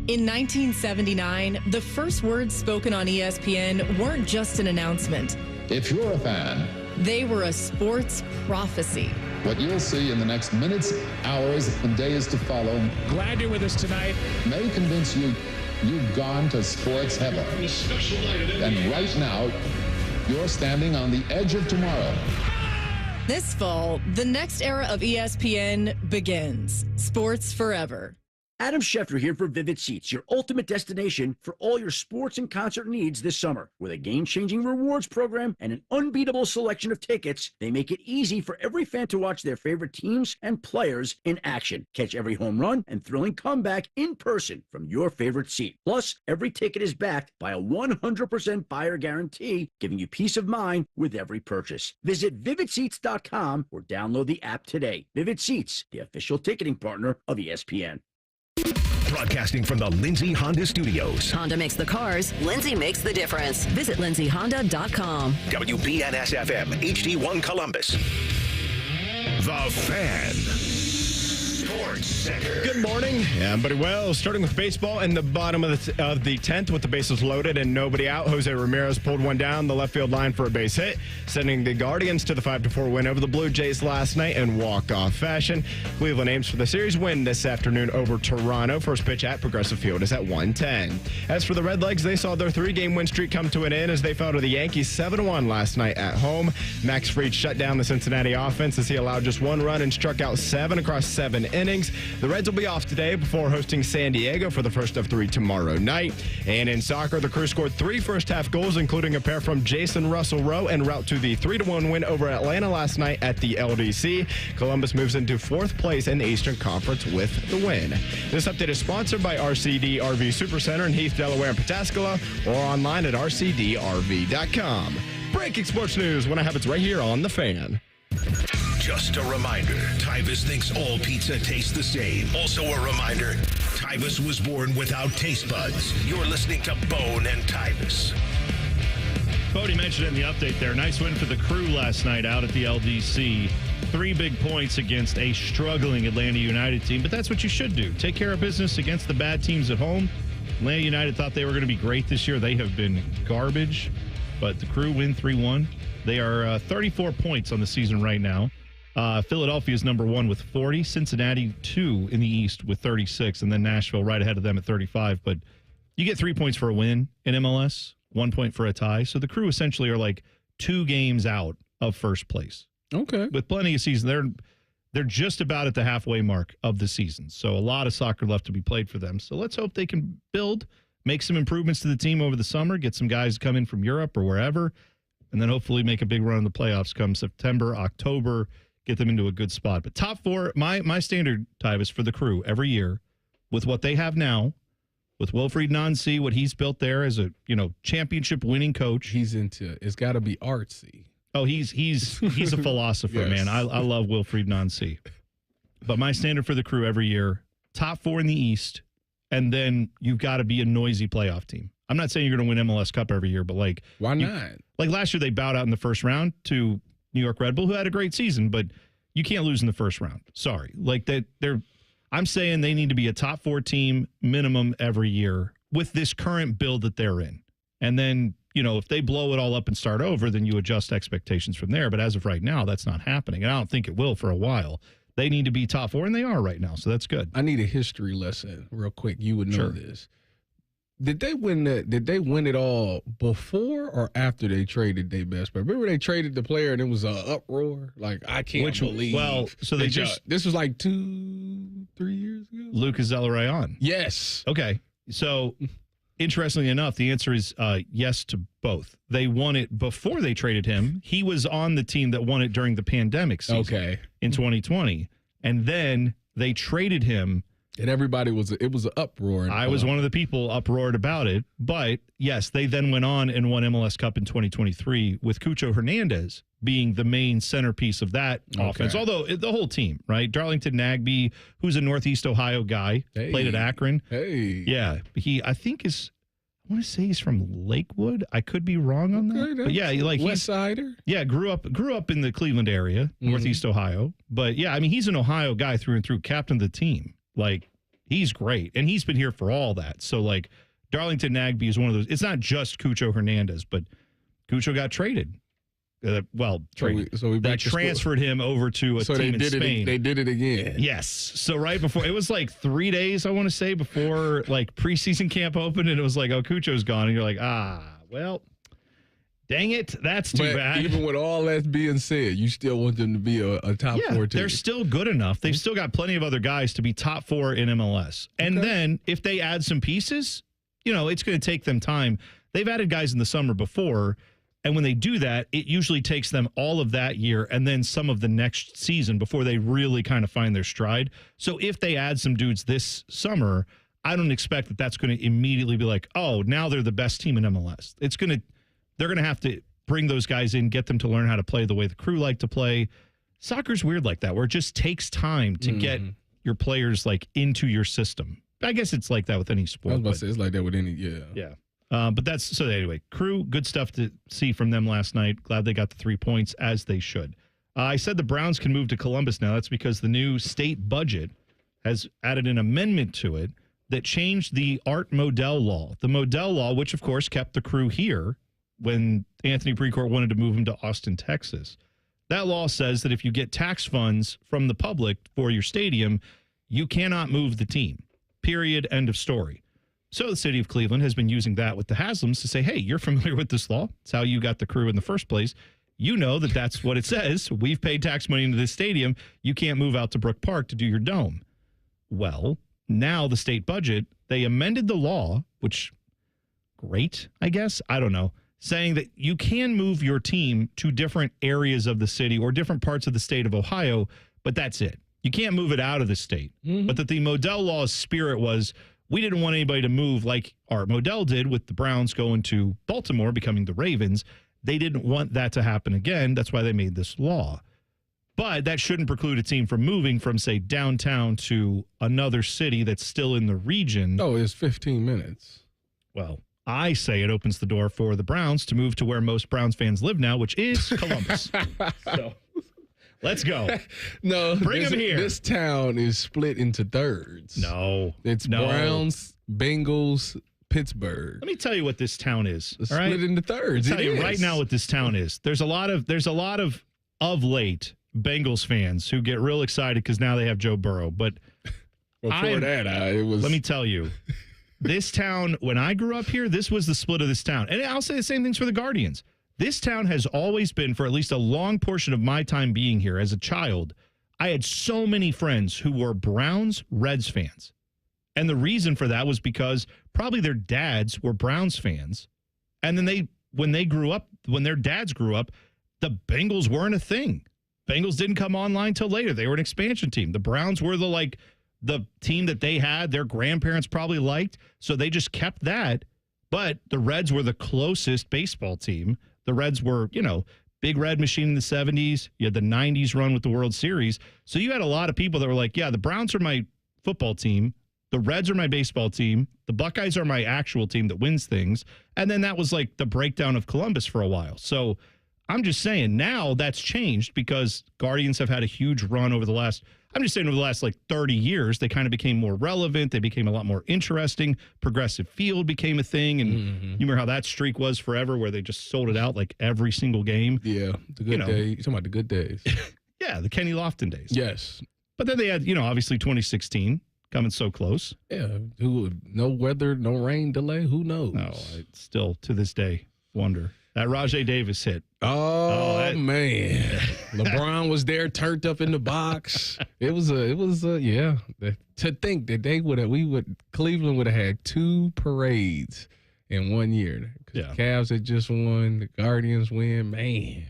[SPEAKER 12] In 1979, the first words spoken on ESPN weren't just an announcement.
[SPEAKER 13] If you're a fan,
[SPEAKER 12] they were a sports prophecy.
[SPEAKER 13] What you'll see in the next minutes, hours, and days to follow,
[SPEAKER 14] glad you're with us tonight,
[SPEAKER 13] may convince you you've gone to sports heaven. And right now, you're standing on the edge of tomorrow.
[SPEAKER 12] This fall, the next era of ESPN begins. Sports Forever.
[SPEAKER 23] Adam Schefter here for Vivid Seats, your ultimate destination for all your sports and concert needs this summer. With a game-changing rewards program and an unbeatable selection of tickets, they make it easy for every fan to watch their favorite teams and players in action. Catch every home run and thrilling comeback in person from your favorite seat. Plus, every ticket is backed by a 100% buyer guarantee, giving you peace of mind with every purchase. Visit VividSeats.com or download the app today. Vivid Seats, the official ticketing partner of ESPN.
[SPEAKER 1] Broadcasting from the Lindsay Honda Studios.
[SPEAKER 20] Honda makes the cars. Lindsay makes the difference. Visit lindsayhonda.com.
[SPEAKER 1] WBNS-FM, HD1 Columbus. The Fan. Sports Center.
[SPEAKER 22] Good morning. Yeah, buddy. Well, starting with baseball in the bottom of the 10th with the bases loaded and nobody out. Jose Ramirez pulled one down the left field line for a base hit, sending the Guardians to the 5-4 win over the Blue Jays last night in walk-off fashion. Cleveland aims for the series win this afternoon over Toronto. First pitch at Progressive Field is at 1:10. As for the Redlegs, they saw their 3-game win streak come to an end as they fell to the Yankees 7-1 last night at home. Max Fried shut down the Cincinnati offense as he allowed just one run and struck out 7 across 7 innings. The Reds will be off today before hosting San Diego for the first of 3 tomorrow night. And in soccer, the Crew scored 3 first-half goals, including a pair from Jason Russell Rowe en route to the 3-1 win over Atlanta last night at the LDC. Columbus moves into 4th place in the Eastern Conference with the win. This update is sponsored by RCD RV Supercenter in Heath, Delaware, and Pataskala, or online at rcdrv.com. Breaking sports news when it happens right here on The Fan.
[SPEAKER 1] Just a reminder, Tyvis thinks all pizza tastes the same. Also a reminder, Tyvis was born without taste buds. You're listening to Bone and Tyvis.
[SPEAKER 7] Cody mentioned it in the update there. Nice win for the Crew last night out at the LDC. 3 big points against a struggling Atlanta United team, but that's what you should do. Take care of business against the bad teams at home. Atlanta United thought they were going to be great this year. They have been garbage, but the Crew win 3-1. They are 34 points on the season right now. Philadelphia is number 1 with 40. Cincinnati 2 in the East with 36, and then Nashville right ahead of them at 35. But you get 3 points for a win in MLS, 1 point for a tie. So the Crew essentially are like 2 games out of first place.
[SPEAKER 8] Okay.
[SPEAKER 7] With plenty of season. They're just about at the halfway mark of the season. So a lot of soccer left to be played for them. So let's hope they can build, make some improvements to the team over the summer, get some guys come in from Europe or wherever, and then hopefully make a big run in the playoffs come September, October, get them into a good spot. But top 4, my standard, Tyvis, for the Crew every year, with what they have now, with Wilfried Nancy, what he's built there as a championship winning coach.
[SPEAKER 8] He's into it's got to be artsy.
[SPEAKER 7] Oh, he's a philosopher, yes. Man. I love Wilfried Nancy. But my standard for the Crew every year, top 4 in the East, and then you've got to be a noisy playoff team. I'm not saying you're going to win MLS Cup every year, but
[SPEAKER 8] why not?
[SPEAKER 7] Like last year, they bowed out in the first round to New York Red Bull, who had a great season, but you can't lose in the first round. Sorry. I'm saying they need to be a top 4 team minimum every year with this current build that they're in. And then, if they blow it all up and start over, then you adjust expectations from there. But as of right now, that's not happening. And I don't think it will for a while. They need to be top 4, and they are right now. So that's good.
[SPEAKER 8] I need a history lesson real quick. You would know this. Did they win it all before or after they traded their best player? Remember they traded the player and it was an uproar? Like, I can't believe.
[SPEAKER 7] Well, so they
[SPEAKER 8] this was like 2-3 years ago?
[SPEAKER 7] Lucas Zelarayan.
[SPEAKER 8] Yes.
[SPEAKER 7] Okay. So, interestingly enough, the answer is yes to both. They won it before they traded him. He was on the team that won it during the pandemic season in 2020. And then they traded him
[SPEAKER 8] And everybody it was an uproar.
[SPEAKER 7] I was one of the people uproared about it. But yes, they then went on and won MLS Cup in 2023 with Cucho Hernandez being the main centerpiece of that offense. Although the whole team, right? Darlington Nagbe, who's a Northeast Ohio guy, played at Akron. Yeah. I think I want to say he's from Lakewood. I could be wrong on that. But yeah,
[SPEAKER 8] West Sider.
[SPEAKER 7] Yeah, grew up in the Cleveland area, Northeast Ohio. But yeah, I mean, he's an Ohio guy through and through, captain of the team. Like, he's great. And he's been here for all that. So, like, Darlington Nagbe is one of those. It's not just Cucho Hernandez, but Cucho got traded. Traded.
[SPEAKER 8] So we
[SPEAKER 7] they transferred him over to a team in Spain.
[SPEAKER 8] They did it again.
[SPEAKER 7] Yes. So right before, it was like 3 days, I want to say, before like preseason camp opened, and it was like, oh, Cucho's gone. And you're like, well, dang it. That's too bad.
[SPEAKER 8] Even with all that being said, you still want them to be a top 4 team.
[SPEAKER 7] They're still good enough. They've still got plenty of other guys to be top 4 in MLS. And then if they add some pieces, it's going to take them time. They've added guys in the summer before. And when they do that, it usually takes them all of that year and then some of the next season before they really kind of find their stride. So if they add some dudes this summer, I don't expect that that's going to immediately be like, oh, now they're the best team in MLS. They're going to have to bring those guys in, get them to learn how to play the way the Crew like to play. Soccer's weird like that, where it just takes time to get your players like into your system. I guess it's like that with any sport.
[SPEAKER 8] I was about to say, it's like that with any,
[SPEAKER 7] Yeah. But so anyway, Crew, good stuff to see from them last night. Glad they got the 3 points, as they should. I said the Browns can move to Columbus now. That's because the new state budget has added an amendment to it that changed the Art Modell law. The Modell law, which of course kept the Crew here when Anthony Precourt wanted to move him to Austin, Texas. That law says that if you get tax funds from the public for your stadium, you cannot move the team. Period. End of story. So the city of Cleveland has been using that with the Haslams to say, hey, you're familiar with this law. It's how you got the Crew in the first place. You know that that's what it says. We've paid tax money into this stadium. You can't move out to Brook Park to do your dome. Well, now the state budget, they amended the law, which, great, I guess. I don't know. Saying that you can move your team to different areas of the city or different parts of the state of Ohio, but that's it. You can't move it out of the state. But that the Modell law's spirit was, we didn't want anybody to move like Art Modell did with the Browns going to Baltimore, becoming the Ravens. They didn't want that to happen again. That's why they made this law. But that shouldn't preclude a team from moving from, say, downtown to another city that's still in the region.
[SPEAKER 8] Oh, it's 15 minutes.
[SPEAKER 7] Well, I say it opens the door for the Browns to move to where most Browns fans live now, which is Columbus. So let's go.
[SPEAKER 8] No,
[SPEAKER 7] bring them here.
[SPEAKER 8] This town is split into thirds.
[SPEAKER 7] No,
[SPEAKER 8] it's Browns, Bengals, Pittsburgh.
[SPEAKER 7] Let me tell you what this town is.
[SPEAKER 8] It's split into thirds.
[SPEAKER 7] I'll tell you right now what this town is. There's a lot of late Bengals fans who get real excited because now they have Joe Burrow. But
[SPEAKER 8] let
[SPEAKER 7] me tell you, this town, when I grew up here, this was the split of this town. And I'll say the same things for the Guardians. This town has always been, for at least a long portion of my time being here as a child, I had so many friends who were Browns, Reds fans. And the reason for that was because probably their dads were Browns fans. And then when their dads grew up, the Bengals weren't a thing. Bengals didn't come online till later. They were an expansion team. The Browns were the team that they had, their grandparents probably liked. So they just kept that. But the Reds were the closest baseball team. The Reds were, big red machine in the 70s. You had the 90s run with the World Series. So you had a lot of people that were like, yeah, the Browns are my football team. The Reds are my baseball team. The Buckeyes are my actual team that wins things. And then that was like the breakdown of Columbus for a while. So I'm just saying now that's changed because Guardians have had a huge run over the last 30 years. They kind of became more relevant. They became a lot more interesting. Progressive Field became a thing. And you remember how that streak was forever where they just sold it out like every single game.
[SPEAKER 8] Yeah, the good days. You're talking about the good days.
[SPEAKER 7] Yeah, the Kenny Lofton days.
[SPEAKER 8] Yes.
[SPEAKER 7] But then they had, obviously 2016 coming so close.
[SPEAKER 8] Yeah, no weather, no rain delay. Who knows?
[SPEAKER 7] No, I still to this day wonder. That Rajay Davis hit.
[SPEAKER 8] Oh man, LeBron was there, turned up in the box. It was yeah. To think that Cleveland would have had 2 parades in 1 year. The Cavs had just won, the Guardians win. Man,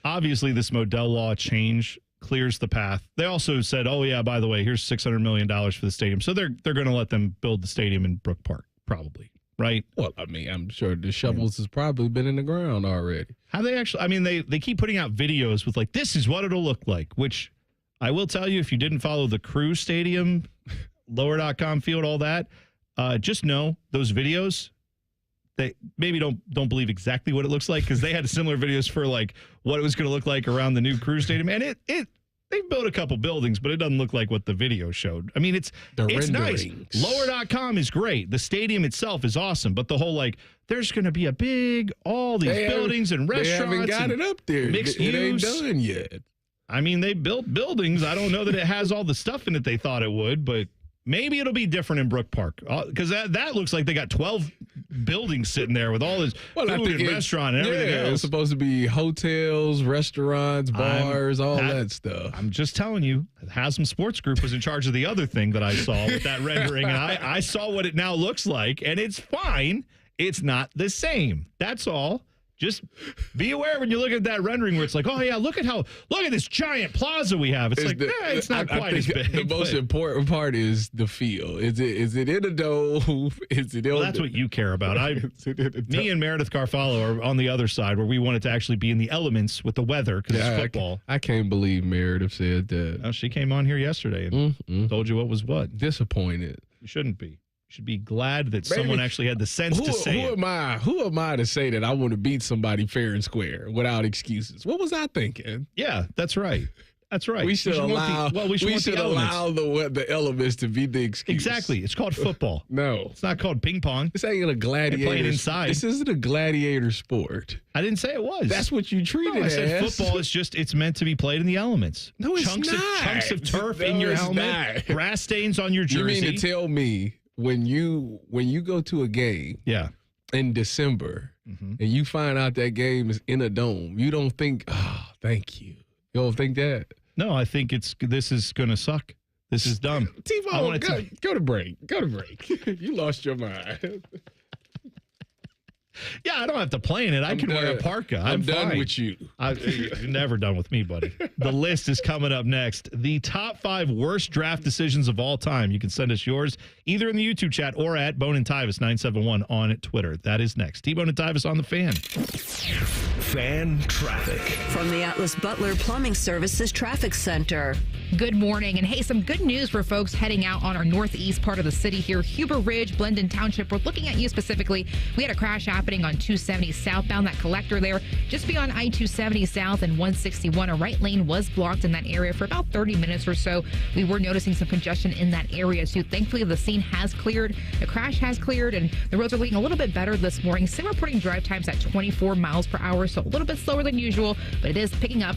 [SPEAKER 7] obviously this Modell law change clears the path. They also said, oh, yeah, by the way, here's $600 million for the stadium. So they're going to let them build the stadium in Brook Park, probably, right?
[SPEAKER 8] Well, I mean, I'm sure the shovels has probably been in the ground already.
[SPEAKER 7] How they actually, I mean, they keep putting out videos with like, this is what it'll look like, which I will tell you, if you didn't follow the Crew Stadium, lower.com field, all that, just know those videos, they maybe don't believe exactly what it looks like, because they had similar videos for like what it was going to look like around the new Crew Stadium, and they've built a couple buildings, but it doesn't look like what the video showed. I mean, it's nice. Lower.com is great. The stadium itself is awesome, but the whole like there's going to be all these buildings and restaurants.
[SPEAKER 8] They haven't got it up there.
[SPEAKER 7] Mixed
[SPEAKER 8] it ain't
[SPEAKER 7] use.
[SPEAKER 8] done yet.
[SPEAKER 7] I mean, they built buildings. I don't know that it has all the stuff in it they thought it would, but maybe it'll be different in Brook Park, because that looks like they got 12 buildings sitting there with all this food and restaurant and everything else.
[SPEAKER 8] It's supposed to be hotels, restaurants, bars, all that stuff.
[SPEAKER 7] I'm just telling you, Haslam Sports Group was in charge of the other thing that I saw with that rendering, and I saw what it now looks like, and it's fine. It's not the same. That's all. Just be aware when you look at that rendering where it's like, oh, yeah, look at this giant plaza we have. It's like, it's not quite as big.
[SPEAKER 8] The most important part is the feel. Is it in a dome? Is it?
[SPEAKER 7] Well, that's what you care about. Me and Meredith Carfallo are on the other side where we want it to actually be in the elements with the weather because it's football.
[SPEAKER 8] I can't believe Meredith said that.
[SPEAKER 7] Oh, she came on here yesterday and told you what was what.
[SPEAKER 8] Disappointed.
[SPEAKER 7] You shouldn't be. Should be glad that someone actually had the sense to say it.
[SPEAKER 8] Who am I to say that I want to beat somebody fair and square without excuses? What was I thinking?
[SPEAKER 7] Yeah, that's right. That's right.
[SPEAKER 8] We should allow the elements to be the excuse.
[SPEAKER 7] Exactly. It's called football.
[SPEAKER 8] No.
[SPEAKER 7] It's not called ping pong.
[SPEAKER 8] This ain't a gladiator.
[SPEAKER 7] Playing inside.
[SPEAKER 8] This isn't a gladiator sport.
[SPEAKER 7] I didn't say it was.
[SPEAKER 8] That's what you treated it
[SPEAKER 7] I said
[SPEAKER 8] as.
[SPEAKER 7] football is it's meant to be played in the elements.
[SPEAKER 8] No, it's
[SPEAKER 7] chunks
[SPEAKER 8] not.
[SPEAKER 7] Chunks of turf in your helmet, grass stains on your jersey.
[SPEAKER 8] You mean to tell me when you go to a game in December and you find out that game is in a dome, you don't think, oh, thank you. You don't think that?
[SPEAKER 7] No, I think this is going to suck. This is dumb.
[SPEAKER 8] T-Bone, go to break. Go to break. You lost your mind.
[SPEAKER 7] Yeah, I don't have to play in it. I can wear a parka. I'm
[SPEAKER 8] done
[SPEAKER 7] fine.
[SPEAKER 8] with you.
[SPEAKER 7] You're never done with me, buddy. The list is coming up next. The top 5 worst draft decisions of all time. You can send us yours either in the YouTube chat or at Bone and Tyvis 971 on Twitter. That is next. T-Bone and Tyvis on the Fan.
[SPEAKER 1] Fan traffic.
[SPEAKER 9] From the Atlas Butler Plumbing Services Traffic Center.
[SPEAKER 10] Good morning. And hey, some good news for folks heading out on our northeast part of the city here. Huber Ridge, Blendon Township. We're looking at you specifically. We had a crash happening on 270 southbound, that collector there. Just beyond I-270 south and 161, a right lane was blocked in that area for about 30 minutes or so. We were noticing some congestion in that area, so thankfully the scene has cleared. The crash has cleared, and the roads are looking a little bit better this morning. Still reporting drive times at 24 miles per hour, so a little bit slower than usual, but it is picking up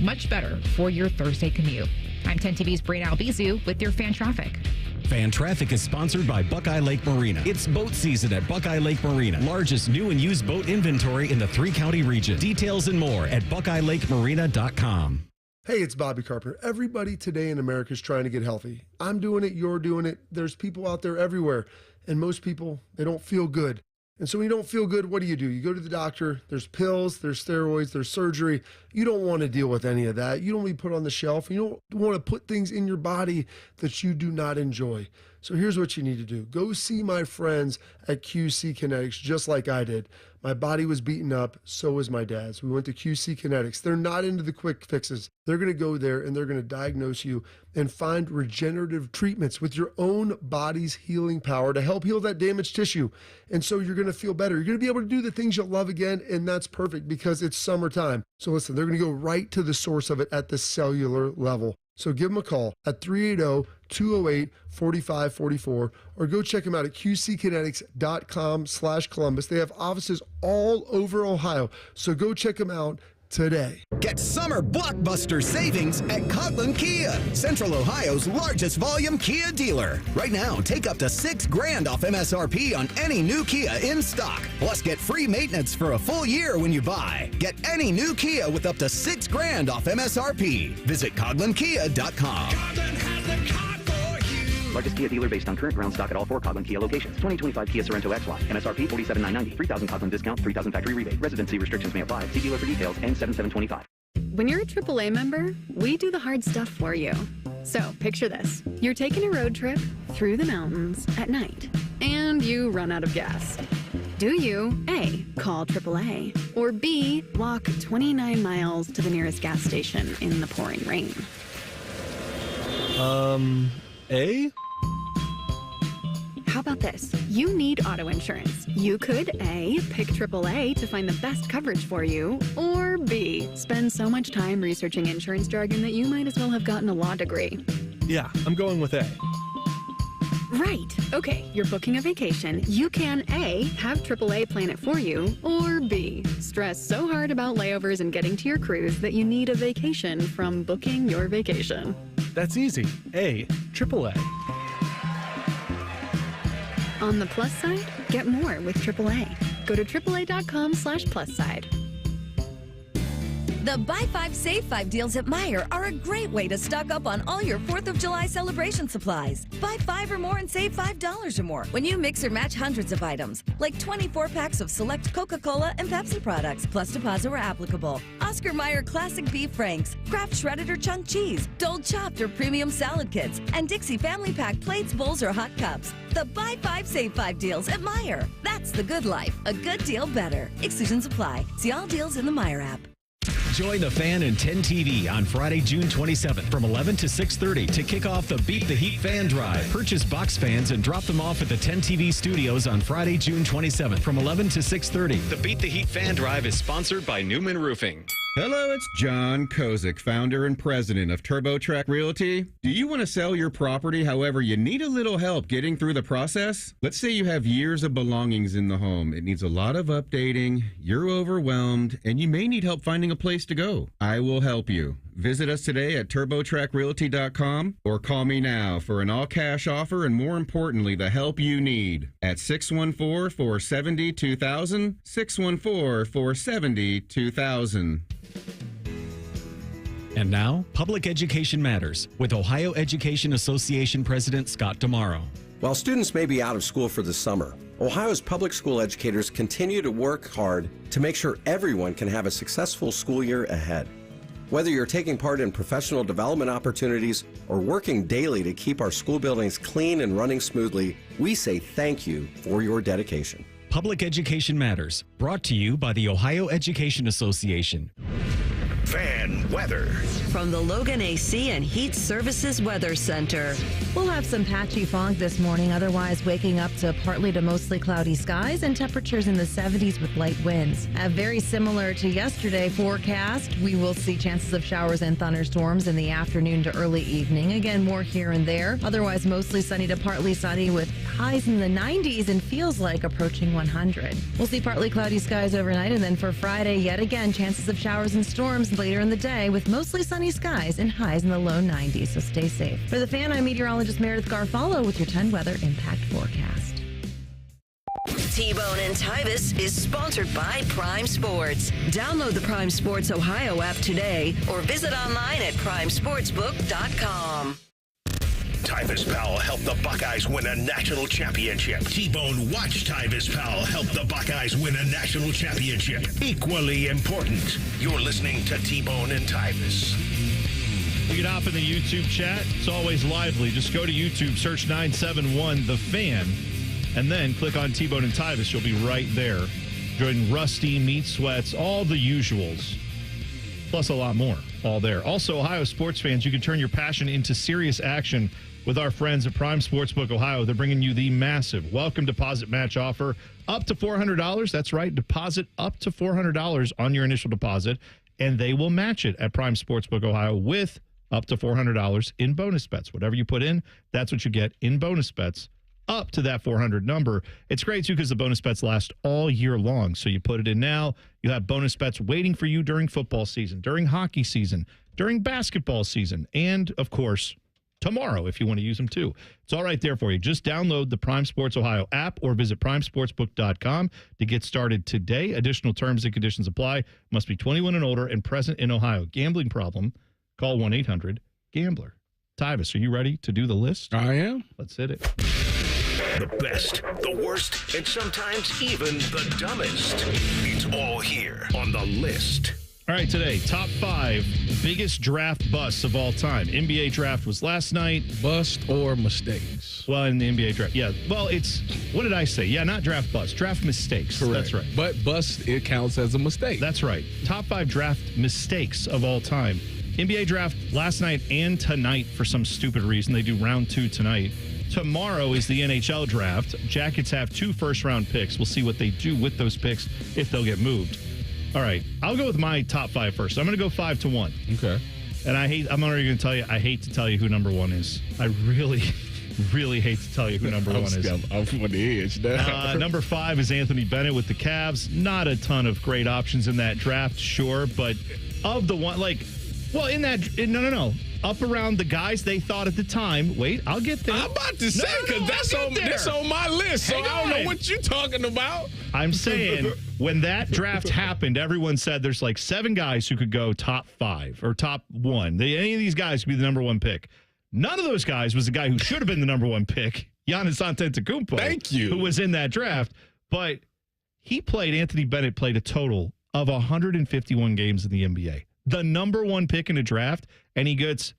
[SPEAKER 10] much better for your Thursday commute. I'm 10 TV's Brayna Albizu with your fan traffic.
[SPEAKER 16] Fan traffic is sponsored by Buckeye Lake Marina. It's boat season at Buckeye Lake Marina. Largest new and used boat inventory in the 3-county region. Details and more at BuckeyeLakeMarina.com.
[SPEAKER 3] Hey, it's Bobby Carpenter. Everybody today in America is trying to get healthy. I'm doing it. You're doing it. There's people out there everywhere. And most people, they don't feel good. And so when you don't feel good, what do? You go to the doctor. There's pills, there's steroids, there's surgery. You don't want to deal with any of that. You don't want to be put on the shelf. You don't want to put things in your body that you do not enjoy. So here's what you need to do. Go see my friends at QC Kinetics, just like I did. My body was beaten up, so was my dad's. We went to QC Kinetics. They're not into the quick fixes. They're going to go there and they're going to diagnose you and find regenerative treatments with your own body's healing power to help heal that damaged tissue. And so you're going to feel better. You're going to be able to do the things you'll love again, and that's perfect because it's summertime. So listen, they're going to go right to the source of it at the cellular level. So give them a call at 380-208-4544 or go check them out at qckinetics.com/Columbus. They have offices all over Ohio. So go check them out today.
[SPEAKER 14] Get summer blockbuster savings at Coughlin Kia, Central Ohio's largest volume Kia dealer. Right now, take up to $6,000 off MSRP on any new Kia in stock. Plus, get free maintenance for a full year when you buy. Get any new Kia with up to $6,000 off MSRP. Visit CoughlinKia.com.
[SPEAKER 17] Largest Kia dealer based on current ground stock at all 4 Coughlin Kia locations. 2025 Kia Sorento XY. MSRP $47,990. $3,000 Coughlin discount. $3,000 factory rebate. Residency restrictions may apply. See dealer for details. N7725.
[SPEAKER 2] When you're a AAA member, we do the hard stuff for you. So picture this. You're taking a road trip through the mountains at night, and you run out of gas. Do you, A, call AAA, or B, walk 29 miles to the nearest gas station in the pouring rain?
[SPEAKER 4] A?
[SPEAKER 2] How about this? You need auto insurance. You could A, pick AAA to find the best coverage for you, or B, spend so much time researching insurance jargon that you might as well have gotten a law degree.
[SPEAKER 4] Yeah, I'm going with A.
[SPEAKER 2] Right. Okay, you're booking a vacation. You can A, have AAA plan it for you, or B, stress so hard about layovers and getting to your cruise that you need a vacation from booking your vacation.
[SPEAKER 4] That's easy. A, AAA.
[SPEAKER 2] On the plus side, get more with AAA. Go to AAA.com/plus side.
[SPEAKER 19] The Buy 5, Save 5 deals at Meijer are a great way to stock up on all your 4th of July celebration supplies. Buy 5 or more and save $5 or more when you mix or match hundreds of items, like 24 packs of select Coca-Cola and Pepsi products, plus deposit where applicable. Oscar Mayer Classic Beef Franks, Kraft Shredded or Chunk Cheese, Dole Chopped or Premium Salad Kits, and Dixie Family Pack plates, bowls, or hot cups. The Buy 5, Save 5 deals at Meijer. That's the good life. A good deal better. Exclusions apply. See all deals in the Meijer app.
[SPEAKER 16] Join the Fan and 10 TV on Friday, June 27th from 11 to 6:30 to kick off the Beat the Heat Fan Drive. Purchase box fans and drop them off at the 10 TV studios on Friday, June 27th from 11 to 6:30. The Beat the Heat Fan Drive is sponsored by Newman Roofing.
[SPEAKER 24] Hello, it's John Kozik, founder and president of TurboTrack Realty. Do you want to sell your property, however, you need a little help getting through the process? Let's say you have years of belongings in the home. It needs a lot of updating, you're overwhelmed, and you may need help finding a place to go. I will help you. Visit us today at TurboTrackRealty.com or call me now for an all-cash offer and, more importantly, the help you need at 614-470-2000, 614-470-2000.
[SPEAKER 16] And now, Public Education Matters with Ohio Education Association President Scott Damaro.
[SPEAKER 25] While students may be out of school for the summer, Ohio's public school educators continue to work hard to make sure everyone can have a successful school year ahead. Whether you're taking part in professional development opportunities or working daily to keep our school buildings clean and running smoothly, we say thank you for your dedication.
[SPEAKER 16] Public Education Matters, brought to you by the Ohio Education Association.
[SPEAKER 1] Fan weather.
[SPEAKER 9] From the Logan AC and Heat Services Weather Center.
[SPEAKER 26] We'll have some patchy fog this morning, otherwise waking up to partly to mostly cloudy skies and temperatures in the 70s with light winds. Very similar to yesterday forecast, we will see chances of showers and thunderstorms in the afternoon to early evening. Again, more here and there. Otherwise, mostly sunny to partly sunny with highs in the 90s and feels like approaching 100. We'll see partly cloudy skies overnight, and then for Friday, yet again, chances of showers and storms later in the day with mostly sunny skies and highs in the low 90s, so stay safe. For the Fan, I'm meteorologist Meredith Garfalo with your 10 weather impact forecast.
[SPEAKER 9] T-Bone and Tyvis is sponsored by Prime Sports. Download the Prime Sports Ohio app today or visit online at primesportsbook.com.
[SPEAKER 1] Tyvis Powell helped the Buckeyes win a national championship. T-Bone watched Tyvis Powell help the Buckeyes win a national championship. Equally important, you're listening to T-Bone and Tyvis.
[SPEAKER 7] You can hop in the YouTube chat. It's always lively. Just go to YouTube, search 971 The Fan, and then click on T-Bone and Tyvis. You'll be right there. Join Rusty, Meat Sweats, all the usuals, plus a lot more, all there. Also, Ohio sports fans, you can turn your passion into serious action with our friends at Prime Sportsbook Ohio. They're bringing you the massive welcome deposit match offer up to $400. That's right, deposit up to $400 on your initial deposit, and they will match it at Prime Sportsbook Ohio with up to $400 in bonus bets. Whatever you put in, that's what you get in bonus bets up to that 400 number. It's great, too, because the bonus bets last all year long. So you put it in now, you have bonus bets waiting for you during football season, during hockey season, during basketball season, and, of course, tomorrow if you want to use them, too. It's all right there for you. Just download the Prime Sports Ohio app or visit primesportsbook.com to get started today. Additional terms and conditions apply. Must be 21 and older and present in Ohio. Gambling problem? Call 1-800-GAMBLER. Tyvis, are you ready to do the list?
[SPEAKER 8] I am.
[SPEAKER 7] Let's hit it.
[SPEAKER 1] The best, the worst, and sometimes even the dumbest. It's all here on the list.
[SPEAKER 7] All right, today, top 5 biggest draft busts of all time. NBA draft was last night.
[SPEAKER 8] Bust or mistakes?
[SPEAKER 7] Well, in the NBA draft, yeah. Well, it's, what did I say? Yeah, not draft bust, draft mistakes.
[SPEAKER 8] Correct.
[SPEAKER 7] That's right.
[SPEAKER 8] But bust, it counts as a mistake.
[SPEAKER 7] That's right. Top 5 draft mistakes of all time. NBA draft last night and tonight for some stupid reason. They do round 2 tonight. Tomorrow is the NHL draft. Jackets have 2 first-round picks. We'll see what they do with those picks if they'll get moved. All right, I'll go with my top 5 first. I'm going to go 5-1.
[SPEAKER 8] Okay.
[SPEAKER 7] And I'm already going to tell you, I hate to tell you who number 1 is. I really, really hate to tell you who number 1 is.
[SPEAKER 8] I'm on the edge now.
[SPEAKER 7] Number 5 is Anthony Bennett with the Cavs. Not a ton of great options in that draft, sure, but of the one, no. Up around the guys they thought at the time. Wait, I'll get there.
[SPEAKER 8] I'm about to say, because that's on my list, so I don't know what you're talking about.
[SPEAKER 7] I'm saying, when that draft happened, everyone said there's like 7 guys who could go top 5 or top 1. Any of these guys could be the number 1 pick. None of those guys was the guy who should have been the number 1 pick, Giannis Antetokounmpo.
[SPEAKER 8] Thank you.
[SPEAKER 7] Who was in that draft. But Anthony Bennett played a total of 151 games in the NBA. The number 1 pick in a draft, and he gets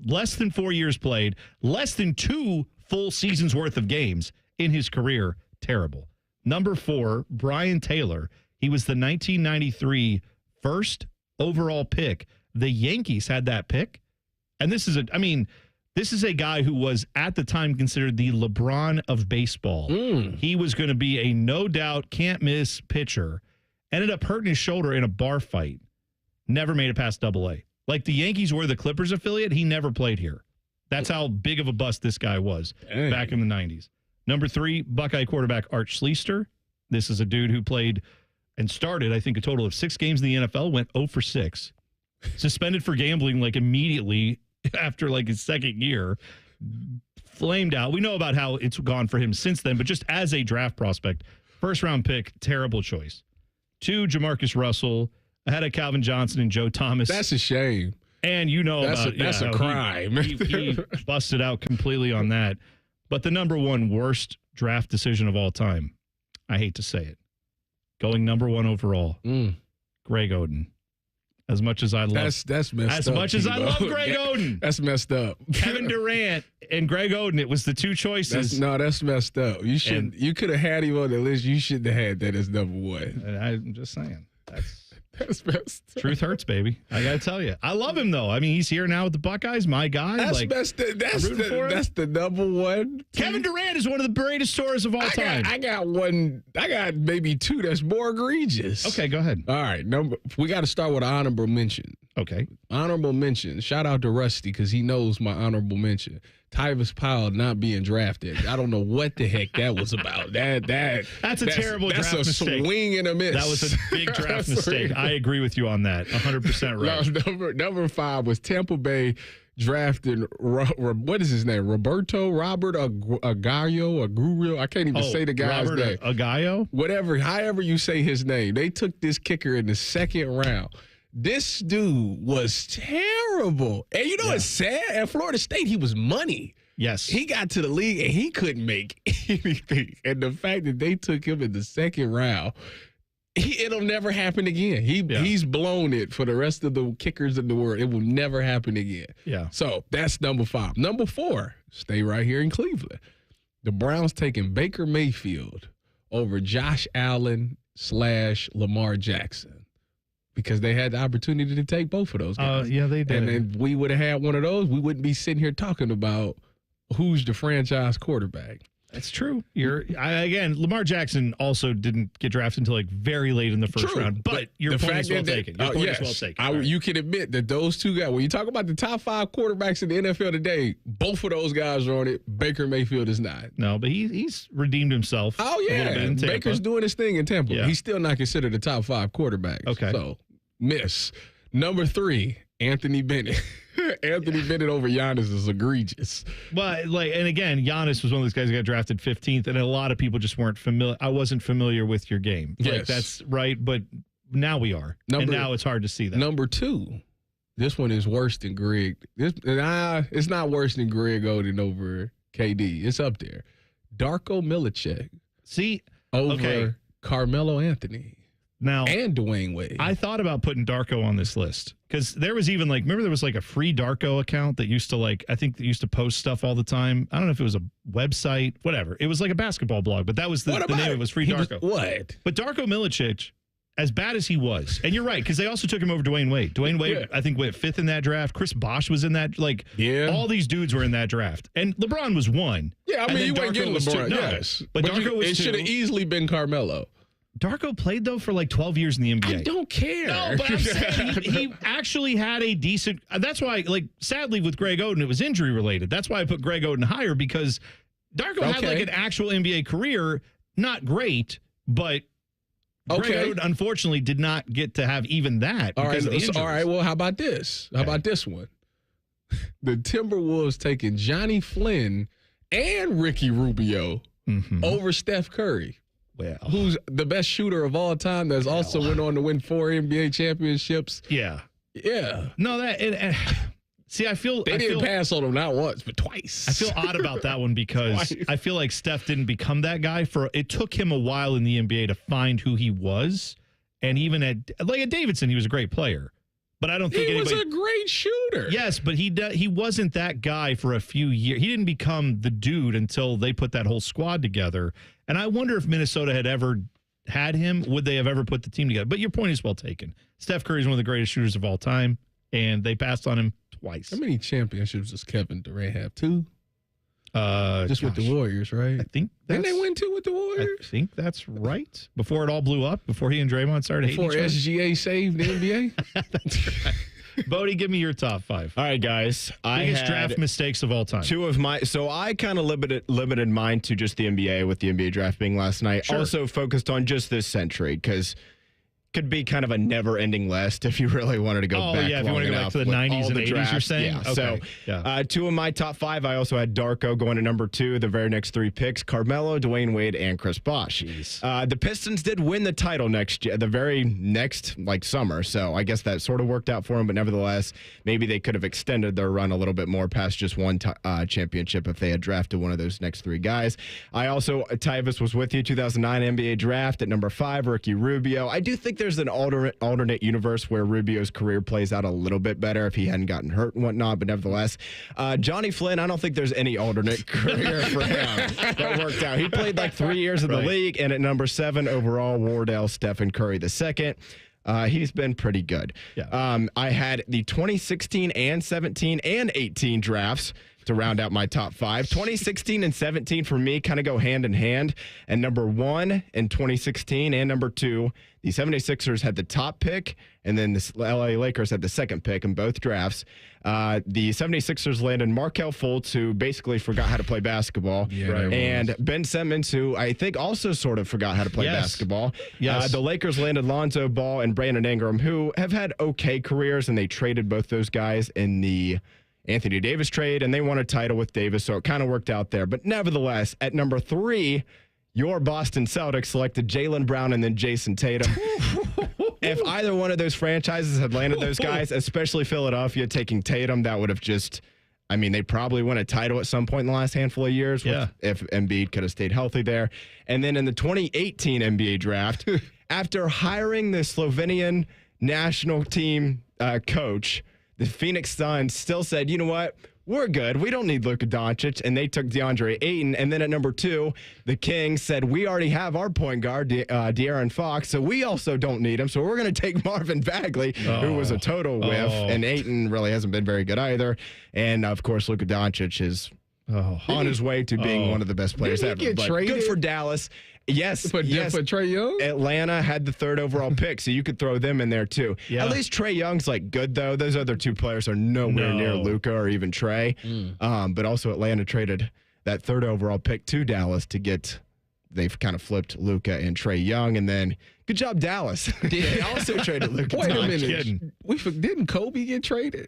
[SPEAKER 7] less than 4 years played, less than 2 full seasons worth of games in his career. Terrible. Number 4, Brian Taylor. He was the 1993 first overall pick. The Yankees had that pick. And this is a guy who was at the time considered the LeBron of baseball. He was going to be a no doubt can't miss pitcher. Ended up hurting his shoulder in a bar fight. Never made it past AA. Like the Yankees were the Clippers affiliate, he never played here. That's how big of a bust this guy was back in the 90s. Number 3, Buckeye quarterback Art Schlichter. This is a dude who played and started, I think, a total of 6 games in the NFL, went 0 for 6. Suspended for gambling like immediately after like his second year. Flamed out. We know about how it's gone for him since then, but just as a draft prospect, first round pick, terrible choice. 2, Jamarcus Russell. Ahead of Calvin Johnson and Joe Thomas.
[SPEAKER 8] That's a shame.
[SPEAKER 7] And
[SPEAKER 8] that's a crime.
[SPEAKER 7] He busted out completely on that. But the number 1 worst draft decision of all time, I hate to say it, going number 1 overall, Greg Oden. As much as I love
[SPEAKER 8] that's messed
[SPEAKER 7] as
[SPEAKER 8] up.
[SPEAKER 7] Much as I love Greg Oden.
[SPEAKER 8] That's messed up.
[SPEAKER 7] Kevin Durant and Greg Oden, it was the 2 choices.
[SPEAKER 8] That's messed up. You could have had him on the list. You shouldn't have had that as number 1.
[SPEAKER 7] And I'm just saying.
[SPEAKER 8] That's best.
[SPEAKER 7] Truth hurts, baby. I got to tell you. I love him, though. I mean, he's here now with the Buckeyes, my guy.
[SPEAKER 8] That's the number 1.
[SPEAKER 7] Kevin Durant is one of the greatest scorers of all time.
[SPEAKER 8] I got maybe 2 that's more egregious.
[SPEAKER 7] Okay, go ahead.
[SPEAKER 8] All right. We got to start with an honorable mention.
[SPEAKER 7] Okay.
[SPEAKER 8] Honorable mention. Shout out to Rusty because he knows my honorable mention. Tyvis Powell not being drafted. I don't know what the heck that was about.
[SPEAKER 7] That's a terrible draft mistake.
[SPEAKER 8] That's a swing and a miss.
[SPEAKER 7] That was a big draft mistake. I agree with you on that. 100%
[SPEAKER 8] right. Number 5 was Tampa Bay drafting, what is his name? Robert Aguayo. I can't even say the guy's name.
[SPEAKER 7] Aguayo?
[SPEAKER 8] However you say his name. They took this kicker in the 2nd round. This dude was terrible. And it's sad. At Florida State, he was money.
[SPEAKER 7] Yes.
[SPEAKER 8] He got to the league and he couldn't make anything. And the fact that they took him in the 2nd round, it'll never happen again. He's blown it for the rest of the kickers in the world. It will never happen again.
[SPEAKER 7] Yeah.
[SPEAKER 8] So that's number 5. Number 4, stay right here in Cleveland. The Browns taking Baker Mayfield over Josh Allen / Lamar Jackson. Because they had the opportunity to take both of those guys.
[SPEAKER 7] Yeah, they did.
[SPEAKER 8] And if we would have had one of those, we wouldn't be sitting here talking about who's the franchise quarterback.
[SPEAKER 7] That's true. Lamar Jackson also didn't get drafted until like very late in the first round. But your point is well taken. Your point is well taken.
[SPEAKER 8] You can admit that those 2 guys, when you talk about the top 5 quarterbacks in the NFL today, both of those guys are on it. Baker Mayfield is not.
[SPEAKER 7] No, but he's redeemed himself.
[SPEAKER 8] Oh, yeah. Baker's doing his thing in Tampa. Yeah. He's still not considered a top 5 quarterback.
[SPEAKER 7] Okay.
[SPEAKER 8] So, miss. Number 3, Anthony Bennett. Anthony Bennett over Giannis is egregious.
[SPEAKER 7] But and again, Giannis was one of those guys who got drafted 15th, and a lot of people just weren't familiar. I wasn't familiar with your game.
[SPEAKER 8] Yes.
[SPEAKER 7] That's right, but now we are. And now it's hard to see that.
[SPEAKER 8] Number 2, this one is worse than Greg. It's not worse than Greg Oden over KD. It's up there. Darko Milicic.
[SPEAKER 7] See?
[SPEAKER 8] Over Carmelo Anthony.
[SPEAKER 7] Now,
[SPEAKER 8] and Dwayne Wade.
[SPEAKER 7] I thought about putting Darko on this list because there was even remember there was a free Darko account that used to I think they used to post stuff all the time. I don't know if it was a website, whatever. It was like a basketball blog, but that was the name. It was Free Darko.
[SPEAKER 8] What?
[SPEAKER 7] But Darko Milicic, as bad as he was, and you're right because they also took him over Dwayne Wade. Dwayne Wade, I think, went 5th in that draft. Chris Bosh was in that. All these dudes were in that draft, and LeBron was 1.
[SPEAKER 8] Yeah, I mean, you weren't getting LeBron. Yes,
[SPEAKER 7] but Darko was 2.
[SPEAKER 8] It should have easily been Carmelo.
[SPEAKER 7] Darko played, though, for 12 years in the NBA.
[SPEAKER 8] I don't care.
[SPEAKER 7] No, but I'm saying he actually had a decent... That's why, sadly, with Greg Oden, it was injury-related. That's why I put Greg Oden higher, because Darko had, an actual NBA career. Not great, but Greg Oden, unfortunately, did not get to have even that because of the injuries.
[SPEAKER 8] All right, well, how about this? How about this one? The Timberwolves taking Johnny Flynn and Ricky Rubio over Steph Curry.
[SPEAKER 7] Well,
[SPEAKER 8] who's the best shooter of all time that's also went on to win 4 NBA championships.
[SPEAKER 7] Yeah.
[SPEAKER 8] Yeah.
[SPEAKER 7] No, see, I feel...
[SPEAKER 8] They didn't pass on him not once, but twice.
[SPEAKER 7] I feel odd about that one because I feel like Steph didn't become that guy. It took him a while in the NBA to find who he was. And even at Davidson, he was a great player. But I don't think
[SPEAKER 8] he was a great shooter.
[SPEAKER 7] Yes, but he wasn't that guy for a few years. He didn't become the dude until they put that whole squad together. And I wonder if Minnesota had ever had him, would they have ever put the team together? But your point is well taken. Steph Curry is one of the greatest shooters of all time, and they passed on him twice.
[SPEAKER 8] How many championships does Kevin Durant have? 2? With the Warriors, right?
[SPEAKER 7] I think
[SPEAKER 8] didn't they win 2 with the Warriors?
[SPEAKER 7] I think that's right. Before it all blew up, before he and Draymond started hating each other.
[SPEAKER 8] SGA saved the NBA?
[SPEAKER 7] That's right. Bodie, give me your top 5.
[SPEAKER 5] All right, guys.
[SPEAKER 7] Biggest draft mistakes of all time.
[SPEAKER 5] 2 of my... So I kind of limited mine to just the NBA with the NBA draft being last night.
[SPEAKER 7] Sure.
[SPEAKER 5] Also focused on just this century because... could be kind of a never-ending list if you really wanted to go back.
[SPEAKER 7] If you want to go back to the 90s and 80s, you're saying?
[SPEAKER 5] Yeah.
[SPEAKER 7] Okay.
[SPEAKER 5] So 2 of my top 5, I also had Darko going to number 2, the very next 3 picks, Carmelo, Dwayne Wade, and Chris Bosh. The Pistons did win the title the very next summer, so I guess that sort of worked out for them, but nevertheless, maybe they could have extended their run a little bit more past just one championship if they had drafted one of those next 3 guys. I also, Tyvis was with you, 2009 NBA draft at number 5, Ricky Rubio. I do think there's an alternate universe where Rubio's career plays out a little bit better if he hadn't gotten hurt and whatnot, but nevertheless, Johnny Flynn, I don't think there's any alternate career for him that worked out. He played 3 years in the league, and at number 7 overall, Wardell Stephen Curry II. He's been pretty good.
[SPEAKER 7] Yeah.
[SPEAKER 5] I had the 2016 and 17 and 18 drafts to round out my top 5. 2016 and 17 for me kind of go hand in hand. And number 1 in 2016 and number 2, the 76ers had the top pick, and then the LA Lakers had the second pick in both drafts. The 76ers landed Markelle Fultz, who basically forgot how to play basketball, and Ben Simmons, who I think also sort of forgot how to play basketball.
[SPEAKER 7] Yes.
[SPEAKER 5] The Lakers landed Lonzo Ball and Brandon Ingram, who have had okay careers, and they traded both those guys in the Anthony Davis trade, and they won a title with Davis, so it kind of worked out there. But nevertheless, at number 3, your Boston Celtics selected Jaylen Brown and then Jason Tatum. If either one of those franchises had landed those guys, especially Philadelphia taking Tatum, that would have just... I mean, they probably won a title at some point in the last handful of years if Embiid could have stayed healthy there. And then in the 2018 NBA draft, after hiring the Slovenian national team coach... the Phoenix Suns still said, you know what? We're good. We don't need Luka Doncic. And they took DeAndre Ayton. And then at number 2, the Kings said, we already have our point guard, De'Aaron Fox, so we also don't need him. So we're going to take Marvin Bagley, who was a total whiff. And Ayton really hasn't been very good either. And, of course, Luka Doncic is on his way to being one of the best players ever.
[SPEAKER 8] Get
[SPEAKER 5] but
[SPEAKER 8] traded?
[SPEAKER 5] Good for Dallas. Yes.
[SPEAKER 8] For Trae Young?
[SPEAKER 5] Atlanta had the 3rd overall pick, so you could throw them in there too.
[SPEAKER 7] Yeah.
[SPEAKER 5] At least Trae Young's good, though. Those other 2 players are nowhere near Luka or even Trae. But also Atlanta traded that 3rd overall pick to Dallas to get... They've kind of flipped Luka and Trae Young, and then good job, Dallas. They also traded Luka.
[SPEAKER 8] Wait a minute. Didn't Kobe get traded?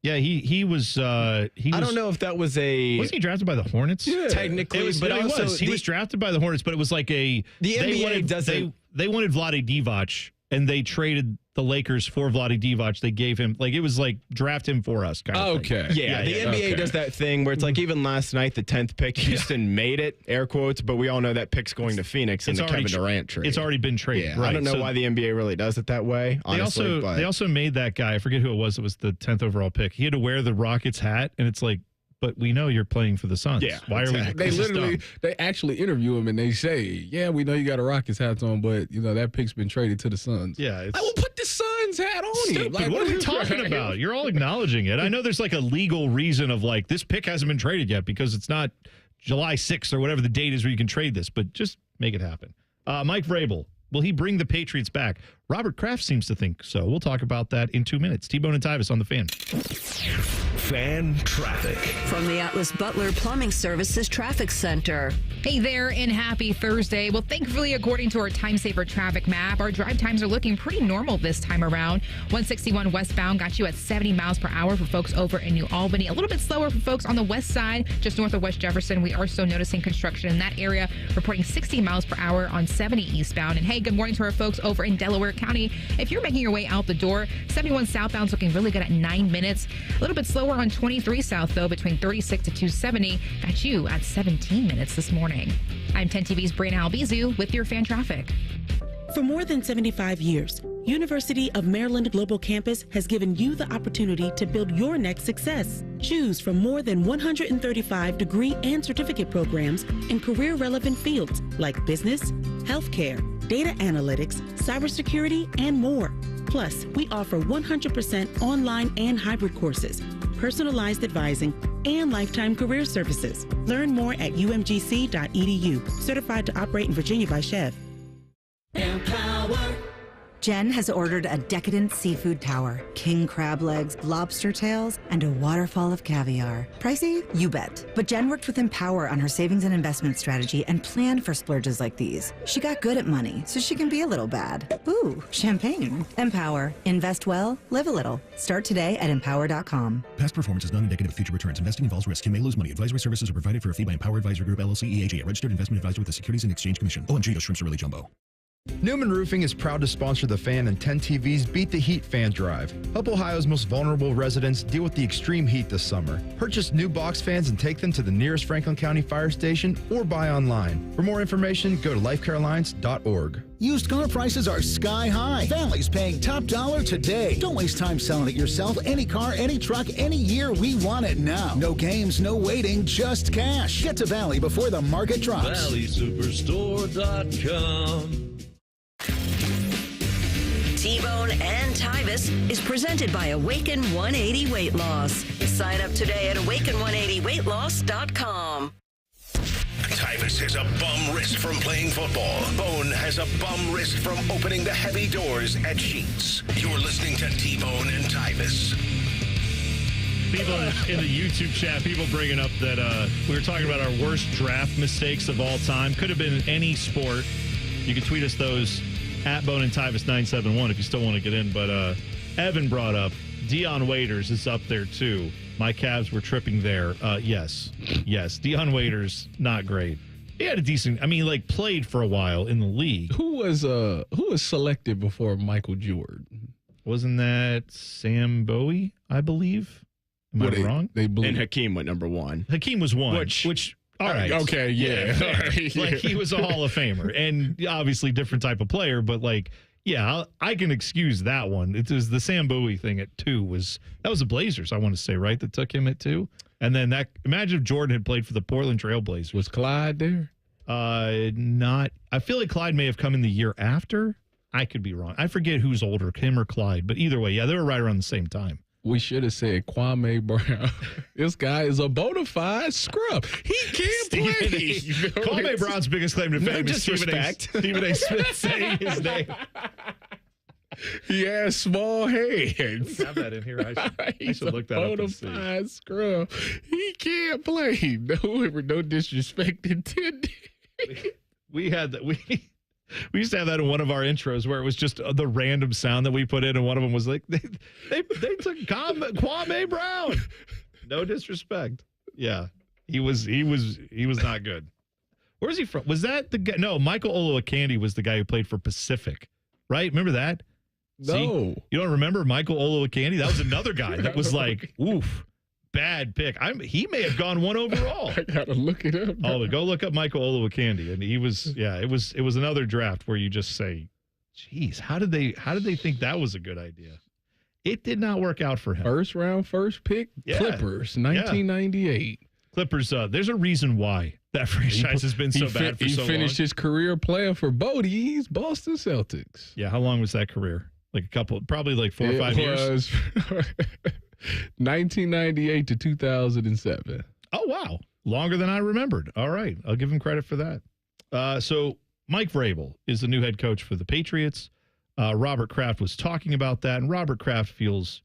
[SPEAKER 7] Yeah, he was. I
[SPEAKER 5] don't know if that was a.
[SPEAKER 7] Wasn't he drafted by the Hornets?
[SPEAKER 5] Yeah. Technically,
[SPEAKER 7] but he was drafted by the Hornets, but it was like a.
[SPEAKER 5] The NBA doesn't.
[SPEAKER 7] They wanted Vlade Divac, and they traded the Lakers for Vlade Divac, they gave him, like, it was like draft him for us kind of thing.
[SPEAKER 5] Yeah, the NBA does that thing where it's like even last night, the 10th pick, Houston made it, air quotes, but we all know that pick's going to Phoenix in the Kevin Durant trade.
[SPEAKER 7] It's already been traded.
[SPEAKER 5] Yeah,
[SPEAKER 7] right.
[SPEAKER 5] I don't know why the NBA really does it that way, honestly.
[SPEAKER 7] They also made that guy, I forget who it was the 10th overall pick. He had to wear the Rockets hat, and it's like, but we know you're playing for the Suns.
[SPEAKER 5] Yeah,
[SPEAKER 7] why are we?
[SPEAKER 8] They actually interview him and they say, yeah, we know you got a Rockets hat on, but that pick's been traded to the Suns.
[SPEAKER 7] Yeah,
[SPEAKER 8] I will put the Suns hat on
[SPEAKER 7] stupid.
[SPEAKER 8] him. Like,
[SPEAKER 7] what are we talking about? You're all acknowledging it. I know there's like a legal reason of like this pick hasn't been traded yet because it's not July 6th or whatever the date is where you can trade this, but just make it happen. Mike Vrabel, will he bring the Patriots back? Robert Kraft seems to think so. We'll talk about that in 2 minutes. T-Bone and Tyvis on the Fan.
[SPEAKER 1] Fan traffic.
[SPEAKER 9] From the Atlas Butler Plumbing Services Traffic Center.
[SPEAKER 10] Hey there, and happy Thursday. Well, thankfully, according to our Time Saver traffic map, our drive times are looking pretty normal this time around. 161 westbound got you at 70 miles per hour for folks over in New Albany. A little bit slower for folks on the west side, just north of West Jefferson. We are still noticing construction in that area, reporting 60 miles per hour on 70 eastbound. And hey, good morning to our folks over in Delaware County. If you're making your way out the door, 71 southbound's looking really good at 9 minutes. A little bit slower on 23 south, though, between 36 to 270. Got you at 17 minutes this morning. I'm 10 TV's Brianna Albizu with your fan traffic.
[SPEAKER 6] For more than 75 years, University of Maryland Global Campus has given you the opportunity to build your next success. Choose from more than 135 degree and certificate programs in career-relevant fields like business, healthcare, data analytics, cybersecurity, and more. Plus, we offer 100% online and hybrid courses, personalized advising, and lifetime career services. Learn more at umgc.edu. Certified to operate in Virginia by Chev.
[SPEAKER 11] Empower. Jen has ordered a decadent seafood tower, king crab legs, lobster tails, and a waterfall of caviar. Pricey? You bet. But Jen worked with Empower on her savings and investment strategy and planned for splurges like these. She got good at money, so she can be a little bad. Ooh, champagne. Empower. Invest well, live a little. Start today at empower.com.
[SPEAKER 13] Past performance is not indicative of future returns. Investing involves risk. You may lose money. Advisory services are provided for a fee by Empower Advisory Group, LLC, EAG, a registered investment advisor with the Securities and Exchange Commission. OMG, those shrimps are really jumbo.
[SPEAKER 15] Newman Roofing is proud to sponsor the Fan and 10 TV's Beat the Heat Fan Drive. Help Ohio's most vulnerable residents deal with the extreme heat this summer. Purchase new box fans and take them to the nearest Franklin County fire station or buy online. For more information, go to lifecarealliance.org.
[SPEAKER 18] Used car prices are sky high. Families paying top dollar today. Don't waste time selling it yourself. Any car, any truck, any year, we want it now. No games, no waiting, just cash. Get to Valley before the market drops.
[SPEAKER 21] ValleySuperstore.com.
[SPEAKER 9] T-Bone and Tyvis is presented by Awaken 180 Weight Loss. Sign up today at awaken180weightloss.com.
[SPEAKER 1] Tyvis has a bum wrist from playing football. Bone has a bum wrist from opening the heavy doors at Sheetz. You're listening to T-Bone and Tyvis.
[SPEAKER 7] People in the YouTube chat, people bringing up that we were talking about our worst draft mistakes of all time. Could have been in any sport. You can tweet us those at Bone and Tyvis 971 if you still want to get in. But Evan brought up Dion Waiters is up there too. My Cavs were tripping there. Yes. Dion Waiters, not great. He had a decent, played for a while in the league.
[SPEAKER 8] Who was selected before Michael Jordan?
[SPEAKER 7] Wasn't that Sam Bowie, I believe? Am I wrong?
[SPEAKER 5] And Hakeem went number one.
[SPEAKER 7] Hakeem was one. Which all right.
[SPEAKER 8] Okay, yeah.
[SPEAKER 7] All right, yeah. Like, he was a Hall of Famer. And obviously different type of player, but I can excuse that one. It was the Sam Bowie thing at 2 that was the Blazers, I want to say, right? That took him at 2. And then imagine if Jordan had played for the Portland Trail Blazers.
[SPEAKER 8] Was Clyde there?
[SPEAKER 7] Not. I feel like Clyde may have come in the year after. I could be wrong. I forget who's older, him or Clyde. But either way, yeah, they were right around the same time.
[SPEAKER 8] We should have said Kwame Brown. This guy is a bona fide scrub. He can't play.
[SPEAKER 7] Kwame Brown's biggest claim to fame is Stephen A. Smith saying his name.
[SPEAKER 8] He has small hands.
[SPEAKER 7] Have that in here. I should look that up and see.
[SPEAKER 8] Bona fide scrub. He can't play. No disrespect intended.
[SPEAKER 7] We had that. We used to have that in one of our intros where it was just the random sound that we put in, and one of them was like, they took Kwame Brown. No disrespect. Yeah, he was not good. Where's he from? Was that the guy? No, Michael Olowokandi was the guy who played for Pacific, right? Remember that?
[SPEAKER 8] No.
[SPEAKER 7] See? You don't remember Michael Olowokandi? That was another guy that was like, oof, bad pick. He may have gone 1 overall.
[SPEAKER 8] I gotta look it up.
[SPEAKER 7] Oh, go look up Michael Olowokandi. And he was, it was another draft where you just say, geez, how did they think that was a good idea? It did not work out for him.
[SPEAKER 8] First round, first pick, Clippers, 1998.
[SPEAKER 7] Clippers, there's a reason why that franchise has been so bad for so long.
[SPEAKER 8] He finished his career playing for Bodie's Boston Celtics.
[SPEAKER 7] Yeah, how long was that career? Like probably like 4 or 5 years?
[SPEAKER 8] 1998 to 2007.
[SPEAKER 7] Oh, wow. Longer than I remembered. All right. I'll give him credit for that. So Mike Vrabel is the new head coach for the Patriots. Robert Kraft was talking about that, and Robert Kraft feels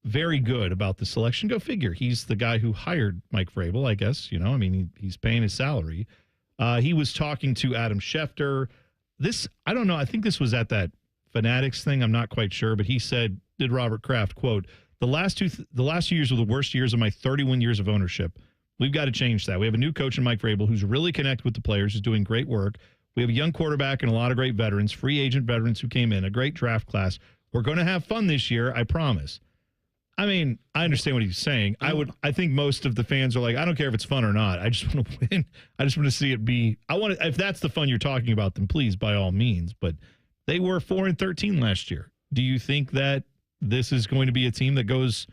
[SPEAKER 7] very good about the selection. Go figure. He's the guy who hired Mike Vrabel, I guess. He's paying his salary. He was talking to Adam Schefter. I don't know. I think this was at that Fanatics thing. I'm not quite sure, but he said, did Robert Kraft, quote, the last 2 years were the worst years of my 31 years of ownership. We've got to change that. We have a new coach in Mike Vrabel who's really connected with the players, who's doing great work. We have a young quarterback and a lot of great veterans, free agent veterans who came in, a great draft class. We're going to have fun this year, I promise. I mean, I understand what he's saying. I think most of the fans are like, I don't care if it's fun or not. I just want to win. I just want to see it be. If that's the fun you're talking about, then please, by all means. But they were 4-13 last year. Do you think that this is going to be a team that goes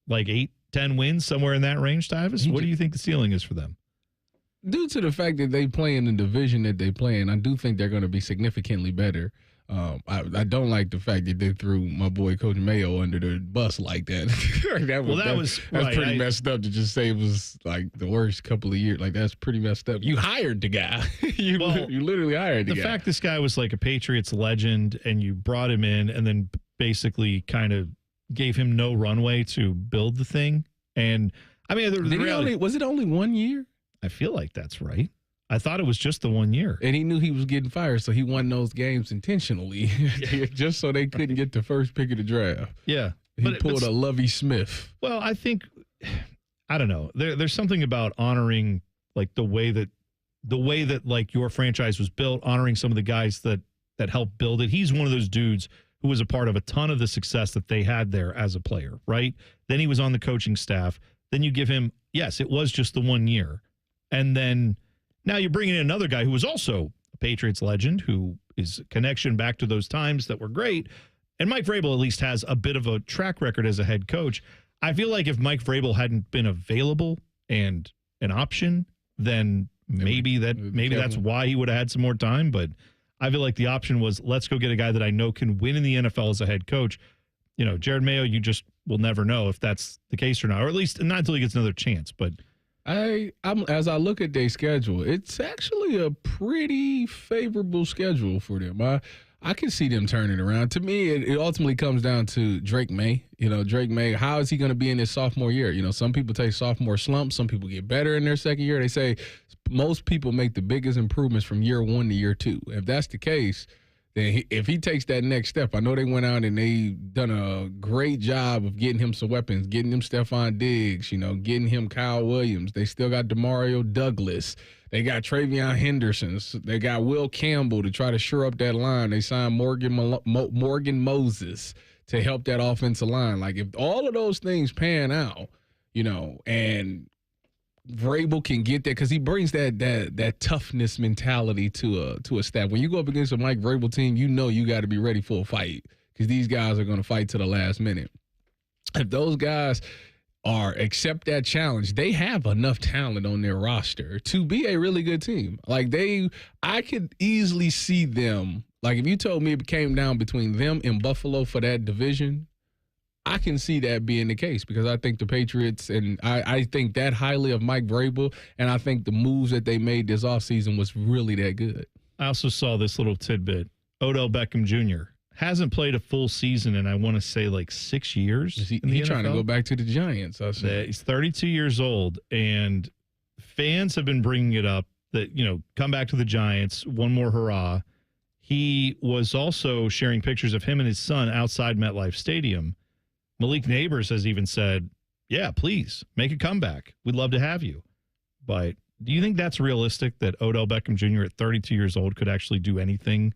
[SPEAKER 7] like 8-10 wins, somewhere in that range, Tyvis? What do you think the ceiling is for them?
[SPEAKER 8] Due to the fact that they play in the division that they play in, I do think they're going to be significantly better. I don't like the fact that they threw my boy Coach Mayo under the bus like that. That's pretty messed up to just say it was like the worst couple of years. Like, that's pretty messed up. You hired the guy. You literally hired the guy.
[SPEAKER 7] The fact this guy was like a Patriots legend and you brought him in and then basically kind of gave him no runway to build the thing. And I mean,
[SPEAKER 8] was it only 1 year?
[SPEAKER 7] I feel like that's right. I thought it was just the 1 year.
[SPEAKER 8] And he knew he was getting fired, so he won those games intentionally just so they couldn't get the first pick of the draft.
[SPEAKER 7] Yeah.
[SPEAKER 8] He pulled a Lovie Smith.
[SPEAKER 7] Well, I think, I don't know. There's something about honoring like the way that like your franchise was built, honoring some of the guys that helped build it. He's one of those dudes who was a part of a ton of the success that they had there as a player, right? Then he was on the coaching staff. Then you give him, yes, it was just the 1 year. And then now you're bringing in another guy who was also a Patriots legend, who is a connection back to those times that were great. And Mike Vrabel at least has a bit of a track record as a head coach. I feel like if Mike Vrabel hadn't been available and an option, then maybe that's why he would have had some more time. But I feel like the option was, let's go get a guy that I know can win in the NFL as a head coach. Jared Mayo, you just will never know if that's the case or not, or at least not until he gets another chance. But
[SPEAKER 8] as I look at their schedule, it's actually a pretty favorable schedule for them. I can see them turning around. To me, it ultimately comes down to Drake May. Drake May, how is he going to be in his sophomore year? Some people take sophomore slumps. Some people get better in their second year. They say most people make the biggest improvements from year 1 to year 2. If that's the case, then if he takes that next step, I know they went out and they done a great job of getting him some weapons, getting him Stephon Diggs, getting him Kyle Williams. They still got Demario Douglas. They got Travion Henderson. They got Will Campbell to try to shore up that line. They signed Morgan Moses to help that offensive line. Like, if all of those things pan out, and Vrabel can get that, because he brings that toughness mentality to a staff. When you go up against a Mike Vrabel team, you got to be ready for a fight, because these guys are going to fight to the last minute. If those guys accept that challenge, they have enough talent on their roster to be a really good team. Like, I could easily see them. Like, if you told me it came down between them and Buffalo for that division, I can see that being the case, because I think the Patriots, and I think that highly of Mike Vrabel, and I think the moves that they made this offseason was really that good.
[SPEAKER 7] I also saw this little tidbit. Odell Beckham Jr. hasn't played a full season in, I want to say, like 6 years.
[SPEAKER 8] He's trying to go back to the Giants.
[SPEAKER 7] He's 32 years old, and fans have been bringing it up that, come back to the Giants, one more hurrah. He was also sharing pictures of him and his son outside MetLife Stadium. Malik Neighbors has even said, yeah, please make a comeback. We'd love to have you. But do you think that's realistic, that Odell Beckham Jr. at 32 years old could actually do anything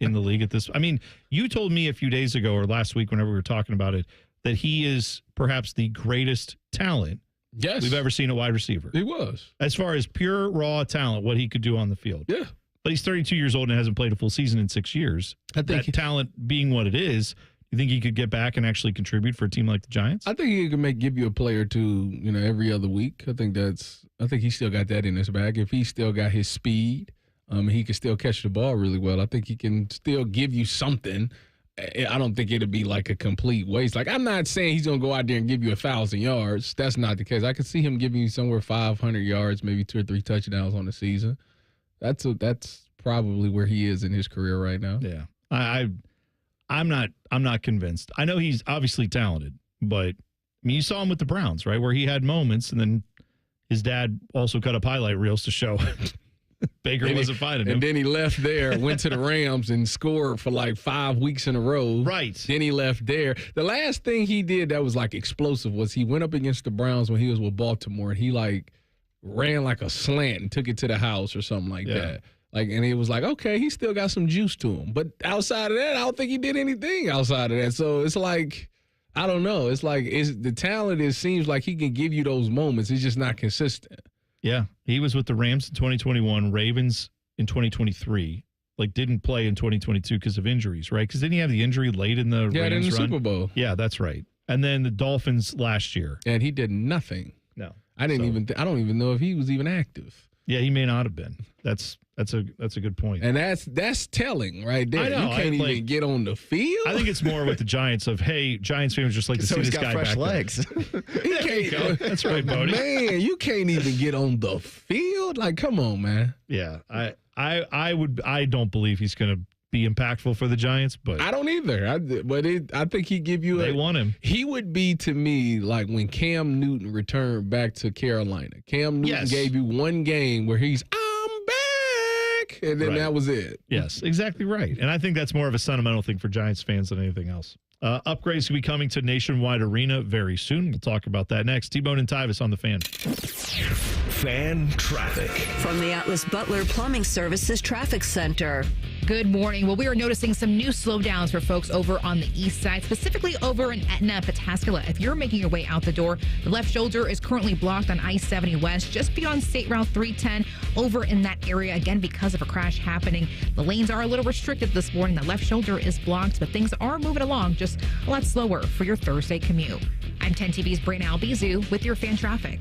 [SPEAKER 7] in the league at this. I mean, you told me a few days ago or last week, whenever we were talking about it, that he is perhaps the greatest talent we've ever seen a wide receiver.
[SPEAKER 8] He was.
[SPEAKER 7] As far as pure, raw talent, what he could do on the field.
[SPEAKER 8] Yeah.
[SPEAKER 7] But he's 32 years old and hasn't played a full season in 6 years.
[SPEAKER 8] I think
[SPEAKER 7] that talent being what it is, you think he could get back and actually contribute for a team like the Giants?
[SPEAKER 8] I think he can give you a play or two, every other week. I think he still got that in his bag. If he still got his speed, he can still catch the ball really well. I think he can still give you something. I don't think it'll be like a complete waste. Like, I'm not saying he's going to go out there and give you 1,000 yards. That's not the case. I could see him giving you somewhere 500 yards, maybe 2 or 3 touchdowns on the season. That's probably where he is in his career right now.
[SPEAKER 7] Yeah. I'm not convinced. I know he's obviously talented, but I mean, you saw him with the Browns, right? Where he had moments, and then his dad also cut up highlight reels to show Baker wasn't finding him.
[SPEAKER 8] And then he left there, went to the Rams and scored for like 5 weeks in a row.
[SPEAKER 7] Right.
[SPEAKER 8] Then he left there. The last thing he did that was like explosive was he went up against the Browns when he was with Baltimore, and he like ran like a slant and took it to the house or something like that. And it was like, okay, he still got some juice to him. But outside of that, I don't think he did anything outside of that. So it's like, I don't know. It's like the talent, it seems like he can give you those moments. It's just not consistent.
[SPEAKER 7] Yeah. He was with the Rams in 2021, Ravens in 2023. Didn't play in 2022 because of injuries, right? Because didn't he have the injury late in the Rams
[SPEAKER 8] in the
[SPEAKER 7] run?
[SPEAKER 8] Super Bowl.
[SPEAKER 7] Yeah, that's right. And then the Dolphins last year.
[SPEAKER 8] And he did nothing.
[SPEAKER 7] No.
[SPEAKER 8] I don't even know if he was even active.
[SPEAKER 7] Yeah, he may not have been. That's a good point.
[SPEAKER 8] And that's telling right there.
[SPEAKER 7] I know.
[SPEAKER 8] You can't even get on the field.
[SPEAKER 7] I think it's more with the Giants of, hey, Giants fans just like to see this guy
[SPEAKER 5] fresh
[SPEAKER 7] back
[SPEAKER 5] legs.
[SPEAKER 8] He can't.
[SPEAKER 7] That's right, Bodie.
[SPEAKER 8] Man, you can't even get on the field. Like, come on, man.
[SPEAKER 7] Yeah, I don't believe he's going to be impactful for the Giants, but
[SPEAKER 8] I don't either. I think he'd give you.
[SPEAKER 7] They want him.
[SPEAKER 8] He would be to me like when Cam Newton returned back to Carolina. Cam Newton gave you one game where I'm back, and then that was it.
[SPEAKER 7] Yes, exactly right. And I think that's more of a sentimental thing for Giants fans than anything else. Upgrades will be coming to Nationwide Arena very soon. We'll talk about that next. T-Bone and Tyvis on the Fan.
[SPEAKER 1] Fan traffic.
[SPEAKER 9] From the Atlas Butler Plumbing Services Traffic Center.
[SPEAKER 10] Good morning. Well, we are noticing some new slowdowns for folks over on the east side, specifically over in Etna, Pataskala. If you're making your way out the door, the left shoulder is currently blocked on I-70 West, just beyond State Route 310 over in that area, again, because of a crash happening. The lanes are a little restricted this morning. The left shoulder is blocked, but things are moving along just a lot slower for your Thursday commute. I'm 10 TV's Brain Albizu with your fan traffic.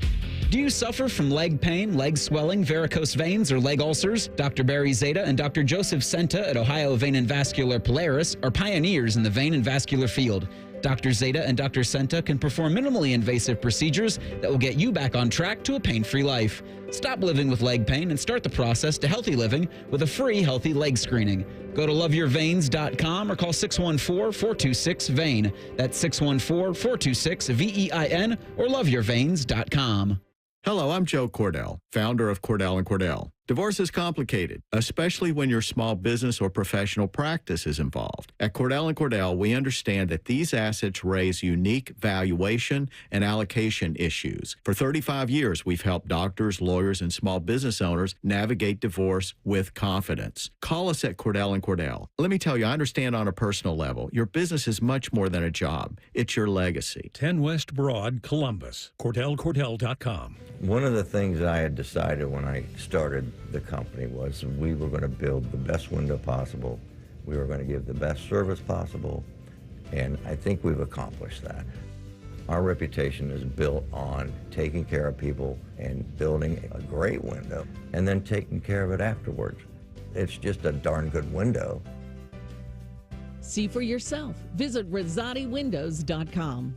[SPEAKER 3] Do you suffer from leg pain, leg swelling, varicose veins, or leg ulcers? Dr. Barry Zeta and Dr. Joseph Senta at Ohio Vein and Vascular Polaris are pioneers in the vein and vascular field. Dr. Zeta and Dr. Senta can perform minimally invasive procedures that will get you back on track to a pain-free life. Stop living with leg pain and start the process to healthy living with a free healthy leg screening. Go to loveyourveins.com or call 614-426-VEIN. That's 614-426-VEIN or loveyourveins.com.
[SPEAKER 12] Hello, I'm Joe Cordell, founder of Cordell & Cordell. Divorce is complicated, especially when your small business or professional practice is involved. At Cordell & Cordell, we understand that these assets raise unique valuation and allocation issues. For 35 years, we've helped doctors, lawyers, and small business owners navigate divorce with confidence. Call us at Cordell & Cordell. Let me tell you, I understand on a personal level, your business is much more than a job. It's your legacy.
[SPEAKER 20] 10 West Broad, Columbus. CordellCordell.com.
[SPEAKER 21] One of the things I had decided when I started the company was we were going to build the best window possible. We were going to give the best service possible, and I think we've accomplished that. Our reputation is built on taking care of people and building a great window and then taking care of it afterwards. It's just a darn good window.
[SPEAKER 22] See for yourself. Visit RossatiWindows.com.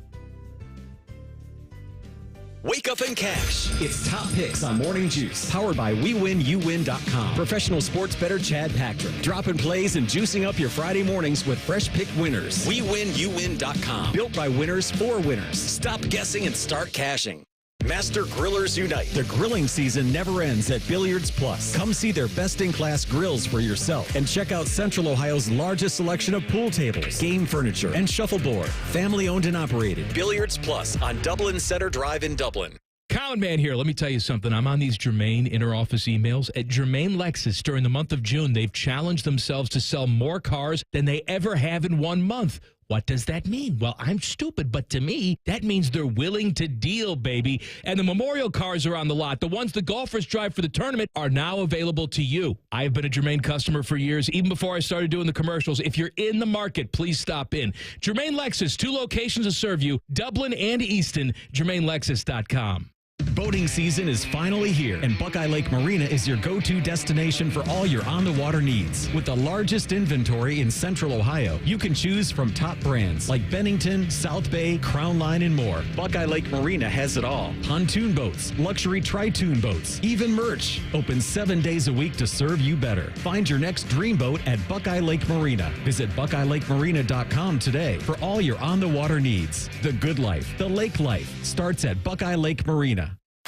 [SPEAKER 16] Wake up and cash. It's Top Picks on Morning Juice, powered by WeWinUwin.com. Professional sports bettor Chad Patrick. Dropping plays and juicing up your Friday mornings with fresh pick winners. WeWinUwin.com. Built by winners for winners. Stop guessing and start cashing. Master Grillers Unite. The grilling season never ends at Billiards Plus. Come see their best-in-class grills for yourself and check out Central Ohio's largest selection of pool tables, game furniture, and shuffleboard. Family-owned and operated. Billiards Plus on Dublin Center Drive in Dublin.
[SPEAKER 2] Common Man here. Let me tell you something. I'm on these Germain inter-office emails. At Germain Lexus, during the month of June, they've challenged themselves to sell more cars than they ever have in 1 month. What does that mean? Well, I'm stupid, but to me, that means they're willing to deal, baby. And the memorial cars are on the lot. The ones the golfers drive for the tournament are now available to you. I have been a Germain customer for years, even before I started doing the commercials. If you're in the market, please stop in. Germain Lexus, 2 locations to serve you, Dublin and Easton, GermainLexus.com.
[SPEAKER 16] Boating season is finally here, and Buckeye Lake Marina is your go-to destination for all your on-the-water needs. With the largest inventory in Central Ohio, you can choose from top brands like Bennington, South Bay, Crown Line, and more. Buckeye Lake Marina has it all. Pontoon boats, luxury tri-toon boats, even merch. Open 7 days a week to serve you better. Find your next dream boat at Buckeye Lake Marina. Visit BuckeyeLakeMarina.com today for all your on-the-water needs. The good life, the lake life, starts at Buckeye Lake Marina.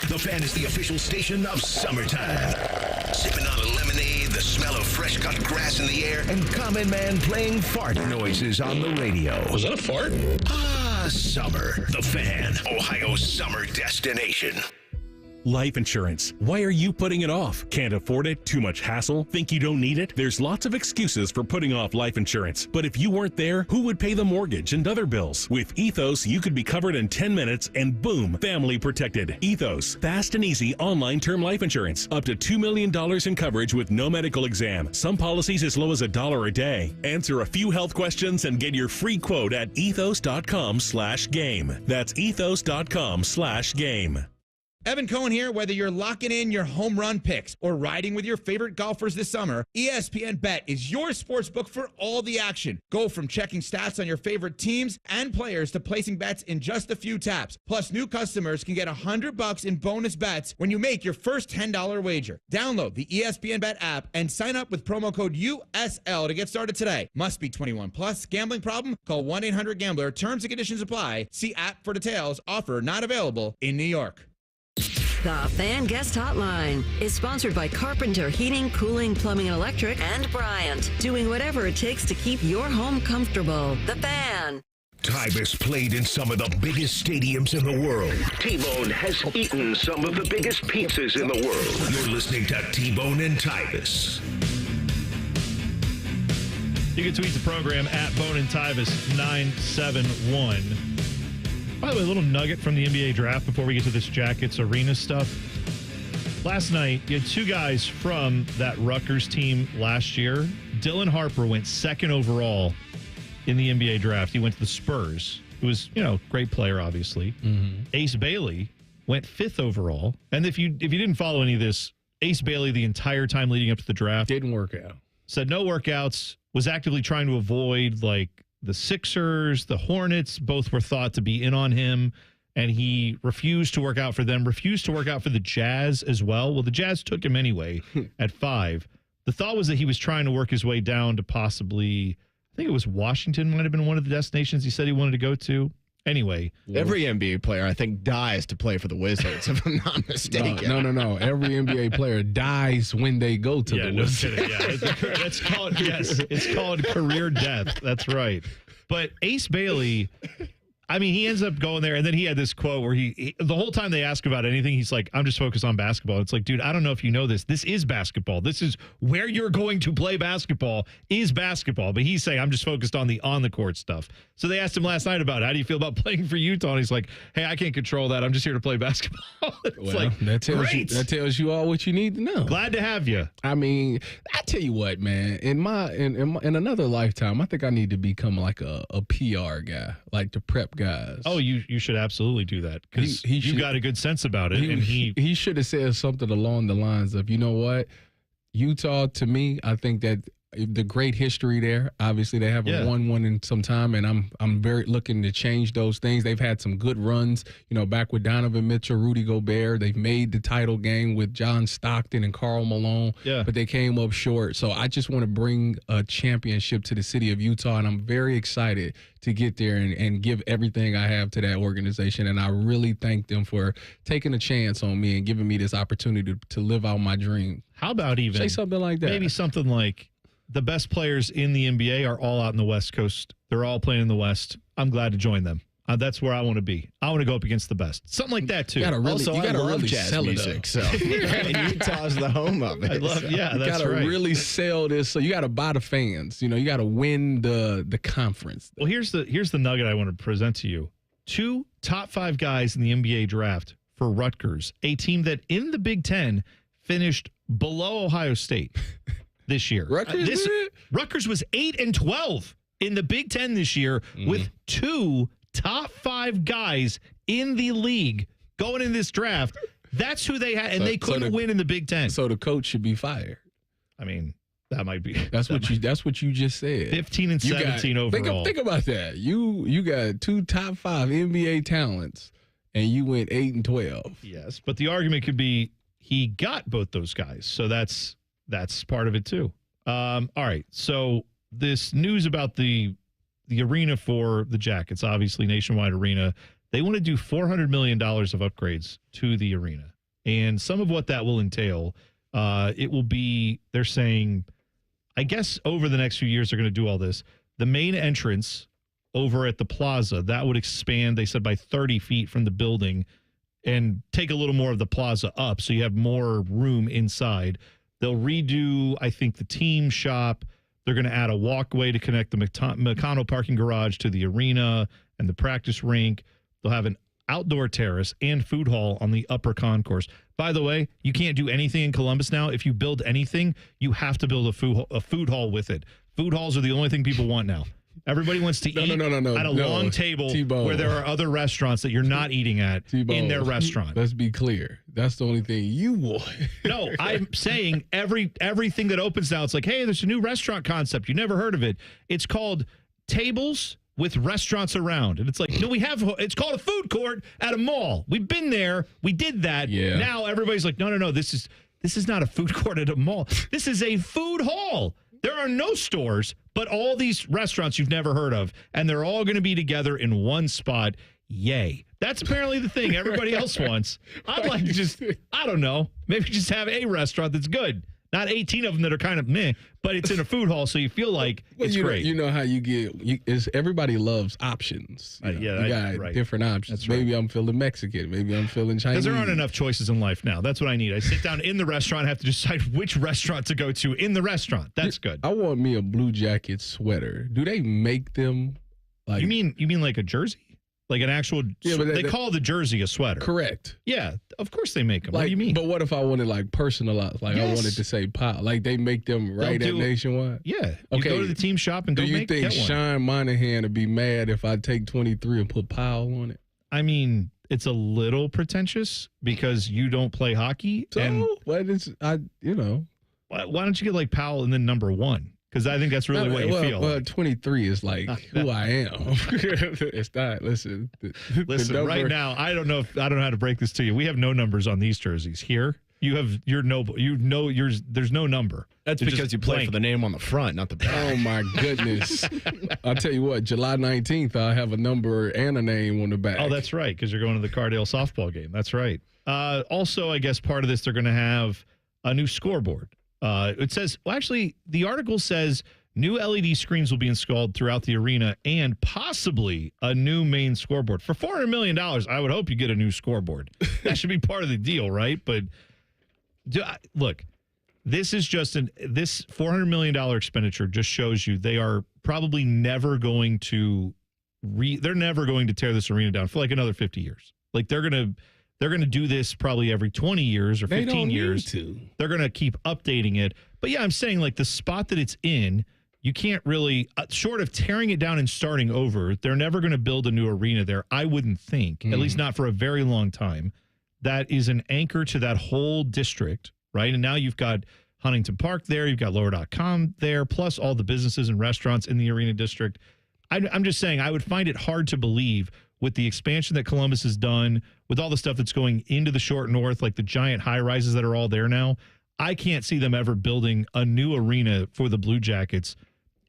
[SPEAKER 1] The Fan is the official station of summertime. Sipping on a lemonade, the smell of fresh cut grass in the air, and Common Man playing fart noises on the radio.
[SPEAKER 7] Was that a fart?
[SPEAKER 1] Ah, summer. The Fan, Ohio's summer destination.
[SPEAKER 4] Life insurance. Why are you putting it off? Can't afford it? Too much hassle? Think you don't need it? There's lots of excuses for putting off life insurance. But if you weren't there, who would pay the mortgage and other bills? With Ethos, you could be covered in 10 minutes and boom, family protected. Ethos, fast and easy online term life insurance. Up to $2 million in coverage with no medical exam. Some policies as low as $1 a day. Answer a few health questions and get your free quote at ethos.com/game. That's ethos.com/game.
[SPEAKER 14] Evan Cohen here. Whether you're locking in your home run picks or riding with your favorite golfers this summer, ESPN Bet is your sportsbook for all the action. Go from checking stats on your favorite teams and players to placing bets in just a few taps. Plus, new customers can get $100 in bonus bets when you make your first $10 wager. Download the ESPN Bet app and sign up with promo code USL to get started today. Must be 21 plus. Gambling problem? Call 1-800-GAMBLER. Terms and conditions apply. See app for details. Offer not available in New York.
[SPEAKER 9] The Fan Guest Hotline is sponsored by Carpenter Heating, Cooling, Plumbing, and Electric, and Bryant, doing whatever it takes to keep your home comfortable. The Fan.
[SPEAKER 1] Tyvis played in some of the biggest stadiums in the world. T-Bone has eaten some of the biggest pizzas in the world. You're listening to T-Bone and Tyvis.
[SPEAKER 7] You can tweet the program at Bone and Tyvis 971. By the way, a little nugget from the NBA draft before we get to this Jackets Arena stuff. Last night, you had 2 guys from that Ruckers team last year. Dylan Harper went 2nd overall in the NBA draft. He went to the Spurs. Who was, great player, obviously. Mm-hmm. Ace Bailey went 5th overall. And if you didn't follow any of this, Ace Bailey, the entire time leading up to the draft,
[SPEAKER 8] didn't work out.
[SPEAKER 7] Said no workouts, was actively trying to avoid, the Sixers, the Hornets, both were thought to be in on him, and he refused to work out for them, refused to work out for the Jazz as well. Well, the Jazz took him anyway at 5. The thought was that he was trying to work his way down to possibly, I think it was Washington might have been one of the destinations he said he wanted to go to. Anyway.
[SPEAKER 5] Every NBA player, I think, dies to play for the Wizards, if I'm not mistaken.
[SPEAKER 8] No. Every NBA player dies when they go to the Wizards.
[SPEAKER 7] That's called, it's called career death. That's right. But Ace Bailey, he ends up going there, and then he had this quote where he the whole time they ask about anything, he's like, I'm just focused on basketball. It's like, dude, I don't know if you know this. This is basketball. This is where you're going to play basketball is basketball. But he's saying, I'm just focused on the on-the-court stuff. So they asked him last night about it. How do you feel about playing for Utah? And he's like, hey, I can't control that. I'm just here to play basketball.
[SPEAKER 8] That tells you all what you need to know.
[SPEAKER 7] Glad to have you.
[SPEAKER 8] I tell you what, man, in another lifetime, I think I need to become like a PR guy, like to prep guys.
[SPEAKER 7] Oh, you should absolutely do that because you got a good sense about it.
[SPEAKER 8] He should have said something along the lines of, you know what, Utah, to me, I think that the great history there. Obviously, they haven't won one in some time, and I'm very looking to change those things. They've had some good runs, back with Donovan Mitchell, Rudy Gobert. They've made the title game with John Stockton and Karl Malone, but they came up short. So I just want to bring a championship to the city of Utah, and I'm very excited to get there and give everything I have to that organization. And I really thank them for taking a chance on me and giving me this opportunity to live out my dream.
[SPEAKER 7] How about even
[SPEAKER 8] say something like that?
[SPEAKER 7] Maybe something like, the best players in the NBA are all out in the West Coast. They're all playing in the West. I'm glad to join them. That's where I want to be. I want to go up against the best. Something like that, too.
[SPEAKER 8] You gotta really
[SPEAKER 5] jazz
[SPEAKER 8] sell
[SPEAKER 5] music,
[SPEAKER 8] it,
[SPEAKER 5] so and Utah's the home of it.
[SPEAKER 7] I love,
[SPEAKER 5] so.
[SPEAKER 7] yeah,
[SPEAKER 8] You
[SPEAKER 7] that's
[SPEAKER 8] gotta
[SPEAKER 7] right.
[SPEAKER 8] really sell this. So you gotta buy the fans. You gotta win the conference.
[SPEAKER 7] Well, here's the nugget I want to present to you. 2 top 5 guys in the NBA draft for Rutgers, a team that in the Big Ten finished below Ohio State this year. Rutgers was 8-12 in the Big Ten this year with 2 top 5 guys in the league going in this draft. That's who they had, and they couldn't win in the Big Ten.
[SPEAKER 8] So the coach should be fired.
[SPEAKER 7] I mean, that might be.
[SPEAKER 8] That's what you just said.
[SPEAKER 7] 15 and 17 overall.
[SPEAKER 8] Think about that. You got 2 top 5 NBA talents, and you went 8-12.
[SPEAKER 7] Yes, but the argument could be he got both those guys, so that's part of it too. All right, so this news about the arena for the Jackets, obviously Nationwide Arena, they want to do $400 million of upgrades to the arena. And some of what that will entail, it will be, they're saying, I guess over the next few years they're going to do all this. The main entrance over at the plaza, that would expand, they said, by 30 feet from the building and take a little more of the plaza up so you have more room inside. They'll redo, I think, the team shop. They're going to add a walkway to connect the McConnell parking garage to the arena and the practice rink. They'll have an outdoor terrace and food hall on the upper concourse. By the way, you can't do anything in Columbus now. If you build anything, you have to build a food hall with it. Food halls are the only thing people want now. Everybody wants to eat at a long table
[SPEAKER 8] T-Bone.
[SPEAKER 7] where there are other restaurants that you're not eating at in their restaurant.
[SPEAKER 8] Let's be clear. That's the only thing you want.
[SPEAKER 7] No, I'm saying everything that opens now, it's like, hey, there's a new restaurant concept. You never heard of it. It's called Tables with Restaurants Around. And it's like, no, it's called a food court at a mall. We've been there. We did that.
[SPEAKER 8] Yeah.
[SPEAKER 7] Now everybody's like, no, this is not a food court at a mall. This is a food hall. There are no stores, but all these restaurants you've never heard of, and they're all going to be together in one spot. Yay. That's apparently the thing everybody else wants. I'd like to just, I don't know, maybe just have a restaurant that's good. Not 18 of them that are kind of meh, but it's in a food hall, so you feel like it's great.
[SPEAKER 8] You know how you get, everybody loves options. You got different options.
[SPEAKER 7] That's
[SPEAKER 8] maybe
[SPEAKER 7] right.
[SPEAKER 8] I'm feeling Mexican. Maybe I'm feeling Chinese.
[SPEAKER 7] Because there aren't enough choices in life now. That's what I need. I sit down in the restaurant, have to decide which restaurant to go to in the restaurant. That's good.
[SPEAKER 8] I want me a Blue Jacket sweater. Do they make them? Like
[SPEAKER 7] You mean like a jersey? Like an actual,
[SPEAKER 8] but
[SPEAKER 7] they call the jersey a sweater.
[SPEAKER 8] Correct.
[SPEAKER 7] Yeah, of course they make them. What do you mean?
[SPEAKER 8] But what if I wanted like personalized? Like I wanted to say pile. Like they make them right at Nationwide?
[SPEAKER 7] Yeah. You go to the team shop and
[SPEAKER 8] do
[SPEAKER 7] go
[SPEAKER 8] you think
[SPEAKER 7] get one.
[SPEAKER 8] Sean Monahan would be mad if I take 23 and put pile on it?
[SPEAKER 7] I mean, it's a little pretentious because you don't play hockey.
[SPEAKER 8] So,
[SPEAKER 7] and
[SPEAKER 8] why don't
[SPEAKER 7] you get like Powell and then number 1? Because I think that's really what you feel.
[SPEAKER 8] Well, 23 is like who I am. It's not. Listen,
[SPEAKER 7] Listen. Right now, I don't know how to break this to you. We have no numbers on these jerseys. Here, you have your noble. You know yours. There's no number.
[SPEAKER 5] That's
[SPEAKER 7] They're
[SPEAKER 5] because
[SPEAKER 7] just
[SPEAKER 5] you play
[SPEAKER 7] blank.
[SPEAKER 5] for the name on the front, not the back.
[SPEAKER 8] Oh my goodness! I'll tell you what. July 19th, I'll have a number and a name on the back.
[SPEAKER 7] Oh, that's right. Because you're going to the Cardale softball game. That's right. Also, I guess part of this, they're going to have a new scoreboard. It says, well, actually, the article says new LED screens will be installed throughout the arena and possibly a new main scoreboard. For $400 million, I would hope you get a new scoreboard. That should be part of the deal, right? But look, this is just this $400 million expenditure just shows you they are probably never going to they're never going to tear this arena down for like another 50 years. Like they're going to do this probably every 20 years or 15 years. They're going to keep updating it. But yeah, I'm saying like the spot that it's in, you can't really, short of tearing it down and starting over, they're never going to build a new arena there, I wouldn't think, at least not for a very long time. That is an anchor to that whole district, right? And now you've got Huntington Park there, you've got Lower.com there, plus all the businesses and restaurants in the arena district. I'm just saying I would find it hard to believe with the expansion that Columbus has done, with all the stuff that's going into the short north, like the giant high rises that are all there now, I can't see them ever building a new arena for the Blue Jackets.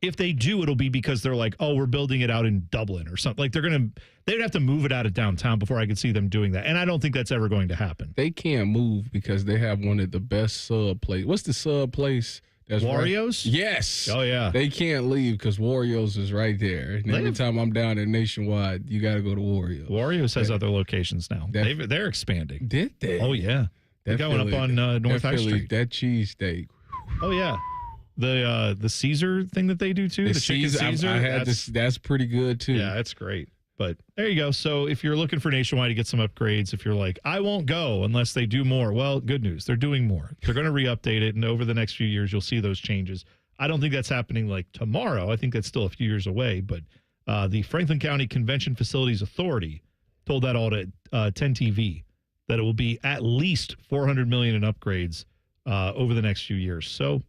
[SPEAKER 7] If they do, it'll be because they're like, oh, we're building it out in Dublin or something. Like they'd have to move it out of downtown before I could see them doing that. And I don't think that's ever going to happen.
[SPEAKER 8] They can't move because they have one of the best sub places. What's the sub place That's
[SPEAKER 7] Warriors?
[SPEAKER 8] Right. Yes.
[SPEAKER 7] Oh, yeah.
[SPEAKER 8] They can't leave because Warriors is right there. And every time I'm down at Nationwide, you got to go to Warriors.
[SPEAKER 7] Warriors has other locations now. They're expanding.
[SPEAKER 8] Did they?
[SPEAKER 7] Oh, yeah. They're going up on North High Street.
[SPEAKER 8] That cheesesteak.
[SPEAKER 7] Oh, yeah. The Caesar thing that they do, too. The chicken Caesar.
[SPEAKER 8] I had this. That's pretty good, too.
[SPEAKER 7] Yeah, that's great. But there you go. So if you're looking for Nationwide to get some upgrades, if you're like, I won't go unless they do more, well, good news. They're doing more. They're going to re-update it, and over the next few years, you'll see those changes. I don't think that's happening like tomorrow. I think that's still a few years away. But the Franklin County Convention Facilities Authority told that all to 10 TV that it will be at least $400 million in upgrades over the next few years. So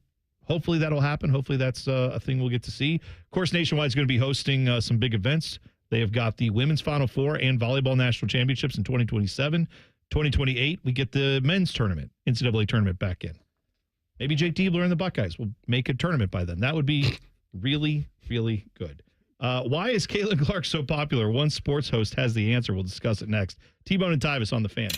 [SPEAKER 7] hopefully that'll happen. Hopefully that's a thing we'll get to see. Of course, Nationwide is going to be hosting some big events. They have got the Women's Final Four and Volleyball National Championships in 2027. 2028, we get the men's tournament, NCAA tournament back in. Maybe Jake Diebler and the Buckeyes will make a tournament by then. That would be really, really good. Why is Caitlin Clark so popular? One sports host has the answer. We'll discuss it next. T-Bone and Tyvis on the Fan.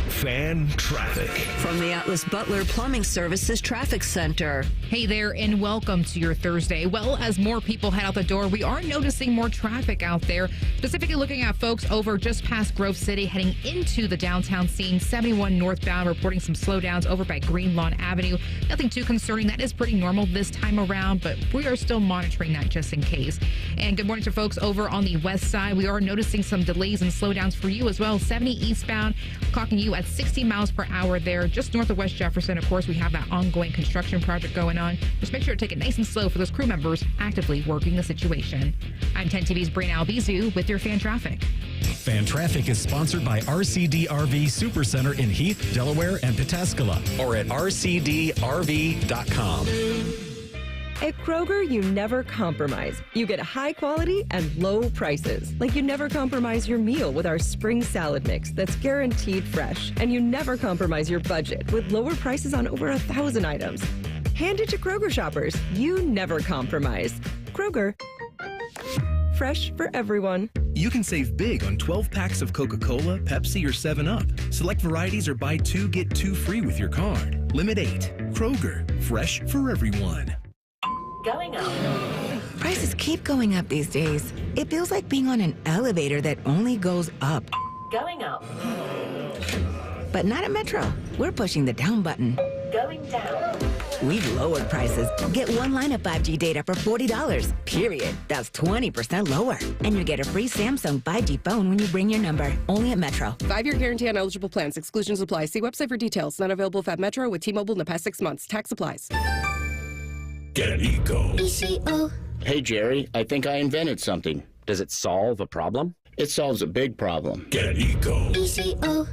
[SPEAKER 1] Fan traffic.
[SPEAKER 9] From the Atlas Butler Plumbing Services Traffic Center.
[SPEAKER 10] Hey there, and welcome to your Thursday. Well, as more people head out the door, we are noticing more traffic out there. Specifically looking at folks over just past Grove City heading into the downtown scene. 71 northbound reporting some slowdowns over by Green Lawn Avenue. Nothing too concerning. That is pretty normal this time around, but we are still monitoring that just in case. And good morning to folks over on the west side. We are noticing some delays and slowdowns for you as well. 70 eastbound, clocking you at 60 miles per hour there, just north of West Jefferson. Of course, we have that ongoing construction project going on. Just make sure to take it nice and slow for those crew members actively working the situation. I'm 10 TV's Brian Albizu with your Fan Traffic.
[SPEAKER 16] Fan Traffic is sponsored by RCD RV Supercenter in Heath, Delaware, and Pataskala, or at rcdrv.com.
[SPEAKER 17] At Kroger, you never compromise. You get high quality and low prices. Like you never compromise your meal with our spring salad mix that's guaranteed fresh. And you never compromise your budget with lower prices on over 1,000 items. Hand it to Kroger shoppers. You never compromise. Kroger. Fresh for everyone.
[SPEAKER 19] You can save big on 12 packs of Coca-Cola, Pepsi, or 7-Up. Select varieties or buy 2, get 2 free with your card. Limit 8. Kroger. Fresh for everyone.
[SPEAKER 23] Going up. Prices keep going up these days. It feels like being on an elevator that only goes up. Going up. But not at Metro. We're pushing the down button. Going down. We've lowered prices. Get one line of 5G data for $40. Period. That's 20% lower. And you get a free Samsung 5G phone when you bring your number. Only at Metro.
[SPEAKER 24] 5-year guarantee on eligible plans. Exclusions apply. See website for details. Not available at Metro with T-Mobile in the past 6 months. Tax applies.
[SPEAKER 25] Get Eco.
[SPEAKER 26] ECO. Hey, Jerry, I think I invented something. Does it solve a problem? It solves a big problem.
[SPEAKER 25] Get Eco.
[SPEAKER 26] ECO.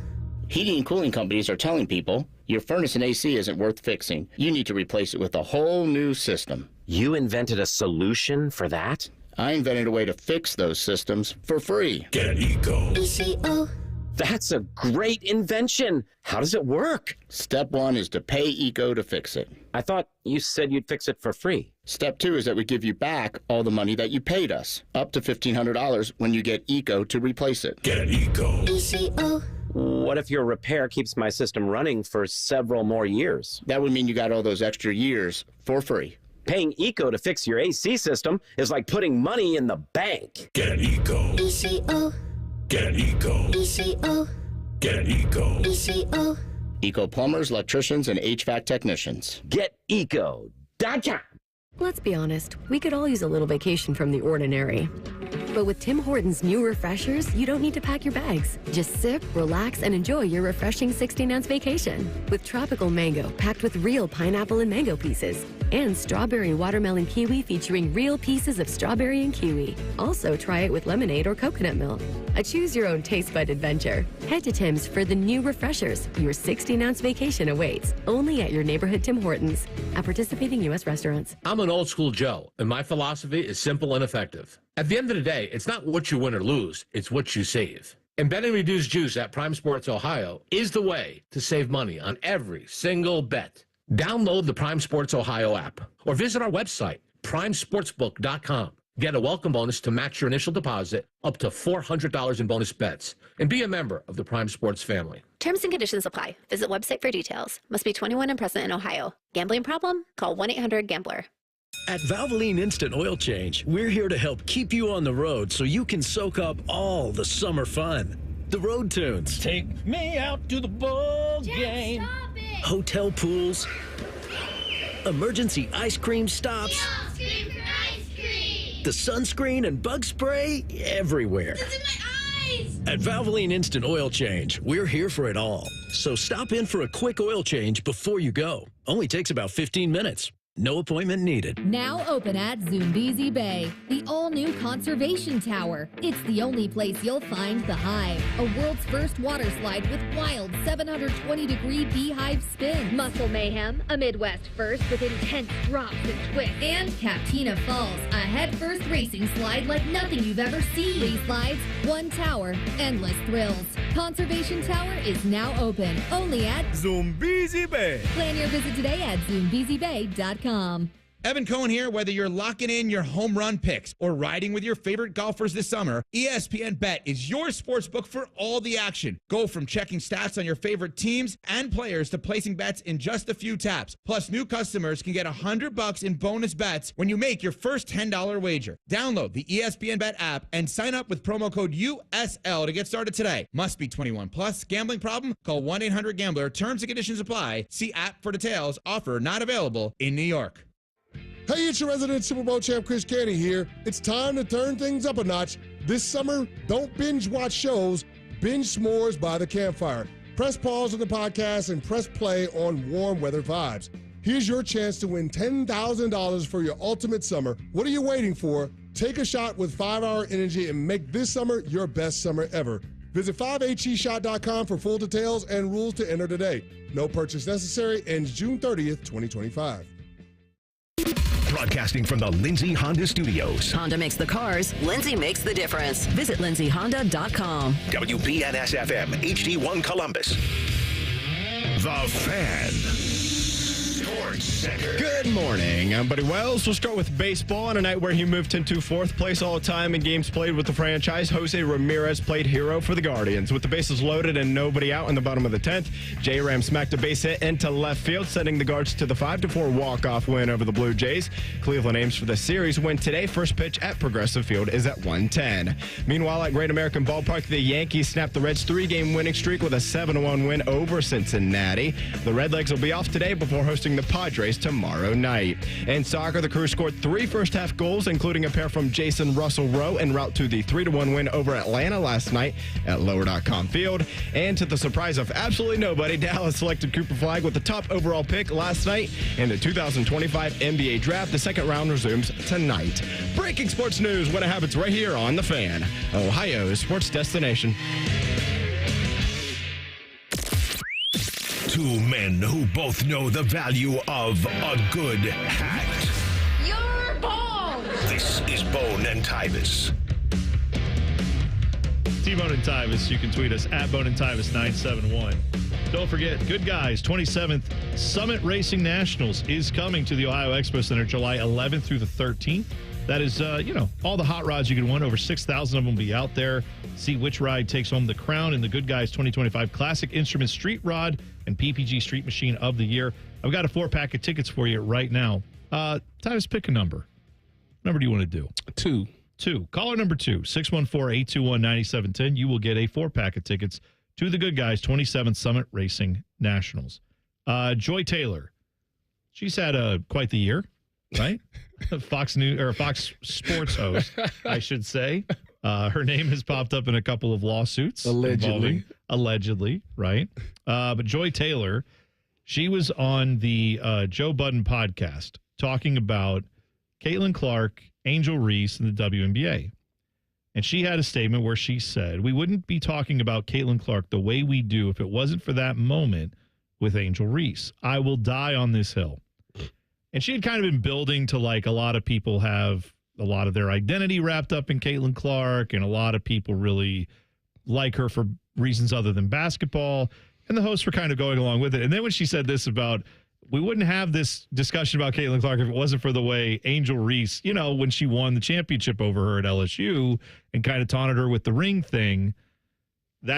[SPEAKER 26] Heating and cooling companies are telling people your furnace and AC isn't worth fixing. You need to replace it with a whole new system.
[SPEAKER 27] You invented a solution for that?
[SPEAKER 26] I invented a way to fix those systems for free.
[SPEAKER 25] Get Eco.
[SPEAKER 26] ECO.
[SPEAKER 27] That's a great invention. How does it work?
[SPEAKER 26] Step 1 is to pay ECO to fix it.
[SPEAKER 27] I thought you said you'd fix it for free.
[SPEAKER 26] Step 2 is that we give you back all the money that you paid us, up to $1,500 when you get ECO to replace it.
[SPEAKER 25] Get Eco.
[SPEAKER 26] ECO.
[SPEAKER 27] What if your repair keeps my system running for several more years?
[SPEAKER 26] That would mean you got all those extra years for free.
[SPEAKER 27] Paying ECO to fix your AC system is like putting money in the bank.
[SPEAKER 25] Get Eco.
[SPEAKER 26] ECO.
[SPEAKER 25] Get Eco.
[SPEAKER 26] ECO.
[SPEAKER 25] Get Eco.
[SPEAKER 26] ECO. Eco plumbers, electricians, and HVAC technicians.
[SPEAKER 27] GetEco.com.
[SPEAKER 28] Let's be honest, we could all use a little vacation from the ordinary. But with Tim Hortons' new refreshers, you don't need to pack your bags. Just sip, relax, and enjoy your refreshing 16-ounce vacation. With tropical mango packed with real pineapple and mango pieces. And strawberry watermelon kiwi featuring real pieces of strawberry and kiwi. Also, try it with lemonade or coconut milk. A choose-your-own taste bud adventure. Head to Tim's for the new refreshers. Your 16-ounce vacation awaits. Only at your neighborhood Tim Hortons. At participating U.S. restaurants.
[SPEAKER 29] I'm an old school Joe, and my philosophy is simple and effective. At the end of the day, it's not what you win or lose, it's what you save. And betting reduced juice at Prime Sports Ohio is the way to save money on every single bet. Download the Prime Sports Ohio app or visit our website, primesportsbook.com. Get a welcome bonus to match your initial deposit up to $400 in bonus bets. And be a member of the Prime Sports family.
[SPEAKER 28] Terms and conditions apply. Visit website for details. Must be 21 and present in Ohio. Gambling problem? Call 1-800-GAMBLER.
[SPEAKER 3] At Valvoline Instant Oil Change, we're here to help keep you on the road so you can soak up all the summer fun. The road tunes.
[SPEAKER 6] Take me out to the ball game.
[SPEAKER 3] Hotel pools. Emergency ice cream stops. The sunscreen and bug spray everywhere.
[SPEAKER 6] It's in my eyes!
[SPEAKER 3] At Valvoline Instant Oil Change, we're here for it all. So stop in for a quick oil change before you go. Only takes about 15 minutes. No appointment needed.
[SPEAKER 11] Now open at Zoombezi Bay, the all-new conservation tower. It's the only place you'll find the Hive, a world's first water slide with wild 720-degree beehive spin.
[SPEAKER 12] Muscle Mayhem, a Midwest first with intense drops and twists.
[SPEAKER 11] And Captina Falls, a head-first racing slide like nothing you've ever seen. 3 slides, 1 tower, endless thrills. Conservation Tower is now open, only at
[SPEAKER 6] Zoombezi Bay.
[SPEAKER 11] Plan your visit today at ZoombeziBay.com.
[SPEAKER 14] Evan Cohen here. Whether you're locking in your home run picks or riding with your favorite golfers this summer, ESPN Bet is your sportsbook for all the action. Go from checking stats on your favorite teams and players to placing bets in just a few taps. Plus, new customers can get $100 in bonus bets when you make your first $10 wager. Download the ESPN Bet app and sign up with promo code USL to get started today. Must be 21 plus. Gambling problem? Call 1-800-GAMBLER. Terms and conditions apply. See app for details. Offer not available in New York.
[SPEAKER 13] Hey, it's your resident Super Bowl champ, Chris Canty here. It's time to turn things up a notch. This summer, don't binge watch shows, binge s'mores by the campfire. Press pause on the podcast and press play on warm weather vibes. Here's your chance to win $10,000 for your ultimate summer. What are you waiting for? Take a shot with 5-Hour Energy and make this summer your best summer ever. Visit 5HEshot.com for full details and rules to enter today. No purchase necessary. Ends June 30th, 2025.
[SPEAKER 1] Broadcasting from the Lindsay Honda Studios.
[SPEAKER 9] Honda makes the cars. Lindsay makes the difference. Visit lindsayhonda.com.
[SPEAKER 1] WBNS-FM, HD1 Columbus. The Fan. Sports Center.
[SPEAKER 5] Good morning. I'm Buddy Wells. We'll start with baseball on a night where he moved into 4th place all time in games played with the franchise. Jose Ramirez played hero for the Guardians. With the bases loaded and nobody out in the bottom of the 10th, J-Ram smacked a base hit into left field, sending the Guards to the 5-4 walk-off win over the Blue Jays. Cleveland aims for the series win today. First pitch at Progressive Field is at 1:10. Meanwhile, at Great American Ballpark, the Yankees snapped the Reds' 3-game winning streak with a 7-1 win over Cincinnati. The Redlegs will be off today before hosting the Padres tomorrow night. In soccer, the Crew scored 3 first-half goals, including a pair from Jason Russell Rowe en route to the 3-1 win over Atlanta last night at Lower.com Field. And to the surprise of absolutely nobody, Dallas selected Cooper Flagg with the top overall pick last night in the 2025 NBA Draft. The second round resumes tonight. Breaking sports news when it happens right here on The Fan, Ohio's sports destination.
[SPEAKER 1] 2 men who both know the value of a good hat.
[SPEAKER 12] You're bald!
[SPEAKER 1] This is Bone and Tyvis.
[SPEAKER 7] T-Bone and Tyvis. You can tweet us at Bone and Tyvis 971. Don't forget, Good Guys 27th Summit Racing Nationals is coming to the Ohio Expo Center July 11th through the 13th. That is, all the hot rods you can win. Over 6,000 of them will be out there. See which ride takes home the crown in the Good Guys 2025 Classic Instruments Street Rod and PPG Street Machine of the Year. I've got a 4-pack of tickets for you right now. Tyvis, pick a number. What number do you want to do?
[SPEAKER 8] 2.
[SPEAKER 7] 2. Caller number 2, 614-821-9710. You will get a 4-pack of tickets to the Good Guys 27th Summit Racing Nationals. Joy Taylor. She's had quite the year, right? Fox Sports host, I should say. Her name has popped up in a couple of lawsuits. Allegedly, right? But Joy Taylor, she was on the Joe Budden podcast talking about Caitlin Clark, Angel Reese, and the WNBA. And she had a statement where she said, we wouldn't be talking about Caitlin Clark the way we do if it wasn't for that moment with Angel Reese. I will die on this hill. And she had kind of been building to, like, a lot of people have a lot of their identity wrapped up in Caitlin Clark, and a lot of people really like her for reasons other than basketball. And the hosts were kind of going along with it. And then when she said this about we wouldn't have this discussion about Caitlin Clark if it wasn't for the way Angel Reese, when she won the championship over her at LSU and kind of taunted her with the ring thing.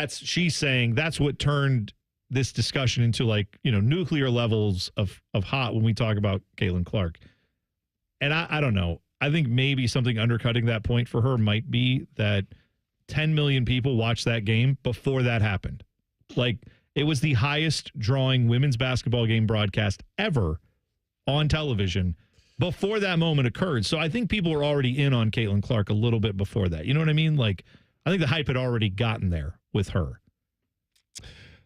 [SPEAKER 7] She's saying that's what turned this discussion into nuclear levels of hot when we talk about Caitlin Clark. And I don't know. I think maybe something undercutting that point for her might be that 10 million people watched that game before that happened. It was the highest drawing women's basketball game broadcast ever on television before that moment occurred. So I think people were already in on Caitlin Clark a little bit before that. You know what I mean? I think the hype had already gotten there with her.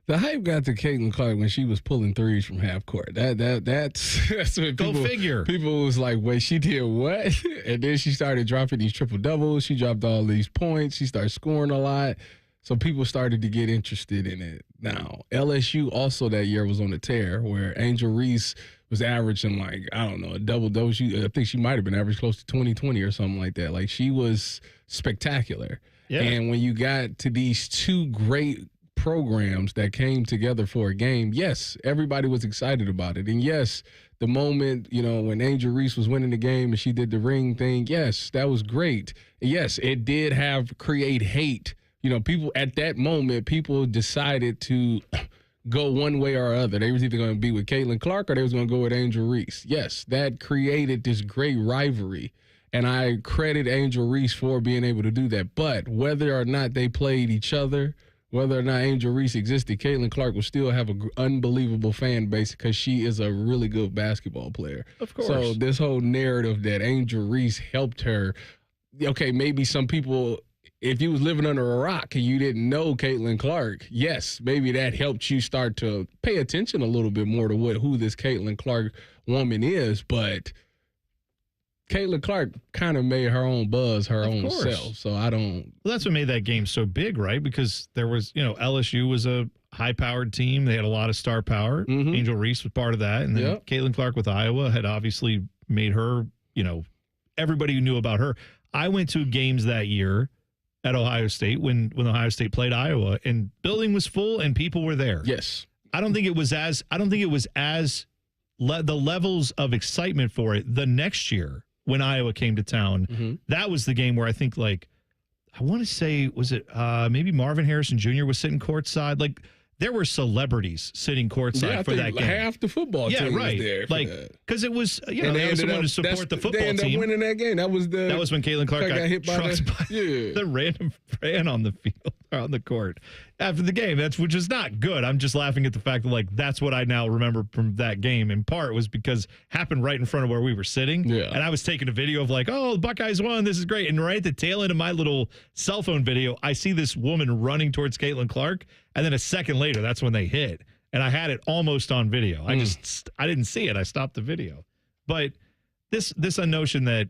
[SPEAKER 8] The hype got to Caitlin Clark when she was pulling threes from half court. That's when
[SPEAKER 7] Go figure.
[SPEAKER 8] People was like, wait, she did what? And then she started dropping these triple doubles. She dropped all these points. She started scoring a lot. So people started to get interested in it. Now, LSU also that year was on a tear where Angel Reese was averaging a double-double. I think she might have been averaging close to 20-20 or something like that. She was spectacular. Yeah. And when you got to these two great programs that came together for a game, yes, everybody was excited about it. And yes, the moment, when Angel Reese was winning the game and she did the ring thing, yes, that was great. And yes, it did create hate. People at that moment, people decided to go one way or other. They was either going to be with Caitlin Clark or they was going to go with Angel Reese. Yes, that created this great rivalry. And I credit Angel Reese for being able to do that. But whether or not they played each other, whether or not Angel Reese existed, Caitlin Clark will still have an unbelievable fan base because she is a really good basketball player.
[SPEAKER 7] Of course.
[SPEAKER 8] So this whole narrative that Angel Reese helped her, okay, maybe some people, if you was living under a rock and you didn't know Caitlin Clark, yes, maybe that helped you start to pay attention a little bit more to who this Caitlin Clark woman is. But Caitlin Clark kind of made her own buzz, her own self. So I don't.
[SPEAKER 7] Well, that's what made that game so big, right? Because there was, LSU was a high-powered team. They had a lot of star power. Mm-hmm. Angel Reese was part of that. And then Caitlin Clark with Iowa had obviously made her, everybody knew about her. I went to games that year at Ohio State when Ohio State played Iowa, and building was full and people were there.
[SPEAKER 8] Yes.
[SPEAKER 7] I don't think it was as the levels of excitement for it the next year when Iowa came to town. Mm-hmm. That was the game where I think I want to say, was it maybe Marvin Harrison Jr. was sitting courtside? There were celebrities sitting courtside for that game.
[SPEAKER 8] Half the football team was there.
[SPEAKER 7] Because it was, they also wanted to support the football team.
[SPEAKER 8] They ended up winning that game. That was
[SPEAKER 7] when Caitlin Clark got hit by the random fan on the field, on the court after the game. Which is not good. I'm just laughing at the fact that that's what I now remember from that game. In part was because it happened right in front of where we were sitting. Yeah. And I was taking a video of the Buckeyes won. This is great. And right at the tail end of my little cell phone video, I see this woman running towards Caitlin Clark. And then a second later, that's when they hit. And I had it almost on video. I didn't see it. I stopped the video. But this notion that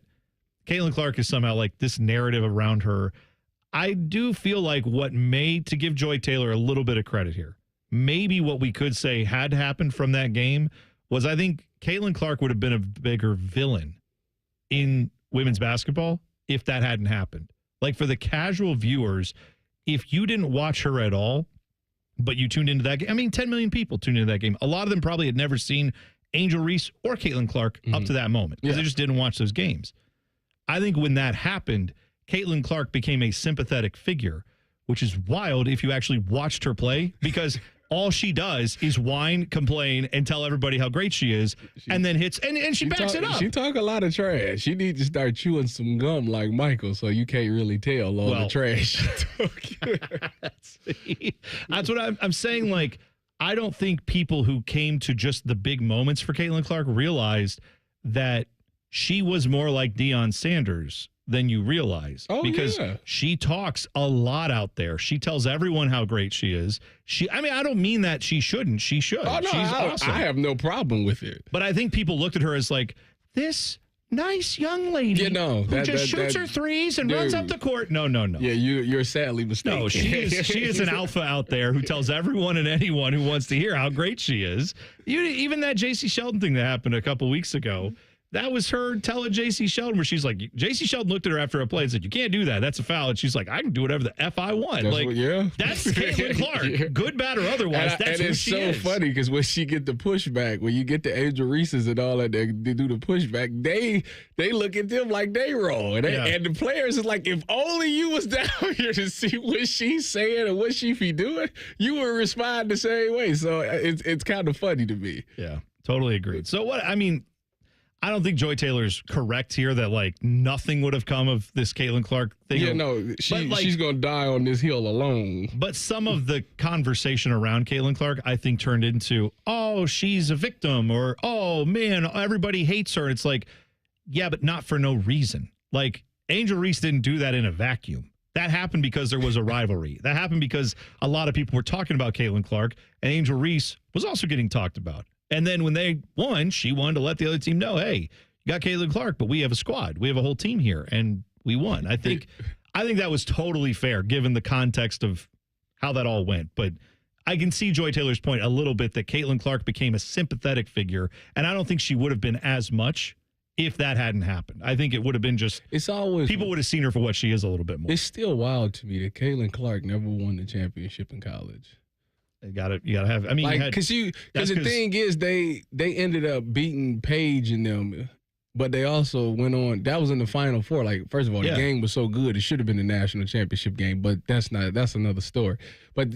[SPEAKER 7] Caitlin Clark is somehow this narrative around her, I do feel like to give Joy Taylor a little bit of credit here, maybe what we could say had happened from that game was I think Caitlin Clark would have been a bigger villain in women's basketball if that hadn't happened. For the casual viewers, if you didn't watch her at all, but you tuned into that game. 10 million people tuned into that game. A lot of them probably had never seen Angel Reese or Caitlin Clark up to that moment because they just didn't watch those games. I think when that happened, Caitlin Clark became a sympathetic figure, which is wild if you actually watched her play because all she does is whine, complain, and tell everybody how great she is, and then hits, and she backs it up.
[SPEAKER 8] She talk a lot of trash. She needs to start chewing some gum like Michael, so you can't really tell all the trash.
[SPEAKER 7] That's what I'm saying. I don't think people who came to just the big moments for Caitlin Clark realized that she was more like Deion Sanders than you realize. Because she talks a lot out there. She tells everyone how great she is. I don't mean that she shouldn't. She should.
[SPEAKER 8] Oh, no,
[SPEAKER 7] she's awesome.
[SPEAKER 8] I have no problem with it.
[SPEAKER 7] But I think people looked at her as this nice young lady who just shoots her threes and runs up the court. No.
[SPEAKER 8] Yeah, you're sadly mistaken.
[SPEAKER 7] No, she is an alpha out there who tells everyone and anyone who wants to hear how great she is. Even that J.C. Sheldon thing that happened a couple weeks ago, that was her telling J.C. Sheldon, where she's like, J.C. Sheldon looked at her after a play and said, you can't do that. That's a foul. And she's like, I can do whatever the F I want.
[SPEAKER 8] That's
[SPEAKER 7] That's Caitlin Clark.
[SPEAKER 8] Yeah.
[SPEAKER 7] Good, bad, or otherwise. That's who she is.
[SPEAKER 8] And it's so funny because when she get the pushback, when you get the Angel Reese's and all that, they do the pushback, they look at them like they wrong. And, and the players is like, if only you was down here to see what she's saying and what she be doing, you would respond the same way. So it's kind of funny to me.
[SPEAKER 7] Yeah, totally agreed. So I don't think Joy Taylor's correct here that, like, nothing would have come of this Caitlin Clark thing.
[SPEAKER 8] Yeah, no, she's going to die on this hill alone.
[SPEAKER 7] But some of the conversation around Caitlin Clark, I think, turned into, oh, she's a victim, or, oh, man, everybody hates her. And it's like, yeah, but not for no reason. Like, Angel Reese didn't do that in a vacuum. That happened because there was a rivalry. That happened because a lot of people were talking about Caitlin Clark, and Angel Reese was also getting talked about. And then when they won, she wanted to let the other team know, hey, you got Caitlin Clark, but we have a squad. We have a whole team here, and we won. I think that was totally fair, given the context of how that all went. But I can see Joy Taylor's point a little bit that Caitlin Clark became a sympathetic figure, and I don't think she would have been as much if that hadn't happened. I think it would have been just people would have seen her for what she is a little bit more.
[SPEAKER 8] It's still wild to me that Caitlin Clark never won the championship in college.
[SPEAKER 7] You gotta have. I mean,
[SPEAKER 8] because the thing is, they ended up beating Paige and them, but they also went on. That was in the Final Four. Like, first of all, the game was so good, it should have been the national championship game. But that's another story. But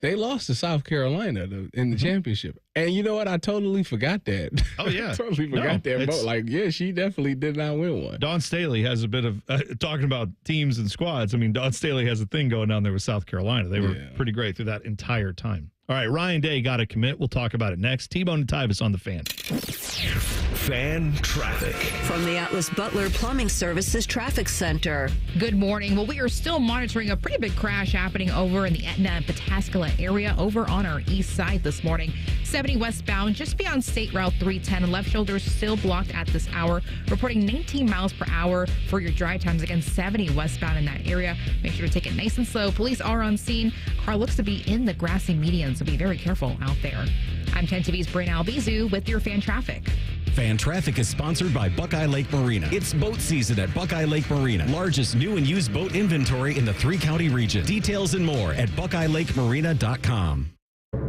[SPEAKER 8] they lost to South Carolina in the championship, and you know what? I totally forgot that.
[SPEAKER 7] Oh yeah,
[SPEAKER 8] I totally forgot that. But like, yeah, she definitely did not win one.
[SPEAKER 7] Dawn Staley has a bit of talking about teams and squads. I mean, Dawn Staley has a thing going down there with South Carolina. They were pretty great through that entire time. All right, Ryan Day got to commit. We'll talk about it next. T-Bone and Tyvis on the Fan.
[SPEAKER 1] Fan traffic.
[SPEAKER 9] From the Atlas Butler Plumbing Services Traffic Center.
[SPEAKER 2] Good morning. Well, we are still monitoring a pretty big crash happening over in the Etna and Pataskala area over on our east side this morning. 70 westbound, just beyond State Route 310. Left shoulder is still blocked at this hour. Reporting 19 miles per hour for your drive times. Again, 70 westbound in that area. Make sure to take it nice and slow. Police are on scene. Car looks to be in the grassy median, so be very careful out there. I'm 10 TV's Bryn Albizu with your fan traffic.
[SPEAKER 4] Fan traffic is sponsored by Buckeye Lake Marina. It's boat season at Buckeye Lake Marina. Largest new and used boat inventory in the 3-county region. Details and more at BuckeyeLakeMarina.com.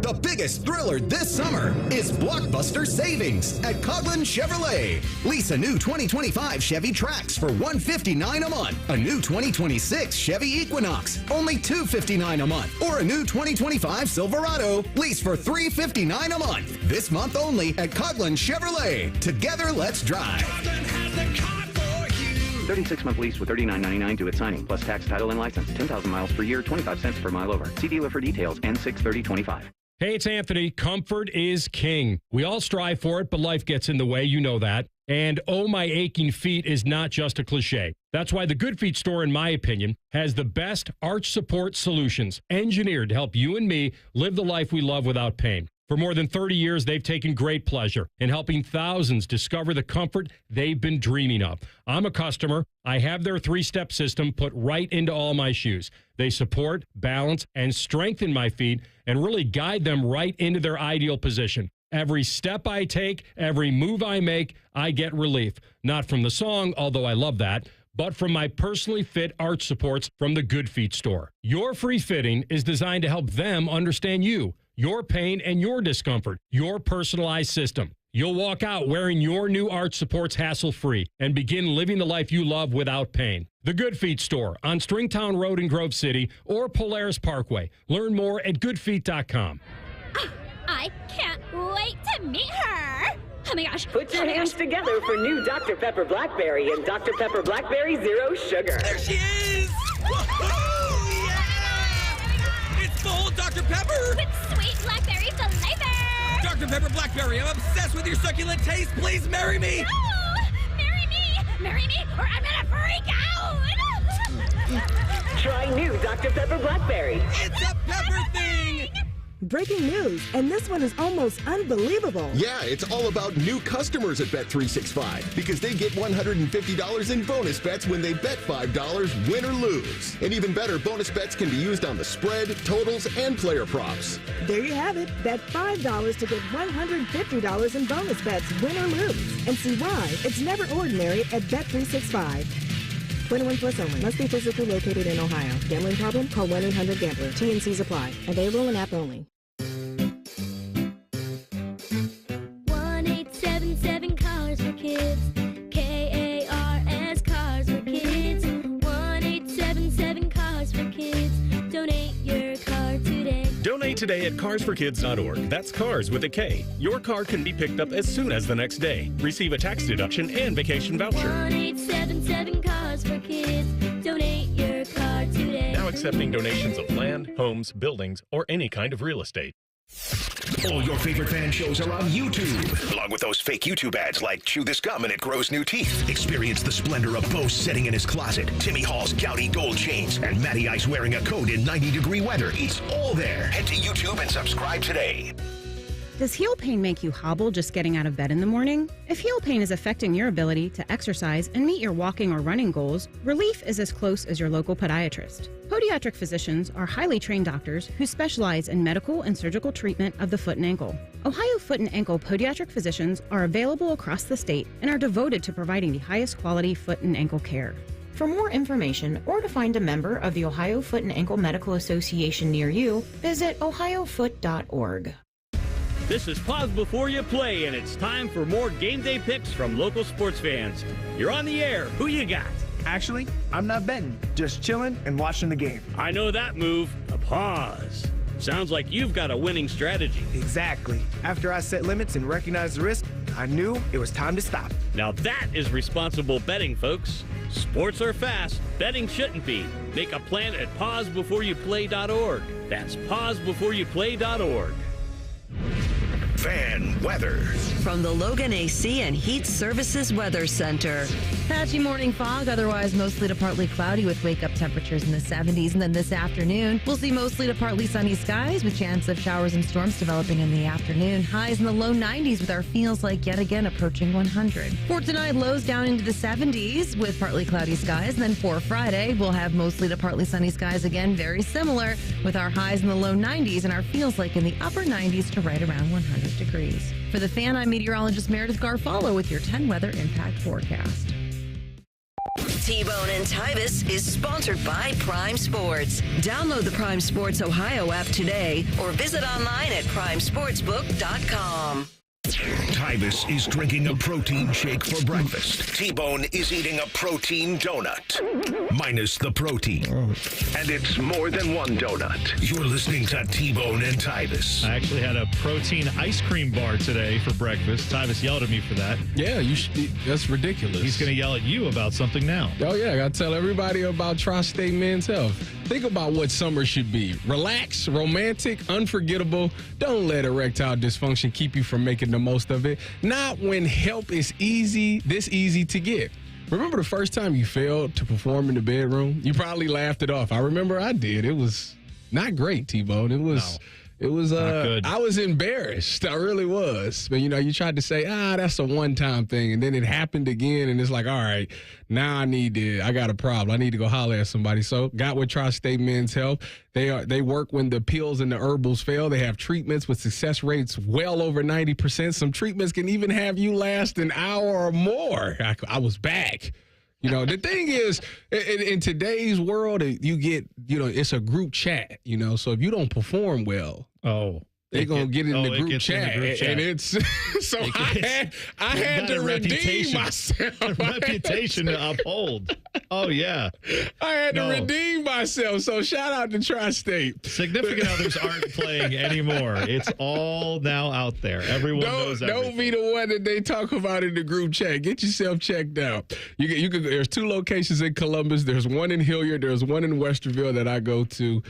[SPEAKER 10] The biggest thriller this summer is blockbuster savings at Coughlin Chevrolet. Lease a new 2025 Chevy Trax for $159 a month. A new 2026 Chevy Equinox, only $259 a month. Or a new 2025 Silverado, lease for $359 a month. This month only at Coughlin Chevrolet. Together, let's drive.
[SPEAKER 15] 36-month lease with $39.99 due at signing, plus tax, title, and license. 10,000 miles per year, 25 cents per mile over. See dealer for details. N63025.
[SPEAKER 16] Hey, it's Anthony. Comfort is king. We all strive for it, but life gets in the way. You know that. And oh, my aching feet is not just a cliche. That's why the Good Feet store, in my opinion, has the best arch support solutions engineered to help you and me live the life we love without pain. For more than 30 years, they've taken great pleasure in helping thousands discover the comfort they've been dreaming of. I'm a customer. I have their 3-step system put right into all my shoes. They support, balance, and strengthen my feet and really guide them right into their ideal position. Every step I take, every move I make, I get relief. Not from the song, although I love that, but from my personally fit arch supports from the Good Feet store. Your free fitting is designed to help them understand you, your pain, and your discomfort, your personalized system. You'll walk out wearing your new arch supports hassle-free and begin living the life you love without pain. The Good Feet store on Stringtown Road in Grove City or Polaris Parkway. Learn more at goodfeet.com.
[SPEAKER 18] I can't wait to meet her. Oh my gosh.
[SPEAKER 27] Put your hands together for new Dr. Pepper Blackberry and Dr. Pepper Blackberry Zero Sugar.
[SPEAKER 6] There she is! Woohoo! Yeah! It's full Dr. Pepper!
[SPEAKER 18] With sweet blackberry flavor!
[SPEAKER 6] Dr. Pepper Blackberry, I'm obsessed with your succulent taste. Please marry me!
[SPEAKER 18] No! Marry me! Marry me, or I'm gonna freak out!
[SPEAKER 27] Try new Dr. Pepper Blackberry.
[SPEAKER 6] It's a pepper thing!
[SPEAKER 17] Breaking news, and this one is almost unbelievable.
[SPEAKER 19] Yeah, it's all about new customers at Bet365 because they get $150 in bonus bets when they bet $5, win or lose. And even better, bonus bets can be used on the spread, totals, and player props.
[SPEAKER 17] There you have it. Bet $5 to get $150 in bonus bets, win or lose. And see why it's never ordinary at Bet365. 21 plus only. Must be physically located in Ohio. Gambling problem? Call 1-800-GAMBLER. T&Cs apply. Available in app only.
[SPEAKER 18] 1-877 Cars for Kids. KARS Cars for Kids. 1-877 Cars for Kids. Donate your car today.
[SPEAKER 20] Donate today at carsforkids.org. That's cars with a K. Your car can be picked up as soon as the next day. Receive a tax deduction and vacation voucher.
[SPEAKER 18] 1-877 Cars for Kids. Donate your car today.
[SPEAKER 20] Now accepting donations of land, homes, buildings, or any kind of real estate.
[SPEAKER 1] All your favorite fan shows are on YouTube, along with those fake YouTube ads like Chew This Gum and It Grows New Teeth. Experience the splendor of Bo sitting in his closet, Timmy Hall's gouty gold chains, and Matty Ice wearing a coat in 90-degree weather. It's all there. Head to YouTube and subscribe today.
[SPEAKER 21] Does heel pain make you hobble just getting out of bed in the morning? If heel pain is affecting your ability to exercise and meet your walking or running goals, relief is as close as your local podiatrist. Podiatric physicians are highly trained doctors who specialize in medical and surgical treatment of the foot and ankle. Ohio Foot and Ankle podiatric physicians are available across the state and are devoted to providing the highest quality foot and ankle care.
[SPEAKER 22] For more information or to find a member of the Ohio Foot and Ankle Medical Association near you, visit ohiofoot.org.
[SPEAKER 23] This is Pause Before You Play, and it's time for more game day picks from local sports fans. You're on the air. Who you got?
[SPEAKER 27] Actually, I'm not betting, just chilling and watching the game.
[SPEAKER 23] I know that move, a pause. Sounds like you've got a winning strategy.
[SPEAKER 27] Exactly. After I set limits and recognized the risk, I knew it was time to stop.
[SPEAKER 23] Now that is responsible betting, folks. Sports are fast. Betting shouldn't be. Make a plan at pausebeforeyouplay.org. That's pausebeforeyouplay.org.
[SPEAKER 1] Fan weather.
[SPEAKER 9] From the Logan AC and Heat Services Weather Center.
[SPEAKER 28] Patchy morning fog, otherwise mostly to partly cloudy with wake-up temperatures in the 70s. And then this afternoon, we'll see mostly to partly sunny skies with chance of showers and storms developing in the afternoon. Highs in the low 90s with our feels like yet again approaching 100. For tonight, lows down into the 70s with partly cloudy skies. And then for Friday, we'll have mostly to partly sunny skies again, very similar with our highs in the low 90s and our feels like in the upper 90s to right around 100 degrees. For the Fan, I'm meteorologist Meredith Garfalo with your 10 weather impact forecast.
[SPEAKER 9] T-Bone and Tyvis is sponsored by Prime Sports. Download the Prime Sports Ohio app today or visit online at primesportsbook.com.
[SPEAKER 1] Tyvis is drinking a protein shake for breakfast. T-Bone is eating a protein donut, minus the protein. And it's more than one donut. You're listening to T-Bone and Tyvis.
[SPEAKER 7] I actually had a protein ice cream bar today for breakfast. Tyvis yelled at me for that.
[SPEAKER 8] Yeah, that's ridiculous.
[SPEAKER 7] He's going to yell at you about something now.
[SPEAKER 8] Oh, yeah. I got to tell everybody about Tri-State Men's Health. Think about what summer should be. Relax, romantic, unforgettable. Don't let erectile dysfunction keep you from making the most of it. Not when help is this easy to get. Remember the first time you failed to perform in the bedroom? You probably laughed it off. I remember I did. It was not great, T-Bone. It was not good. I was embarrassed. I really was. But, you tried to say, that's a one-time thing. And then it happened again. And it's like, all right, now I got a problem. I need to go holler at somebody. So got with Tri-State Men's Health. They work when the pills and the herbals fail. They have treatments with success rates well over 90%. Some treatments can even have you last an hour or more. I was back. The thing is, in today's world, you get, it's a group chat, so if you don't perform well, they're going to get in the group chat. And it's, so I had to redeem myself.
[SPEAKER 7] A reputation to uphold. Oh, yeah.
[SPEAKER 8] I had to redeem myself. So shout out to Tri-State.
[SPEAKER 7] Significant others aren't playing anymore. It's all now out there. Everyone knows everything.
[SPEAKER 8] Don't be the one that they talk about in the group chat. Get yourself checked out. There's 2 locations in Columbus. There's one in Hilliard. There's one in Westerville that I go to.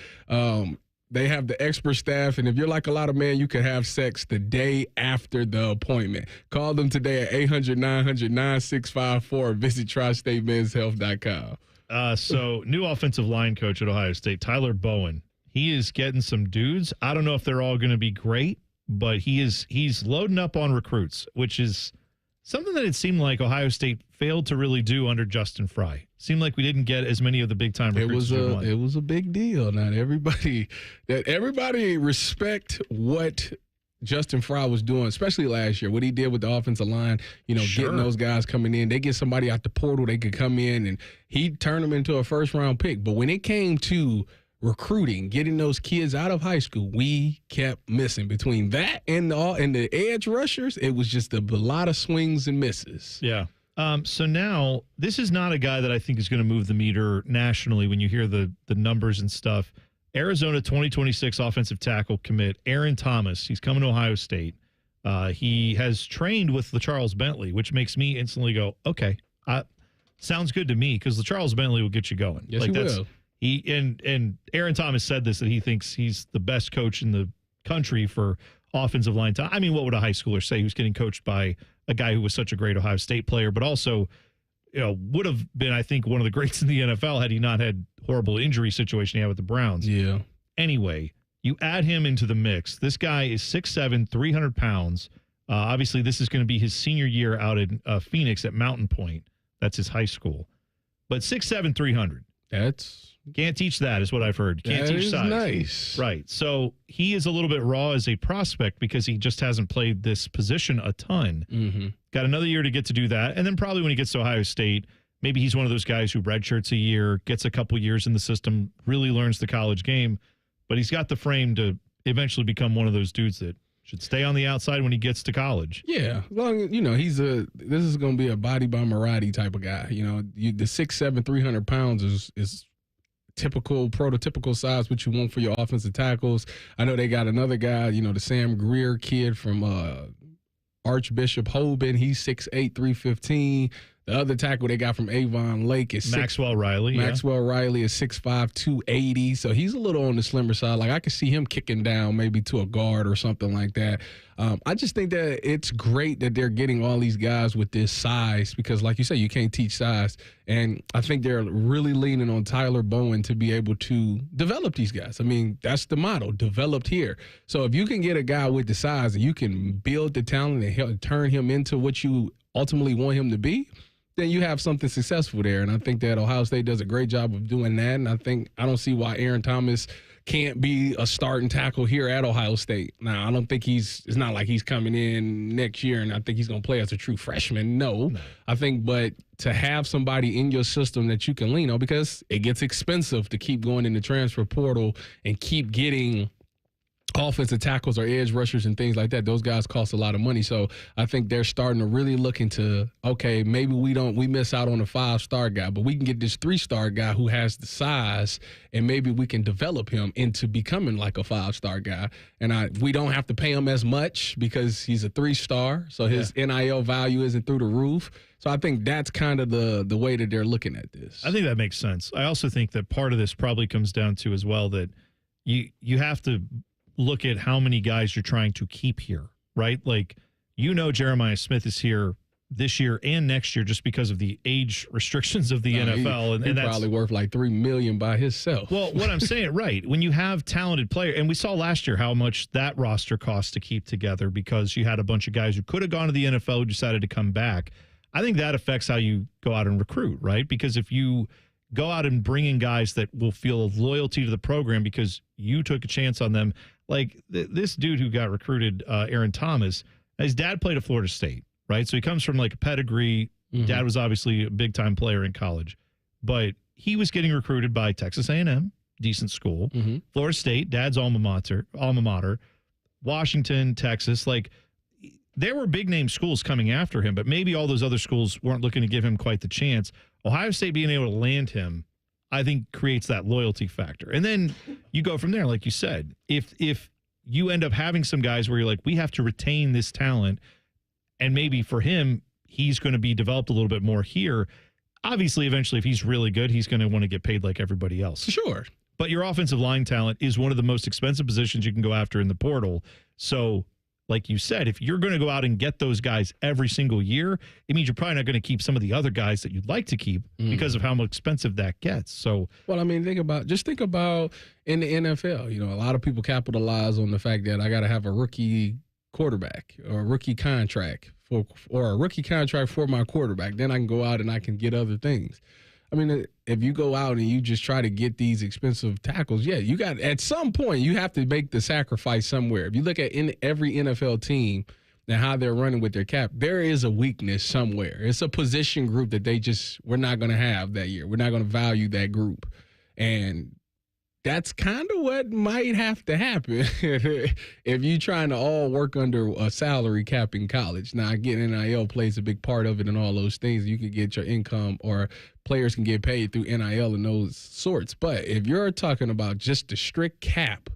[SPEAKER 8] They have the expert staff, and if you're like a lot of men, you can have sex the day after the appointment. Call them today at 800-900-9654 or visit tristatemenshealth.com.
[SPEAKER 7] So new offensive line coach at Ohio State, Tyler Bowen, he is getting some dudes. I don't know if they're all going to be great, but he's loading up on recruits, which is something that it seemed like Ohio State failed to really do under Justin Fry. Seemed like we didn't get as many of the big-time recruits.
[SPEAKER 8] It was a big deal. Not everybody respect what Justin Fry was doing, especially last year, what he did with the offensive line, getting those guys coming in. They get somebody out the portal, they could come in, and he turned them into a first-round pick. But when it came to recruiting, getting those kids out of high school, we kept missing. Between that and the edge rushers, it was just a lot of swings and misses.
[SPEAKER 7] Yeah. So now, this is not a guy that I think is going to move the meter nationally when you hear the numbers and stuff. Arizona 2026 offensive tackle commit Aaron Thomas. He's coming to Ohio State. He has trained with LaCharles Bentley, which makes me instantly go, okay, sounds good to me, because LaCharles Bentley will get you going.
[SPEAKER 8] Yes, he will.
[SPEAKER 7] And Aaron Thomas said this, that he thinks he's the best coach in the country for offensive line time. I mean, what would a high schooler say who's getting coached by a guy who was such a great Ohio State player, but also, would have been, I think, one of the greats in the NFL had he not had horrible injury situation he had with the Browns.
[SPEAKER 8] Yeah.
[SPEAKER 7] Anyway, you add him into the mix. This guy is 6'7", 300 pounds. Obviously, this is going to be his senior year out in Phoenix at Mountain Point. That's his high school. But 6'7", 300. Can't teach that, is what I've heard. Can't teach size.
[SPEAKER 8] Nice.
[SPEAKER 7] Right. So he is a little bit raw as a prospect because he just hasn't played this position a ton.
[SPEAKER 8] Mm-hmm.
[SPEAKER 7] Got another year to get to do that. And then probably when he gets to Ohio State, maybe he's one of those guys who redshirts a year, gets a couple years in the system, really learns the college game. But he's got the frame to eventually become one of those dudes that should stay on the outside when he gets to college.
[SPEAKER 8] Yeah, long this is going to be a body by Marati type of guy. The 6'7", 300 pounds is typical, prototypical size what you want for your offensive tackles. I know they got another guy, the Sam Greer kid from Archbishop Hoban. He's 6'8", 315. The other tackle they got from Avon Lake is
[SPEAKER 7] Maxwell Riley.
[SPEAKER 8] Maxwell Riley is 6'5", 280. So he's a little on the slimmer side. Like I could see him kicking down maybe to a guard or something like that. I just think that it's great that they're getting all these guys with this size because, like you say, you can't teach size. And I think they're really leaning on Tyler Bowen to be able to develop these guys. I mean, that's the motto, developed here. So if you can get a guy with the size and you can build the talent and help turn him into what you ultimately want him to be, then you have something successful there. And I think that Ohio State does a great job of doing that. And I don't see why Aaron Thomas can't be a starting tackle here at Ohio State. Now, I don't think it's not like he's coming in next year and I think he's going to play as a true freshman. No. I think, but to have somebody in your system that you can lean on, because it gets expensive to keep going in the transfer portal and keep getting offensive tackles or edge rushers and things like that. Those guys cost a lot of money. So I think they're starting to really look into, okay, maybe we miss out on a 5-star guy, but we can get this 3-star guy who has the size and maybe we can develop him into becoming like a 5-star guy. And we don't have to pay him as much because he's a 3-star. So his NIL value isn't through the roof. So I think that's kind of the way that they're looking at this.
[SPEAKER 7] I think that makes sense. I also think that part of this probably comes down to as well that you have to look at how many guys you're trying to keep here, right? Like, Jeremiah Smith is here this year and next year just because of the age restrictions of the NFL.
[SPEAKER 8] He's probably worth like $3 million by himself.
[SPEAKER 7] Well, what I'm saying, right, when you have talented players, and we saw last year how much that roster cost to keep together because you had a bunch of guys who could have gone to the NFL who decided to come back. I think that affects how you go out and recruit, right? Because if you go out and bring in guys that will feel loyalty to the program because you took a chance on them, like this dude who got recruited, Aaron Thomas, his dad played at Florida State, right? So he comes from like a pedigree. Mm-hmm. Dad was obviously a big-time player in college. But he was getting recruited by Texas A&M, decent school. Mm-hmm. Florida State, dad's alma mater. Washington, Texas. Like, there were big-name schools coming after him, but maybe all those other schools weren't looking to give him quite the chance. Ohio State being able to land him, I think, creates that loyalty factor. And then you go from there, like you said. If you end up having some guys where you're like, we have to retain this talent, and maybe for him, he's going to be developed a little bit more here. Obviously, eventually, if he's really good, he's going to want to get paid like everybody else.
[SPEAKER 8] Sure.
[SPEAKER 7] But your offensive line talent is one of the most expensive positions you can go after in the portal. So, like you said, if you're going to go out and get those guys every single year, it means you're probably not going to keep some of the other guys that you'd like to keep because of how much expensive that gets. So,
[SPEAKER 8] well, I mean, think about in the NFL. A lot of people capitalize on the fact that I got to have a rookie quarterback or a rookie contract or a rookie contract for my quarterback. Then I can go out and I can get other things. I mean, if you go out and you just try to get these expensive tackles, you got at some point you have to make the sacrifice somewhere. If you look at every NFL team and how they're running with their cap, there is a weakness somewhere. It's a position group that we're not going to have that year. We're not going to value that group. And that's kind of what might have to happen if you're trying to all work under a salary cap in college. Now, again, NIL plays a big part of it and all those things. You can get your income or players can get paid through NIL and those sorts. But if you're talking about just the strict cap,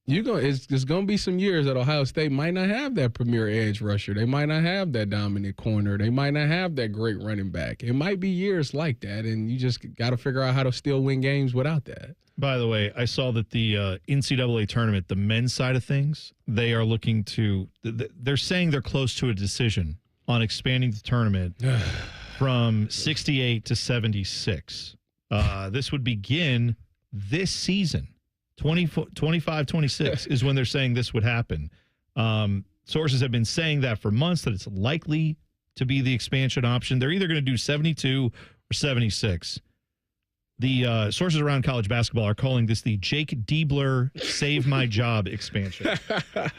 [SPEAKER 8] there's going to be some years that Ohio State might not have that premier edge rusher. They might not have that dominant corner. They might not have that great running back. It might be years like that, and you just got to figure out how to still win games without that.
[SPEAKER 7] By the way, I saw that the NCAA tournament, the men's side of things, they are looking to – they're saying they're close to a decision on expanding the tournament from 68 to 76. This would begin this season. 25-26 is when they're saying this would happen. Sources have been saying that for months, that it's likely to be the expansion option. They're either going to do 72 or 76. The sources around college basketball are calling this the Jake Diebler Save My Job expansion. Sorry.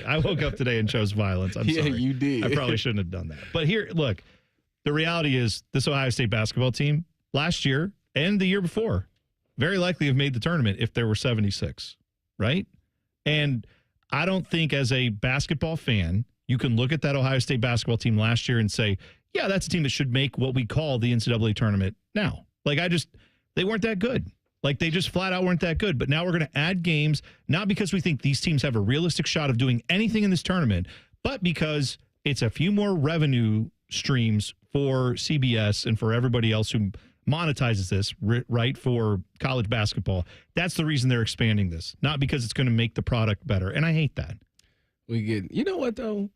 [SPEAKER 7] I woke up today and chose violence. I'm sorry.
[SPEAKER 8] Yeah, you did.
[SPEAKER 7] I probably shouldn't have done that. But here, look, the reality is this Ohio State basketball team last year and the year before very likely have made the tournament if there were 76, right? And I don't think as a basketball fan, you can look at that Ohio State basketball team last year and say, yeah, that's a team that should make what we call the NCAA tournament now. They weren't that good. They just flat out weren't that good. But now we're going to add games, not because we think these teams have a realistic shot of doing anything in this tournament, but because it's a few more revenue streams for CBS and for everybody else who monetizes this, right, for college basketball. That's the reason they're expanding this, not because it's going to make the product better. And I hate that.
[SPEAKER 8] You know what, though?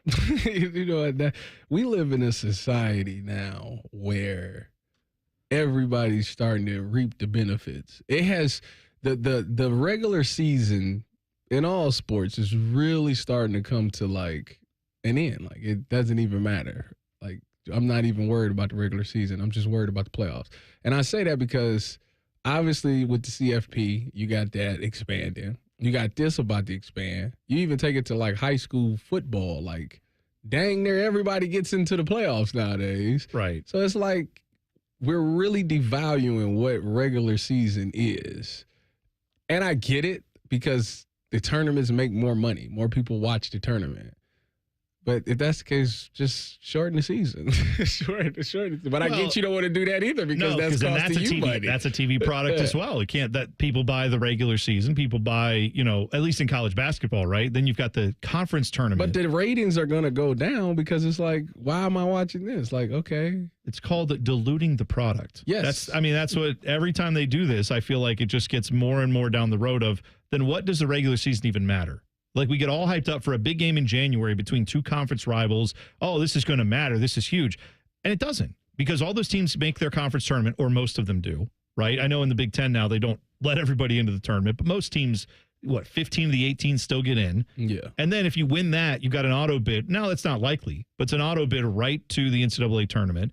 [SPEAKER 8] We live in a society now where everybody's starting to reap the benefits. It has the regular season in all sports is really starting to come to an end. It doesn't even matter. I'm not even worried about the regular season. I'm just worried about the playoffs. And I say that because obviously with the CFP, you got that expanding. You got this about to expand. You even take it to high school football. Dang near everybody gets into the playoffs nowadays.
[SPEAKER 7] Right.
[SPEAKER 8] So it's we're really devaluing what regular season is. And I get it because the tournaments make more money. More people watch the tournament. But if that's the case, just shorten the season. shorten. But I get you don't want to do that either because that's costing you money.
[SPEAKER 7] That's a TV product as well. It can't that people buy the regular season. People buy, at least in college basketball, right? Then you've got the conference tournament.
[SPEAKER 8] But the ratings are going to go down because it's why am I watching this? Okay.
[SPEAKER 7] It's called diluting the product.
[SPEAKER 8] Yes.
[SPEAKER 7] That's what every time they do this, I feel like it just gets more and more down the road of then what does the regular season even matter? We get all hyped up for a big game in January between two conference rivals. Oh, this is going to matter. This is huge. And it doesn't because all those teams make their conference tournament, or most of them do, right? I know in the Big Ten now they don't let everybody into the tournament, but most teams, 15 of the 18 still get in.
[SPEAKER 8] Yeah.
[SPEAKER 7] And then if you win that, you got an auto bid. Now, that's not likely, but it's an auto bid right to the NCAA tournament.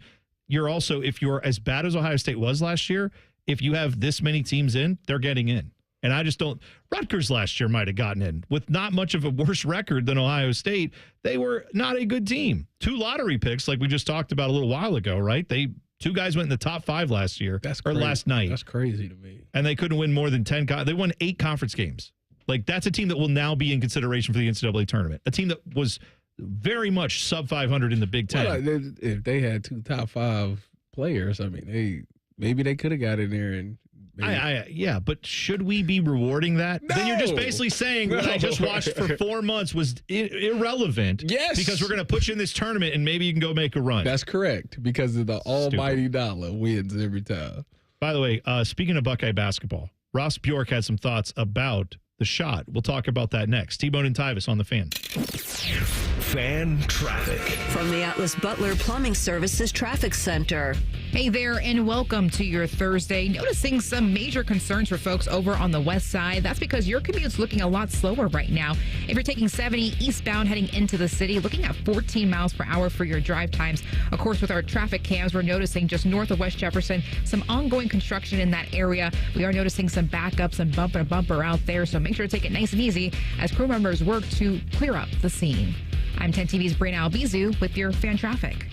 [SPEAKER 7] You're also, if you're as bad as Ohio State was last year, if you have this many teams in, they're getting in. And I just don't. Rutgers last year might have gotten in with not much of a worse record than Ohio State. They were not a good team. 2 lottery picks, like we just talked about a little while ago, right? 2 guys went in the top 5 last year or last night.
[SPEAKER 8] That's crazy to me.
[SPEAKER 7] And they couldn't win more than 10. They won 8 conference games. That's a team that will now be in consideration for the NCAA tournament. A team that was very much sub 500 in the Big Ten.
[SPEAKER 8] Well, if they had 2 top 5 players, maybe they could have got in there and.
[SPEAKER 7] Yeah, but should we be rewarding that?
[SPEAKER 8] No.
[SPEAKER 7] Then you're just basically saying what I just watched for 4 months was irrelevant.
[SPEAKER 8] Yes.
[SPEAKER 7] Because we're going to put you in this tournament and maybe you can go make a run.
[SPEAKER 8] That's correct. Because of the almighty dollar wins every time.
[SPEAKER 7] By the way, speaking of Buckeye basketball, Ross Bjork had some thoughts about the shot. We'll talk about that next. T-Bone and Tyvis on the Fan.
[SPEAKER 1] Fan traffic.
[SPEAKER 9] From the Atlas Butler Plumbing Services Traffic Center.
[SPEAKER 2] Hey there, and welcome to your Thursday. Noticing some major concerns for folks over on the west side. That's because your commute's looking a lot slower right now. If you're taking 70 eastbound heading into the city, looking at 14 miles per hour for your drive times. Of course, with our traffic cams, we're noticing just north of West Jefferson, some ongoing construction in that area. We are noticing some backups and bumper out there, so make sure to take it nice and easy as crew members work to clear up the scene. I'm 10 TV's Brina Albizu with your fan traffic.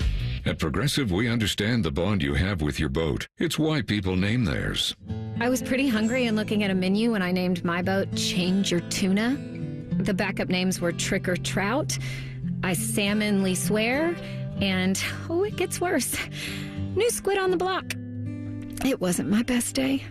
[SPEAKER 3] At Progressive, we understand the bond you have with your boat. It's why people name theirs.
[SPEAKER 5] I was pretty hungry and looking at a menu when I named my boat Change Your Tuna. The backup names were Trick or Trout, I Salmonly Swear, and, oh, it gets worse, New Squid on the Block. It wasn't my best day.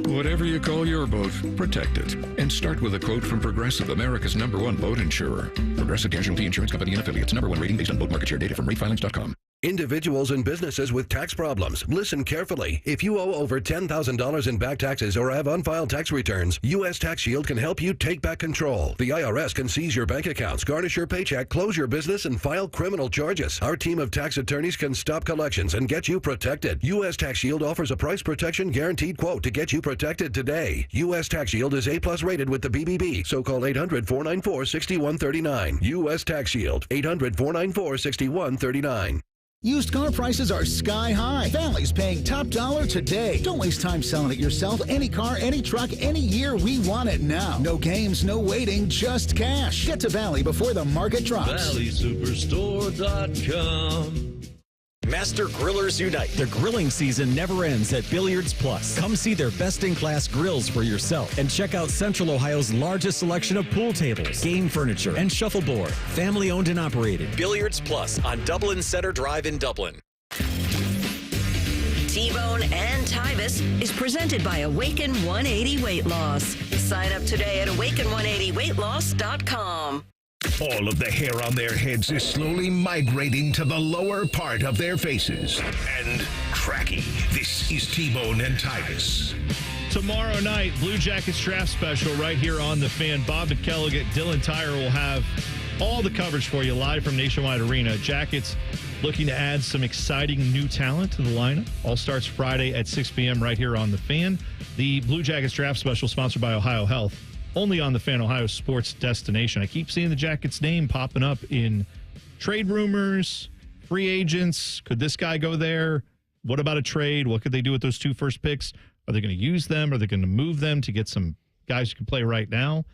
[SPEAKER 3] Whatever you call your boat, protect it. And start with a quote from Progressive, America's #1 boat insurer. Progressive Casualty Insurance Company and Affiliates. #1 rating based on boat market share data from ratefilings.com.
[SPEAKER 1] Individuals and businesses with tax problems, listen carefully. If you owe over $10,000 in back taxes or have unfiled tax returns, U.S. Tax Shield can help you take back control. The IRS can seize your bank accounts, garnish your paycheck, close your business, and file criminal charges. Our team of tax attorneys can stop collections and get you protected. U.S. Tax Shield offers a price protection guaranteed quote to get you protected today. U.S. Tax Shield is A+ rated with the BBB, so call 800-494-6139. U.S. Tax Shield, 800-494-6139.
[SPEAKER 11] Used car prices are sky high. Families paying top dollar today. Don't waste time selling it yourself. Any car, any truck, any year, we want it now. No games, no waiting, just cash. Get to Valley before the market drops.
[SPEAKER 13] ValleySuperstore.com.
[SPEAKER 4] Master Grillers Unite. The grilling season never ends at Billiards Plus. Come see their best-in-class grills for yourself and check out Central Ohio's largest selection of pool tables, game furniture, and shuffleboard. Family-owned and operated. Billiards Plus on Dublin Center Drive in Dublin.
[SPEAKER 9] T-Bone and Tyvis is presented by Awaken 180 Weight Loss. Sign up today at awaken180weightloss.com.
[SPEAKER 1] All of the hair on their heads is slowly migrating to the lower part of their faces. And cracky. This is T-Bone and Tyvis.
[SPEAKER 7] Tomorrow night, Blue Jackets draft special right here on The Fan. Bob McKelligot, Dylan Tyre will have all the coverage for you live from Nationwide Arena. Jackets looking to add some exciting new talent to the lineup. All starts Friday at 6 p.m. right here on The Fan. The Blue Jackets draft special sponsored by Ohio Health. Only on The Fan, Ohio sports destination. I keep seeing the Jackets' name popping up in trade rumors, free agents. Could this guy go there? What about a trade? What could they do with those 2 first picks? Are they going to use them? Are they going to move them to get some guys who can play right now?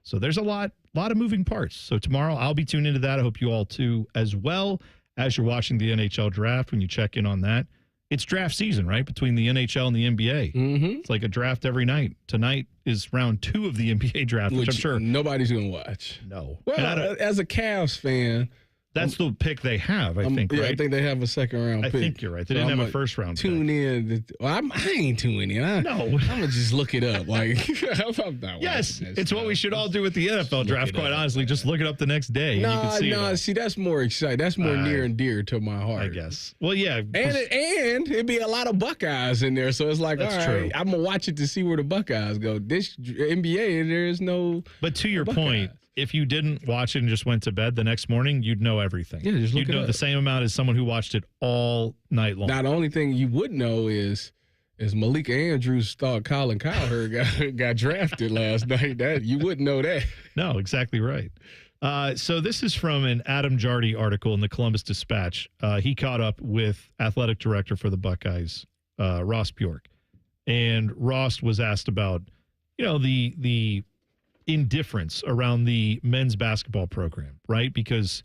[SPEAKER 7] So there's a lot of moving parts. So tomorrow I'll be tuned into that. I hope you all too as well as you're watching the NHL draft when you check in on that. It's draft season, right? Between the NHL and the NBA. Mm-hmm. It's like a draft every night. Tonight is round 2 of the NBA draft, which I'm sure
[SPEAKER 8] nobody's going to watch.
[SPEAKER 7] No.
[SPEAKER 8] Well, as a Cavs fan,
[SPEAKER 7] that's the pick they have, I think, right?
[SPEAKER 8] I think they have a second-round pick.
[SPEAKER 7] I think you're right. They didn't have a first-round pick.
[SPEAKER 8] Tune in. I ain't tuning in. I'm going to just look it up. Like, I'm not
[SPEAKER 7] yes, it's what we should all do with the NFL draft, quite honestly. Just look it up the next day.
[SPEAKER 8] See, that's more exciting. That's more near and dear to my heart.
[SPEAKER 7] I guess. Well, yeah.
[SPEAKER 8] And it'd be a lot of Buckeyes in there. So it's like,
[SPEAKER 7] that's
[SPEAKER 8] all right,
[SPEAKER 7] true.
[SPEAKER 8] I'm going to watch it to see where the Buckeyes go. This NBA, there is no
[SPEAKER 7] But to your point, if you didn't watch it and just went to bed the next morning, you'd know everything.
[SPEAKER 8] Yeah, just look
[SPEAKER 7] you'd know the same amount as someone who watched it all night long.
[SPEAKER 8] Now, the only thing you would know is Malika Andrews thought Colin Cowherd got drafted last night. That you wouldn't know that.
[SPEAKER 7] No, exactly right. So this is from an Adam Jardy article in the Columbus Dispatch. He caught up with athletic director for the Buckeyes, Ross Bjork, and Ross was asked about, the indifference around the men's basketball program, right? Because,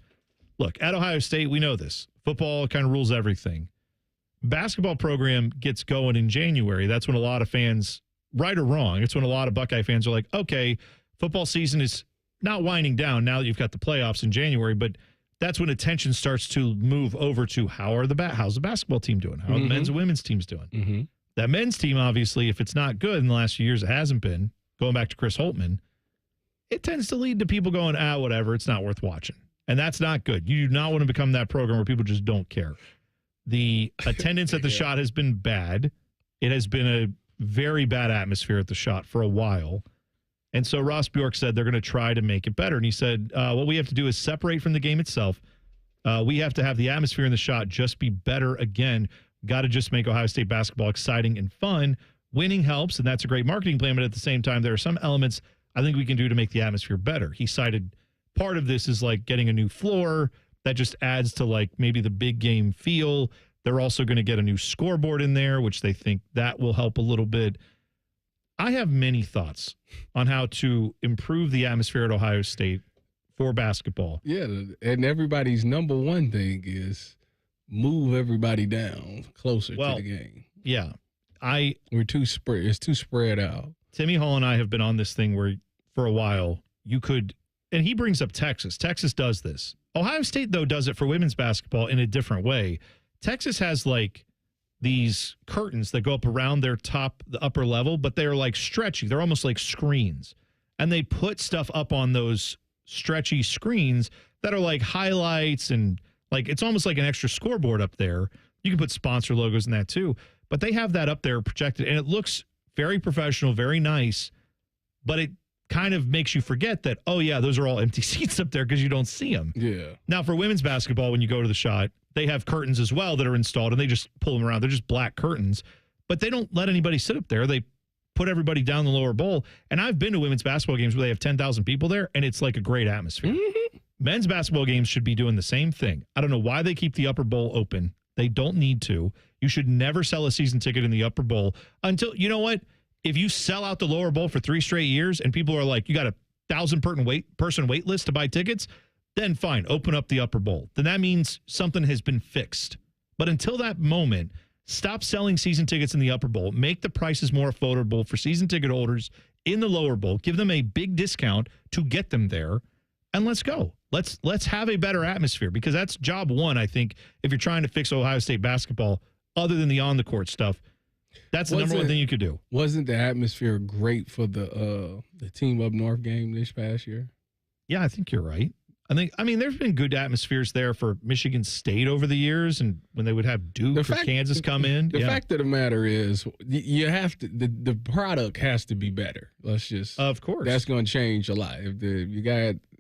[SPEAKER 7] look, at Ohio State, we know this. Football kind of rules everything. Basketball program gets going in January. That's when a lot of fans, right or wrong, it's when a lot of Buckeye fans are like, okay, football season is not winding down now that you've got the playoffs in January, but that's when attention starts to move over to how's the basketball team doing? How are the men's and women's teams doing?
[SPEAKER 8] Mm-hmm.
[SPEAKER 7] That men's team, obviously, if it's not good in the last few years, it hasn't been, going back to Chris Holtman, it tends to lead to people going, whatever, it's not worth watching. And that's not good. You do not want to become that program where people just don't care. The attendance at the shot has been bad. It has been a very bad atmosphere at the shot for a while. And so Ross Bjork said they're going to try to make it better. And he said, what we have to do is separate from the game itself. We have to have the atmosphere in the shot just be better again. Got to just make Ohio State basketball exciting and fun. Winning helps, and that's a great marketing plan. But at the same time, there are some elements I think we can do to make the atmosphere better. He cited part of this is like getting a new floor that just adds to like maybe the big game feel. They're also going to get a new scoreboard in there, which they think that will help a little bit. I have many thoughts on how to improve the atmosphere at Ohio State for basketball.
[SPEAKER 8] Yeah, and everybody's number one thing is move everybody down closer to the game.
[SPEAKER 7] Yeah.
[SPEAKER 8] It's too spread out.
[SPEAKER 7] Timmy Hall and I have been on this thing where for a while you could, and he brings up Texas. Texas does this. Ohio State, though, does it for women's basketball in a different way. Texas has like these curtains that go up around their top, the upper level, but they're like stretchy. They're almost like screens. And they put stuff up on those stretchy screens that are like highlights and like it's almost like an extra scoreboard up there. You can put sponsor logos in that too. But they have that up there projected, and it looks very professional, very nice, but it kind of makes you forget that, oh, yeah, those are all empty seats up there because you don't see them.
[SPEAKER 8] Yeah.
[SPEAKER 7] Now, for women's basketball, when you go to the shot, they have curtains as well that are installed, and they just pull them around. They're just black curtains, but they don't let anybody sit up there. They put everybody down the lower bowl, and I've been to women's basketball games where they have 10,000 people there, and it's like a great atmosphere. Mm-hmm. Men's basketball games should be doing the same thing. I don't know why they keep the upper bowl open. They don't need to. You should never sell a season ticket in the upper bowl until, you know what? If you sell out the lower bowl for 3 straight years and people are like, you got a 1,000-person wait list to buy tickets, then fine, open up the upper bowl. Then that means something has been fixed. But until that moment, stop selling season tickets in the upper bowl. Make the prices more affordable for season ticket holders in the lower bowl. Give them a big discount to get them there. And let's go. Let's have a better atmosphere because that's job one, I think, if you're trying to fix Ohio State basketball, other than the on-the-court stuff. That's the number one thing you could do.
[SPEAKER 8] Wasn't the atmosphere great for the team up north game this past year?
[SPEAKER 7] Yeah, I think you're right. I mean, there's been good atmospheres there for Michigan State over the years, and when they would have Duke or Kansas come in.
[SPEAKER 8] The fact of the matter is, you have to. The product has to be better. Let's just.
[SPEAKER 7] Of course,
[SPEAKER 8] that's going to change a lot. If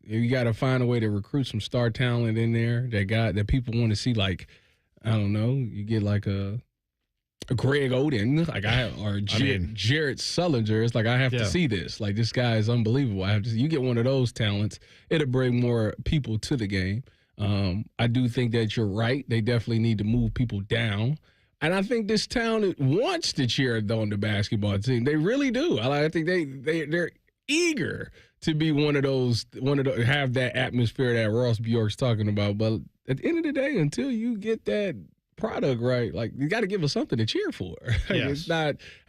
[SPEAKER 8] you got to find a way to recruit some star talent in there that people want to see. Like, I don't know, you get like a Greg Oden, Jared Sullinger. It's like I have to see this. Like this guy is unbelievable. You get one of those talents, it'll bring more people to the game. I do think that you're right. They definitely need to move people down. And I think this town wants to cheer on the basketball team. They really do. I think they're eager to be one of those have that atmosphere that Ross Bjork's talking about. But at the end of the day, until you get that product right, like you got to give us something to cheer for.
[SPEAKER 7] Yes.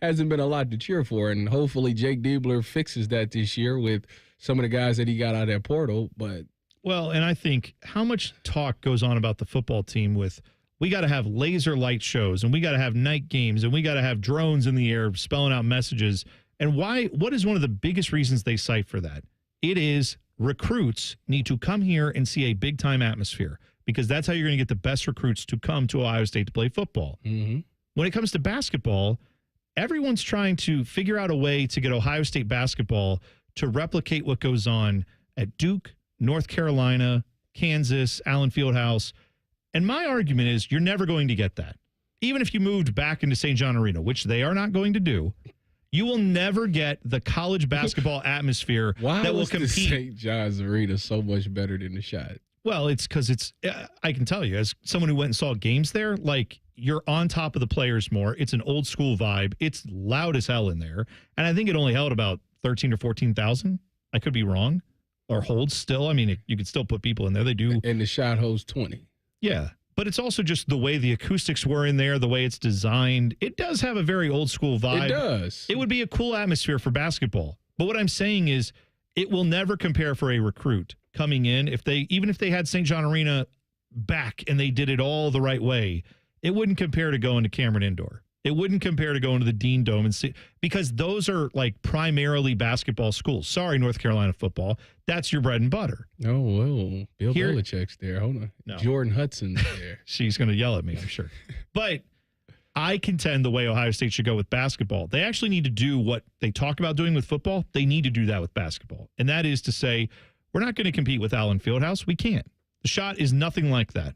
[SPEAKER 8] Hasn't been a lot to cheer for, and hopefully Jake Diebler fixes that this year with some of the guys that he got out of that portal. But
[SPEAKER 7] and I think how much talk goes on about the football team with we got to have laser light shows and we got to have night games and we got to have drones in the air spelling out messages. And what is one of the biggest reasons they cite for that? It is recruits need to come here and see a big time atmosphere, because that's how you're going to get the best recruits to come to Ohio State to play football.
[SPEAKER 8] Mm-hmm.
[SPEAKER 7] When it comes to basketball, everyone's trying to figure out a way to get Ohio State basketball to replicate what goes on at Duke, North Carolina, Kansas, Allen Fieldhouse. And my argument is you're never going to get that. Even if you moved back into St. John Arena, which they are not going to do, you will never get the college basketball atmosphere that will compete.
[SPEAKER 8] St. John's Arena so much better than the Shot?
[SPEAKER 7] Well, it's because I can tell you, as someone who went and saw games there, like you're on top of the players more. It's an old school vibe. It's loud as hell in there. And I think it only held about 13 or 14,000. I could be wrong. Or holds still. I mean, you could still put people in there. They do.
[SPEAKER 8] And the Shot holds 20.
[SPEAKER 7] Yeah. But it's also just the way the acoustics were in there, the way it's designed. It does have a very old school vibe.
[SPEAKER 8] It does.
[SPEAKER 7] It would be a cool atmosphere for basketball. But what I'm saying is it will never compare for a recruit coming in. Even if they had St. John Arena back and they did it all the right way, it wouldn't compare to going to Cameron Indoor. It wouldn't compare to going to the Dean Dome and see, because those are like primarily basketball schools. Sorry, North Carolina football. That's your bread and butter.
[SPEAKER 8] Oh, well, Bill Belichick's there. Hold on.
[SPEAKER 7] No.
[SPEAKER 8] Jordan Hudson's there.
[SPEAKER 7] She's going to yell at me, I'm sure. But I contend the way Ohio State should go with basketball, they actually need to do what they talk about doing with football. They need to do that with basketball. And that is to say, we're not going to compete with Allen Fieldhouse. We can't. The shot is nothing like that.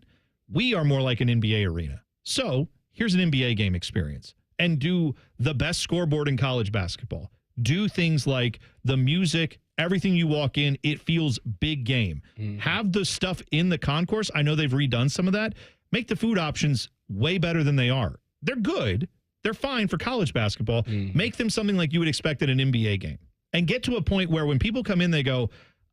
[SPEAKER 7] We are more like an NBA arena. So here's an NBA game experience. And do the best scoreboard in college basketball. Do things like the music, everything you walk in, it feels big game. Have the stuff in the concourse. I know they've redone some of that. Make the food options way better than they are. They're good. They're fine for college basketball. Make them something like you would expect at an NBA game. And get to a point where when people come in, they go,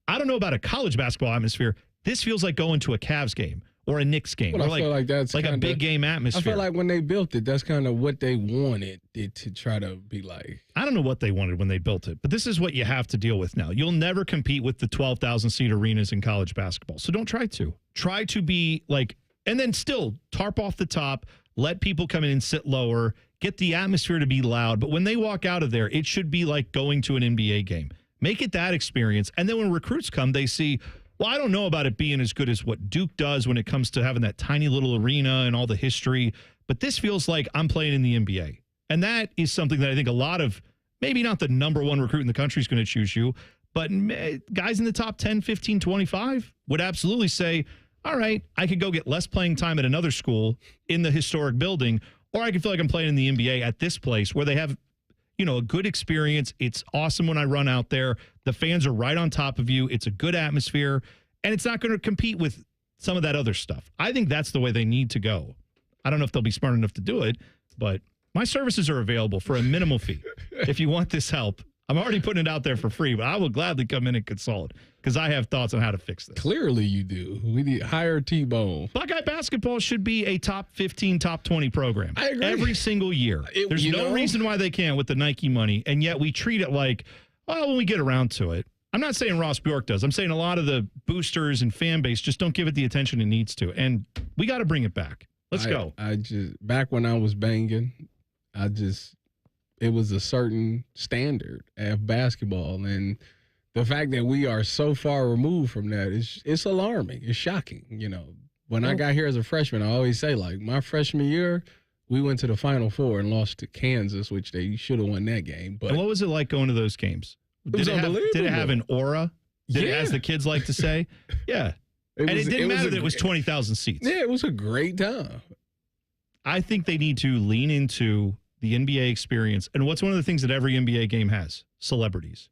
[SPEAKER 7] I don't know about a college basketball atmosphere. This feels like going to a Cavs game or a Knicks game.
[SPEAKER 8] Well,
[SPEAKER 7] or
[SPEAKER 8] I feel like that's
[SPEAKER 7] like
[SPEAKER 8] kinda,
[SPEAKER 7] a big game atmosphere.
[SPEAKER 8] I feel like when they built it, that's kind of what they wanted it to try to be like.
[SPEAKER 7] I don't know what they wanted when they built it, but this is what you have to deal with now. You'll never compete with the 12,000-seat arenas in college basketball. So don't try to. Try to be like, and then still tarp off the top, let people come in and sit lower, get the atmosphere to be loud. But when they walk out of there, it should be like going to an NBA game. Make it that experience. And then when recruits come, they see, well, I don't know about it being as good as what Duke does when it comes to having that tiny little arena and all the history, but this feels like I'm playing in the NBA. And that is something that I think a lot of, maybe not the number one recruit in the country is going to choose you, but guys in the top 10, 15, 25 would absolutely say, all right, I could go get less playing time at another school in the historic building, or I could feel like I'm playing in the NBA at this place where they have, you know, a good experience. It's awesome when I run out there. The fans are right on top of you. It's a good atmosphere, and it's not going to compete with some of that other stuff. I think that's the way they need to go. I don't know if they'll be smart enough to do it, but my services are available for a minimal fee. If you want this help, I'm already putting it out there for free, but I will gladly come in and consult because I have thoughts on how to fix this.
[SPEAKER 8] Clearly you do. We need hire T-Bone.
[SPEAKER 7] Buckeye basketball should be a top 15, top 20 program.
[SPEAKER 8] I agree.
[SPEAKER 7] Every single year. There's no reason why they can't with the Nike money, and yet we treat it like, oh, when we get around to it. I'm not saying Ross Bjork does. I'm saying a lot of the boosters and fan base just don't give it the attention it needs to, and we got to bring it back. Let's go.
[SPEAKER 8] Back when I was banging, it was a certain standard of basketball, and the fact that we are so far removed from that it's alarming. It's shocking. You know, when I got here as a freshman, I always say, like, my freshman year, we went to the Final Four and lost to Kansas, which they should have won that game. But
[SPEAKER 7] and what was it like going to those games? Did it have an aura? As the kids like to say? Yeah. And it didn't matter that it was 20,000 seats.
[SPEAKER 8] Yeah, it was a great time.
[SPEAKER 7] I think they need to lean into the NBA experience. And what's one of the things that every NBA game has? Celebrities.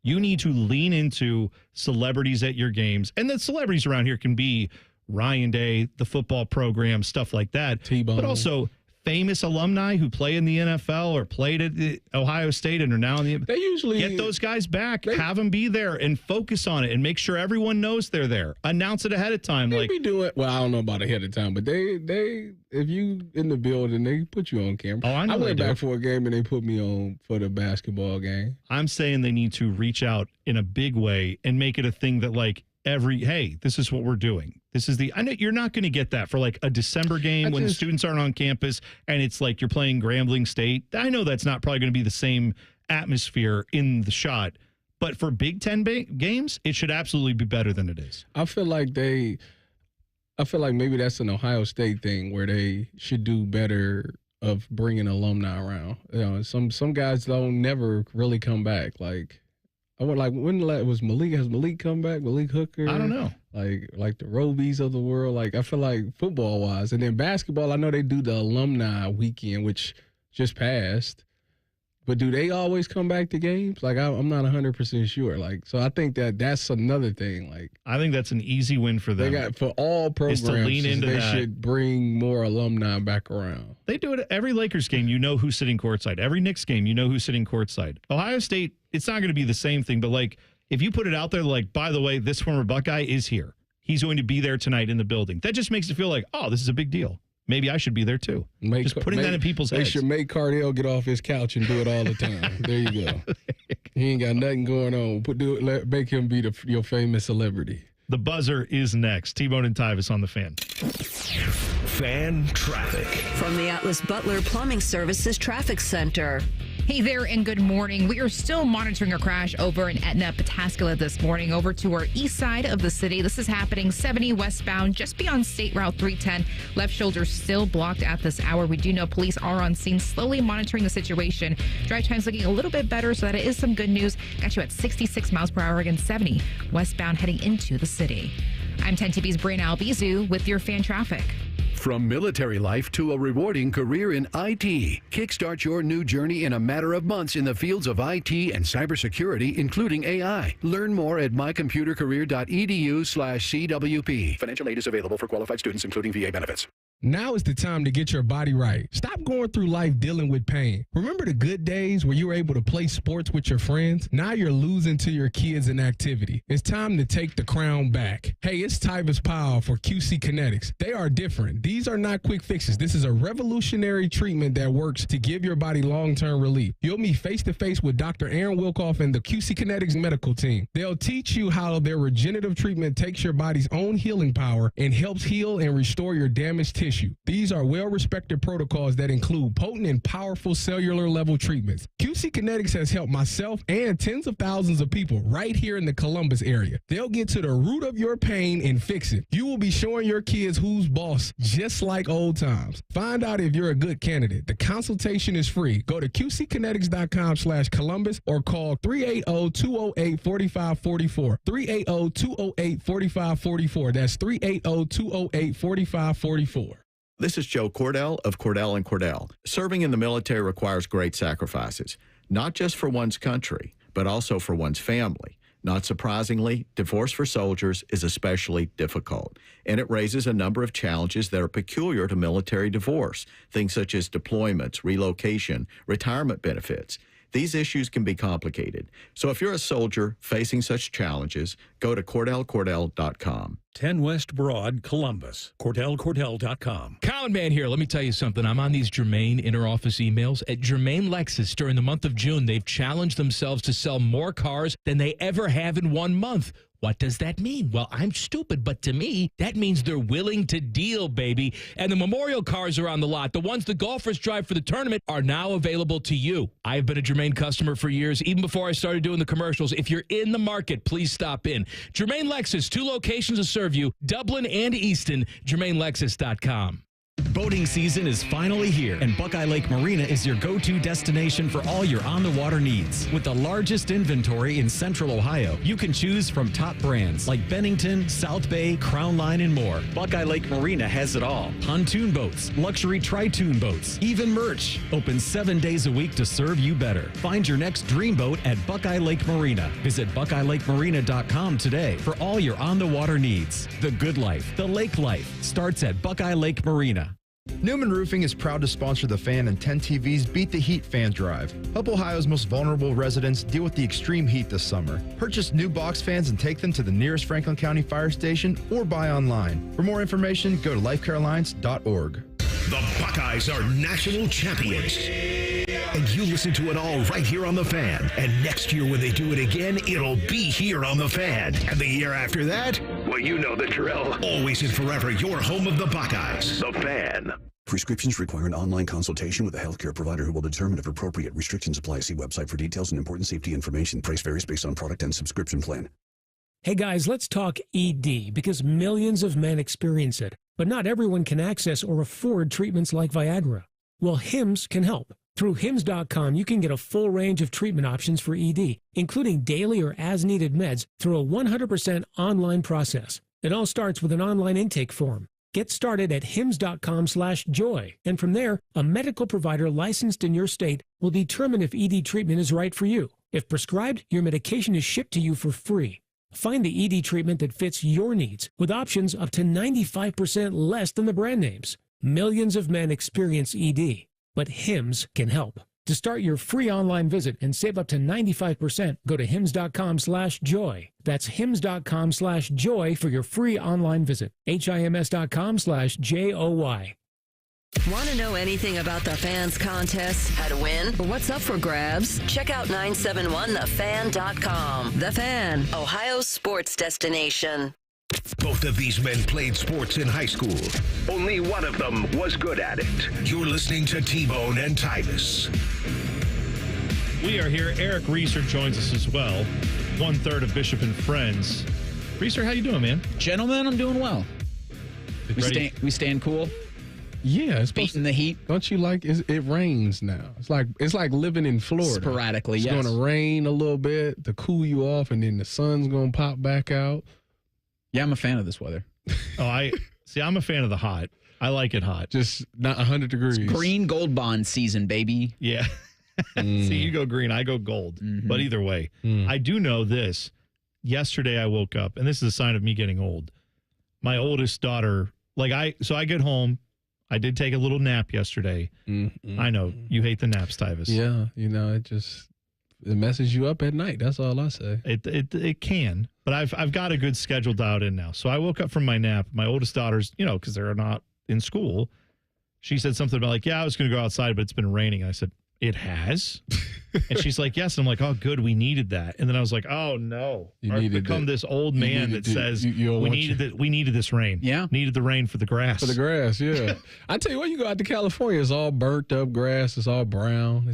[SPEAKER 7] You need to lean into celebrities at your games. And the celebrities around here can be Ryan Day, the football program, stuff like that.
[SPEAKER 8] T-Bone.
[SPEAKER 7] But also famous alumni who play in the NFL or played at Ohio State and are now in the.
[SPEAKER 8] They usually
[SPEAKER 7] get those guys back, have them be there, and focus on it, and make sure everyone knows they're there. Announce it ahead of time.
[SPEAKER 8] They be doing well. I don't know about ahead of time, but they if you in the building, they put you on camera.
[SPEAKER 7] Oh, I know.
[SPEAKER 8] I went back for a game and they put me on for the basketball game.
[SPEAKER 7] I'm saying they need to reach out in a big way and make it a thing that like. Hey, this is what we're doing. This is I know you're not going to get that for like a December game when the students aren't on campus and it's like you're playing Grambling State. I know that's not probably going to be the same atmosphere in the shot, but for Big Ten games, it should absolutely be better than it is.
[SPEAKER 8] I feel like maybe that's an Ohio State thing where they should do better of bringing alumni around. You know, some guys don't never really come back. Like. When was Malik? Has Malik come back? Malik Hooker?
[SPEAKER 7] I don't know.
[SPEAKER 8] Like the Robies of the world. Like I feel like football wise, and then basketball. I know they do the alumni weekend, which just passed. But do they always come back to games? Like I'm not 100% sure. Like so, I think that's another thing. Like
[SPEAKER 7] I think that's an easy win for them.
[SPEAKER 8] They got for all programs.
[SPEAKER 7] Is to lean into
[SPEAKER 8] they
[SPEAKER 7] that.
[SPEAKER 8] should bring more alumni back around.
[SPEAKER 7] They do it at every Lakers game. You know who's sitting courtside. Every Knicks game, you know who's sitting courtside. Ohio State. It's not going to be the same thing, but like if you put it out there, like, by the way, this former Buckeye is here. He's going to be there tonight in the building. That just makes it feel like, oh, this is a big deal. Maybe I should be there too. Just putting that in people's heads.
[SPEAKER 8] They should make Cardell get off his couch and do it all the time. There you go. He ain't got nothing going on. Make him be your famous celebrity.
[SPEAKER 7] The buzzer is next. T-Bone and Tyvis on the Fan.
[SPEAKER 1] Fan traffic.
[SPEAKER 9] From the Atlas Butler Plumbing Services Traffic Center.
[SPEAKER 2] Hey there and good morning. We are still monitoring a crash over in Etna, Pataskala this morning over to our east side of the city. This is happening 70 westbound just beyond State Route 310. Left shoulder still blocked at this hour. We do know police are on scene slowly monitoring the situation. Drive time's looking a little bit better, so that is some good news. Got you at 66 miles per hour against 70 westbound heading into the city. I'm 10 TV's Brianna Albizu with your fan traffic.
[SPEAKER 10] From military life to a rewarding career in IT, kickstart your new journey in a matter of months in the fields of IT and cybersecurity, including AI. Learn more at mycomputercareer.edu/CWP. Financial aid is available for qualified students, including VA benefits.
[SPEAKER 12] Now is the time to get your body right. Stop going through life dealing with pain. Remember the good days where you were able to play sports with your friends? Now you're losing to your kids in activity. It's time to take the crown back. Hey, it's Tyvis Powell for QC Kinetics. They are different. These are not quick fixes. This is a revolutionary treatment that works to give your body long-term relief. You'll meet face-to-face with Dr. Aaron Wilkoff and the QC Kinetics medical team. They'll teach you how their regenerative treatment takes your body's own healing power and helps heal and restore your damaged tissue. These are well-respected protocols that include potent and powerful cellular level treatments. QC Kinetics has helped myself and tens of thousands of people right here in the Columbus area. They'll get to the root of your pain and fix it. You will be showing your kids who's boss, just like old times. Find out if you're a good candidate. The consultation is free. Go to qckinetics.com/Columbus or call 380-208-4544. 380-208-4544. That's 380-208-4544.
[SPEAKER 13] This is Joe Cordell of Cordell & Cordell. Serving in the military requires great sacrifices, not just for one's country, but also for one's family. Not surprisingly, divorce for soldiers is especially difficult, and it raises a number of challenges that are peculiar to military divorce, things such as deployments, relocation, retirement benefits. These issues can be complicated. So if you're a soldier facing such challenges, go to CordellCordell.com.
[SPEAKER 14] 10 West Broad, Columbus. CordellCordell.com.
[SPEAKER 15] Common Man here. Let me tell you something. I'm on these Germain inter-office emails. At Germain Lexus, during the month of June, they've challenged themselves to sell more cars than they ever have in 1 month. What does that mean? Well, I'm stupid, but to me, that means they're willing to deal, baby. And the Memorial cars are on the lot. The ones the golfers drive for the tournament are now available to you. I've been a Germain customer for years, even before I started doing the commercials. If you're in the market, please stop in. Germain Lexus, 2 locations to serve you, Dublin and Easton, GermainLexus.com.
[SPEAKER 4] Boating season is finally here, and Buckeye Lake Marina is your go-to destination for all your on-the-water needs. With the largest inventory in Central Ohio, you can choose from top brands like Bennington, South Bay, Crown Line, and more. Buckeye Lake Marina has it all. Pontoon boats, luxury tri-toon boats, even merch. Open 7 days a week to serve you better. Find your next dream boat at Buckeye Lake Marina. Visit BuckeyeLakeMarina.com today for all your on-the-water needs. The good life, the lake life, starts at Buckeye Lake Marina.
[SPEAKER 24] Newman Roofing is proud to sponsor the Fan and 10 TV's Beat the Heat fan drive. Help Ohio's most vulnerable residents deal with the extreme heat this summer. Purchase new box fans and take them to the nearest Franklin County fire station or buy online. For more information, go to lifecarealliance.org.
[SPEAKER 1] The Buckeyes are national champions. And you listen to it all right here on The Fan. And next year when they do it again, it'll be here on The Fan. And the year after that, well, you know the drill. Always and forever, your home of the Buckeyes. The Fan.
[SPEAKER 25] Prescriptions require an online consultation with a healthcare provider who will determine if appropriate. Restrictions apply. See website for details and important safety information. Price varies based on product and subscription plan.
[SPEAKER 26] Hey guys, let's talk ED because millions of men experience it, but not everyone can access or afford treatments like Viagra. Well, Hims can help. Through Hims.com, you can get a full range of treatment options for ED, including daily or as-needed meds through a 100% online process. It all starts with an online intake form. Get started at hims.com/joy, and from there, a medical provider licensed in your state will determine if ED treatment is right for you. If prescribed, your medication is shipped to you for free. Find the ED treatment that fits your needs with options up to 95% less than the brand names. Millions of men experience ED, but Hims can help. To start your free online visit and save up to 95%, go to hims.com/joy. That's hims.com/joy for your free online visit. HIMS.com/JOY.
[SPEAKER 9] Want to know anything about the Fan's contest, how to win, or what's up for grabs? Check out 971thefan.com. The Fan, Ohio's sports destination.
[SPEAKER 1] Both of these men played sports in high school. Only one of them was good at it. You're listening to T-Bone and Tyvis.
[SPEAKER 7] We are here. Eric Reeser joins us as well. 1/3 of Bishop and Friends. Reeser, how you doing, man?
[SPEAKER 6] Gentlemen, I'm doing well. We staying cool?
[SPEAKER 8] Yeah, it's
[SPEAKER 6] beating the heat.
[SPEAKER 8] Don't you like it rains now? It's like living in Florida.
[SPEAKER 6] Sporadically,
[SPEAKER 8] it's
[SPEAKER 6] yes.
[SPEAKER 8] It's going to rain a little bit to cool you off, and then the sun's going to pop back out.
[SPEAKER 6] Yeah, I'm a fan of this weather.
[SPEAKER 7] I'm a fan of the hot. I like it hot.
[SPEAKER 8] Just not 100 degrees.
[SPEAKER 6] It's green gold bond season, baby.
[SPEAKER 7] Yeah. See, you go green, I go gold.
[SPEAKER 6] Mm-hmm.
[SPEAKER 7] But either way, I do know this. Yesterday I woke up, and this is a sign of me getting old. My oldest daughter, I get home. I did take a little nap yesterday.
[SPEAKER 8] Mm-hmm.
[SPEAKER 7] I know you hate the naps, Tyvis.
[SPEAKER 8] Yeah, it messes you up at night. That's all I say.
[SPEAKER 7] It can, but I've got a good schedule dialed in now. So I woke up from my nap. My oldest daughter's, because they're not in school. She said something about I was going to go outside, but it's been raining. And I said, it has? And she's like, yes. And I'm like, oh, good. We needed that. And then I was like, oh, no. I've become this old man that says we needed this rain.
[SPEAKER 6] Yeah.
[SPEAKER 7] Needed the rain for the grass.
[SPEAKER 8] For the grass, yeah. I tell you what, you go out to California, it's all burnt up grass. It's all brown.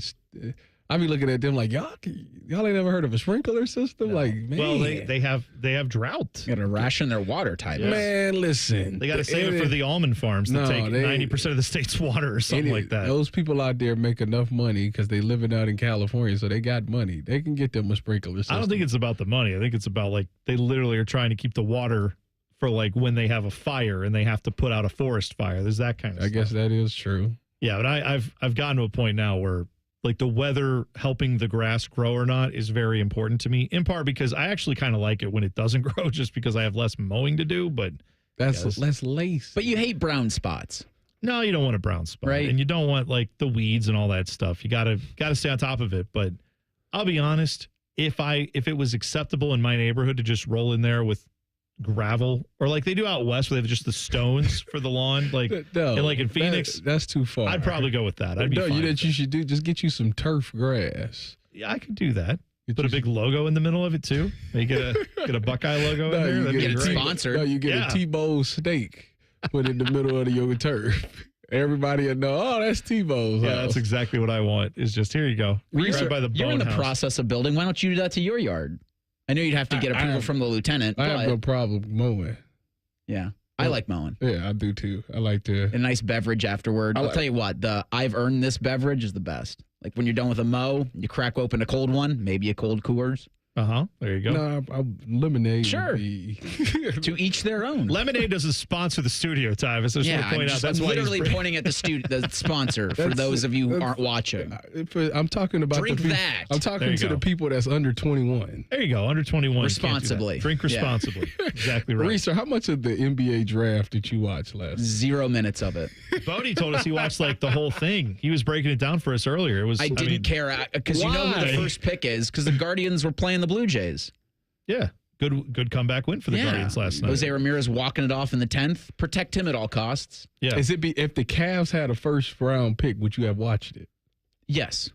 [SPEAKER 8] I be looking at them like, y'all ain't never heard of a sprinkler system? No. Like, man.
[SPEAKER 7] Well, they have drought.
[SPEAKER 6] Got to ration their water type.
[SPEAKER 8] Yes. Man, listen.
[SPEAKER 7] They got to save it for the almond farms that take 90% of the state's water or something like that.
[SPEAKER 8] Those people out there make enough money because they living out in California, so they got money. They can get them a sprinkler system.
[SPEAKER 7] I don't think it's about the money. I think it's about they literally are trying to keep the water for when they have a fire and they have to put out a forest fire. There's that kind of stuff.
[SPEAKER 8] I guess that is true.
[SPEAKER 7] Yeah, but I've gotten to a point now where the weather helping the grass grow or not is very important to me, in part because I actually kind of like it when it doesn't grow just because I have less mowing to do, but
[SPEAKER 8] that's less lace.
[SPEAKER 6] But you hate brown spots.
[SPEAKER 7] No, you don't want a brown spot.
[SPEAKER 6] Right.
[SPEAKER 7] And you don't want the weeds and all that stuff. You gotta stay on top of it. But I'll be honest, if it was acceptable in my neighborhood to just roll in there with gravel or they do out west where they have just the stones for the lawn in Phoenix,
[SPEAKER 8] that's too far.
[SPEAKER 7] I'd probably go with that. I'd be fine.
[SPEAKER 8] You should do, just get you some turf grass.
[SPEAKER 7] Yeah, I could do that. Put a big logo in the middle of it too. You get a Buckeye logo in there.
[SPEAKER 6] You get it sponsored.
[SPEAKER 8] No, you get a T-Bone steak put in the middle of your turf. Everybody will know, oh, that's T-Bone's house.
[SPEAKER 7] That's exactly what I want. Is just, here you go. Right by the
[SPEAKER 6] You're in the
[SPEAKER 7] house.
[SPEAKER 6] Process of building. Why don't you do that to your yard? I know you'd have to get approval from the lieutenant.
[SPEAKER 8] I have no problem mowing.
[SPEAKER 6] Yeah. I like mowing.
[SPEAKER 8] Yeah, I do too. I like to.
[SPEAKER 6] A nice beverage afterward. I'll tell you what, the I've earned this beverage is the best. When you're done with a mow, you crack open a cold one, maybe a cold Coors.
[SPEAKER 7] There you go.
[SPEAKER 8] No, lemonade.
[SPEAKER 6] Sure. To each their own.
[SPEAKER 7] Lemonade doesn't sponsor the studio, Tyvis. I just want to point out that's
[SPEAKER 6] literally pointing at the sponsor for those of you who aren't watching.
[SPEAKER 8] I'm talking about
[SPEAKER 6] drink that.
[SPEAKER 8] I'm talking to the people that's under 21.
[SPEAKER 7] There you go. Under 21.
[SPEAKER 6] Responsibly.
[SPEAKER 7] Drink responsibly. Yeah. Exactly right.
[SPEAKER 8] Reeser, how much of the NBA draft did you watch last?
[SPEAKER 6] 0 minutes of it.
[SPEAKER 7] Bodie told us he watched the whole thing. He was breaking it down for us earlier.
[SPEAKER 6] I didn't care because you know who the first pick is because the Guardians were playing the Blue Jays.
[SPEAKER 7] Yeah. Good comeback win for the Guardians last night.
[SPEAKER 6] Jose Ramirez walking it off in the 10th. Protect him at all costs.
[SPEAKER 7] Yeah.
[SPEAKER 8] If the Cavs had a first round pick, would you have watched it?
[SPEAKER 6] Yes.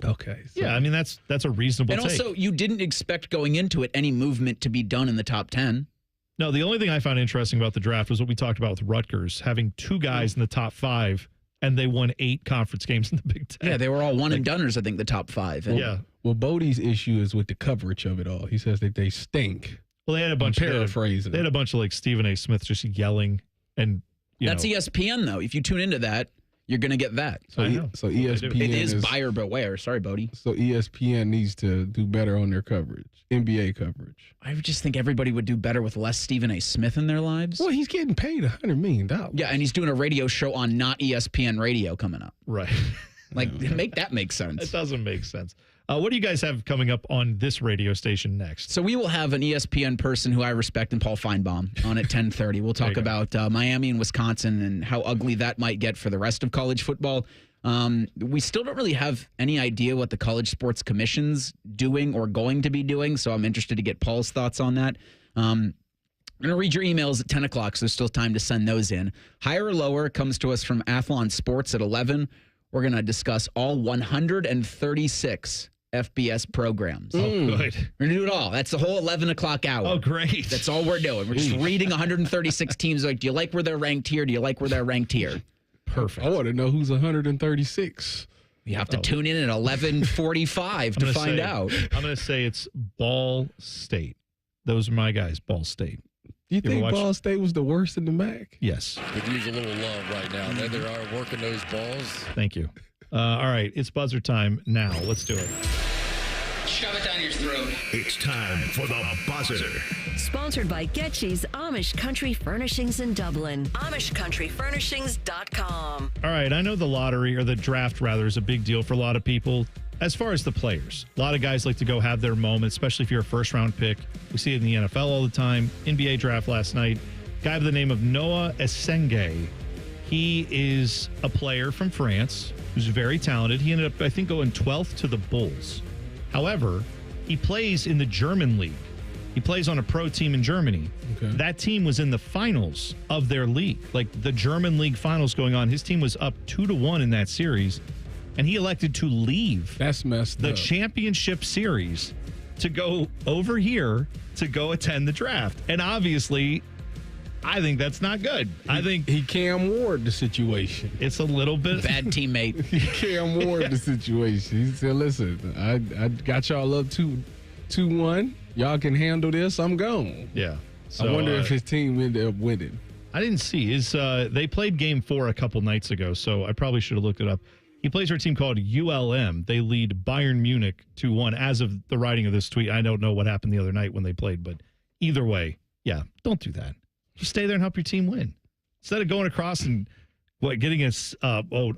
[SPEAKER 8] Okay.
[SPEAKER 7] So. Yeah, I mean that's a reasonable take.
[SPEAKER 6] And also you didn't expect going into it any movement to be done in the top 10.
[SPEAKER 7] No, the only thing I found interesting about the draft was what we talked about with Ruckers, having 2 guys in the top 5, and they won 8 conference games in the Big Ten.
[SPEAKER 6] Yeah, they were all one-and-doneers, I think, the top 5. And
[SPEAKER 7] yeah.
[SPEAKER 8] Well, Bodie's issue is with the coverage of it all. He says that they stink.
[SPEAKER 7] Well, they had a bunch of
[SPEAKER 8] paraphrasing.
[SPEAKER 7] They had a bunch of Stephen A. Smith just yelling, and
[SPEAKER 6] that's ESPN though. If you tune into that, you're going to get that.
[SPEAKER 8] So ESPN
[SPEAKER 6] it is buyer beware. Sorry, Bodie.
[SPEAKER 8] So ESPN needs to do better on their coverage, NBA coverage.
[SPEAKER 6] I would just think everybody would do better with less Stephen A. Smith in their lives.
[SPEAKER 8] Well, he's getting paid $100 million.
[SPEAKER 6] Yeah, and he's doing a radio show on not ESPN radio coming up.
[SPEAKER 7] Right.
[SPEAKER 6] Make that make sense.
[SPEAKER 7] It doesn't make sense. What do you guys have coming up on this radio station next?
[SPEAKER 6] So we will have an ESPN person who I respect and Paul Feinbaum on at 10:30. We'll talk about Miami and Wisconsin and how ugly that might get for the rest of college football. We still don't really have any idea what the College Sports Commission's doing or going to be doing, so I'm interested to get Paul's thoughts on that. I'm going to read your emails at 10 o'clock, so there's still time to send those in. Higher or lower comes to us from Athlon Sports at 11. We're going to discuss all 136 FBS programs.
[SPEAKER 7] Oh, good.
[SPEAKER 6] We're going to do it all. That's the whole 11 o'clock hour.
[SPEAKER 7] Oh, great.
[SPEAKER 6] That's all we're doing. We're just reading 136 teams. Do you like where they're ranked here? Do you like where they're ranked here?
[SPEAKER 7] Perfect.
[SPEAKER 8] I want to know who's 136.
[SPEAKER 6] You have to tune in at 11:45 to find out.
[SPEAKER 7] I'm going to say it's Ball State. Those are my guys, Ball State.
[SPEAKER 8] Do you think Ball State was the worst in the MAC?
[SPEAKER 7] Yes.
[SPEAKER 16] Could use a little love right now. They are working those balls.
[SPEAKER 7] Thank you. All right, it's buzzer time now. Let's do it.
[SPEAKER 17] Shove it down your throat.
[SPEAKER 1] It's time for the buzzer.
[SPEAKER 9] Sponsored by Getchy's Amish Country Furnishings in Dublin. AmishCountryFurnishings.com.
[SPEAKER 7] All right, I know the lottery, or the draft rather, is a big deal for a lot of people. As far as the players, a lot of guys like to go have their moment, especially if you're a first-round pick. We see it in the NFL all the time. NBA draft last night. Guy by the name of Noah Essenge. He is a player from France who's very talented. He ended up, I think, going 12th to the Bulls. However, he plays in the German league. He plays on a pro team in Germany. Okay. That team was in the finals of their league, like the German league finals going on. His team was up 2-1 in that series, and he elected to leave.
[SPEAKER 8] That's messed up.
[SPEAKER 7] Championship series to go over here to go attend the draft. And obviously, I think that's not good. I think
[SPEAKER 8] he Cam Ward the situation.
[SPEAKER 7] It's a little bit
[SPEAKER 6] bad teammate.
[SPEAKER 8] He Cam Ward the situation. He said, "Listen, I got y'all up 2-1. Y'all can handle this. I'm gone."
[SPEAKER 7] Yeah. So,
[SPEAKER 8] I wonder if his team ended up winning.
[SPEAKER 7] I didn't see. They played Game 4 a couple nights ago, so I probably should have looked it up. He plays for a team called ULM. They lead Bayern Munich 2-1. As of the writing of this tweet, I don't know what happened the other night when they played, but either way, yeah, don't do that. Just stay there and help your team win. Instead of going across and getting an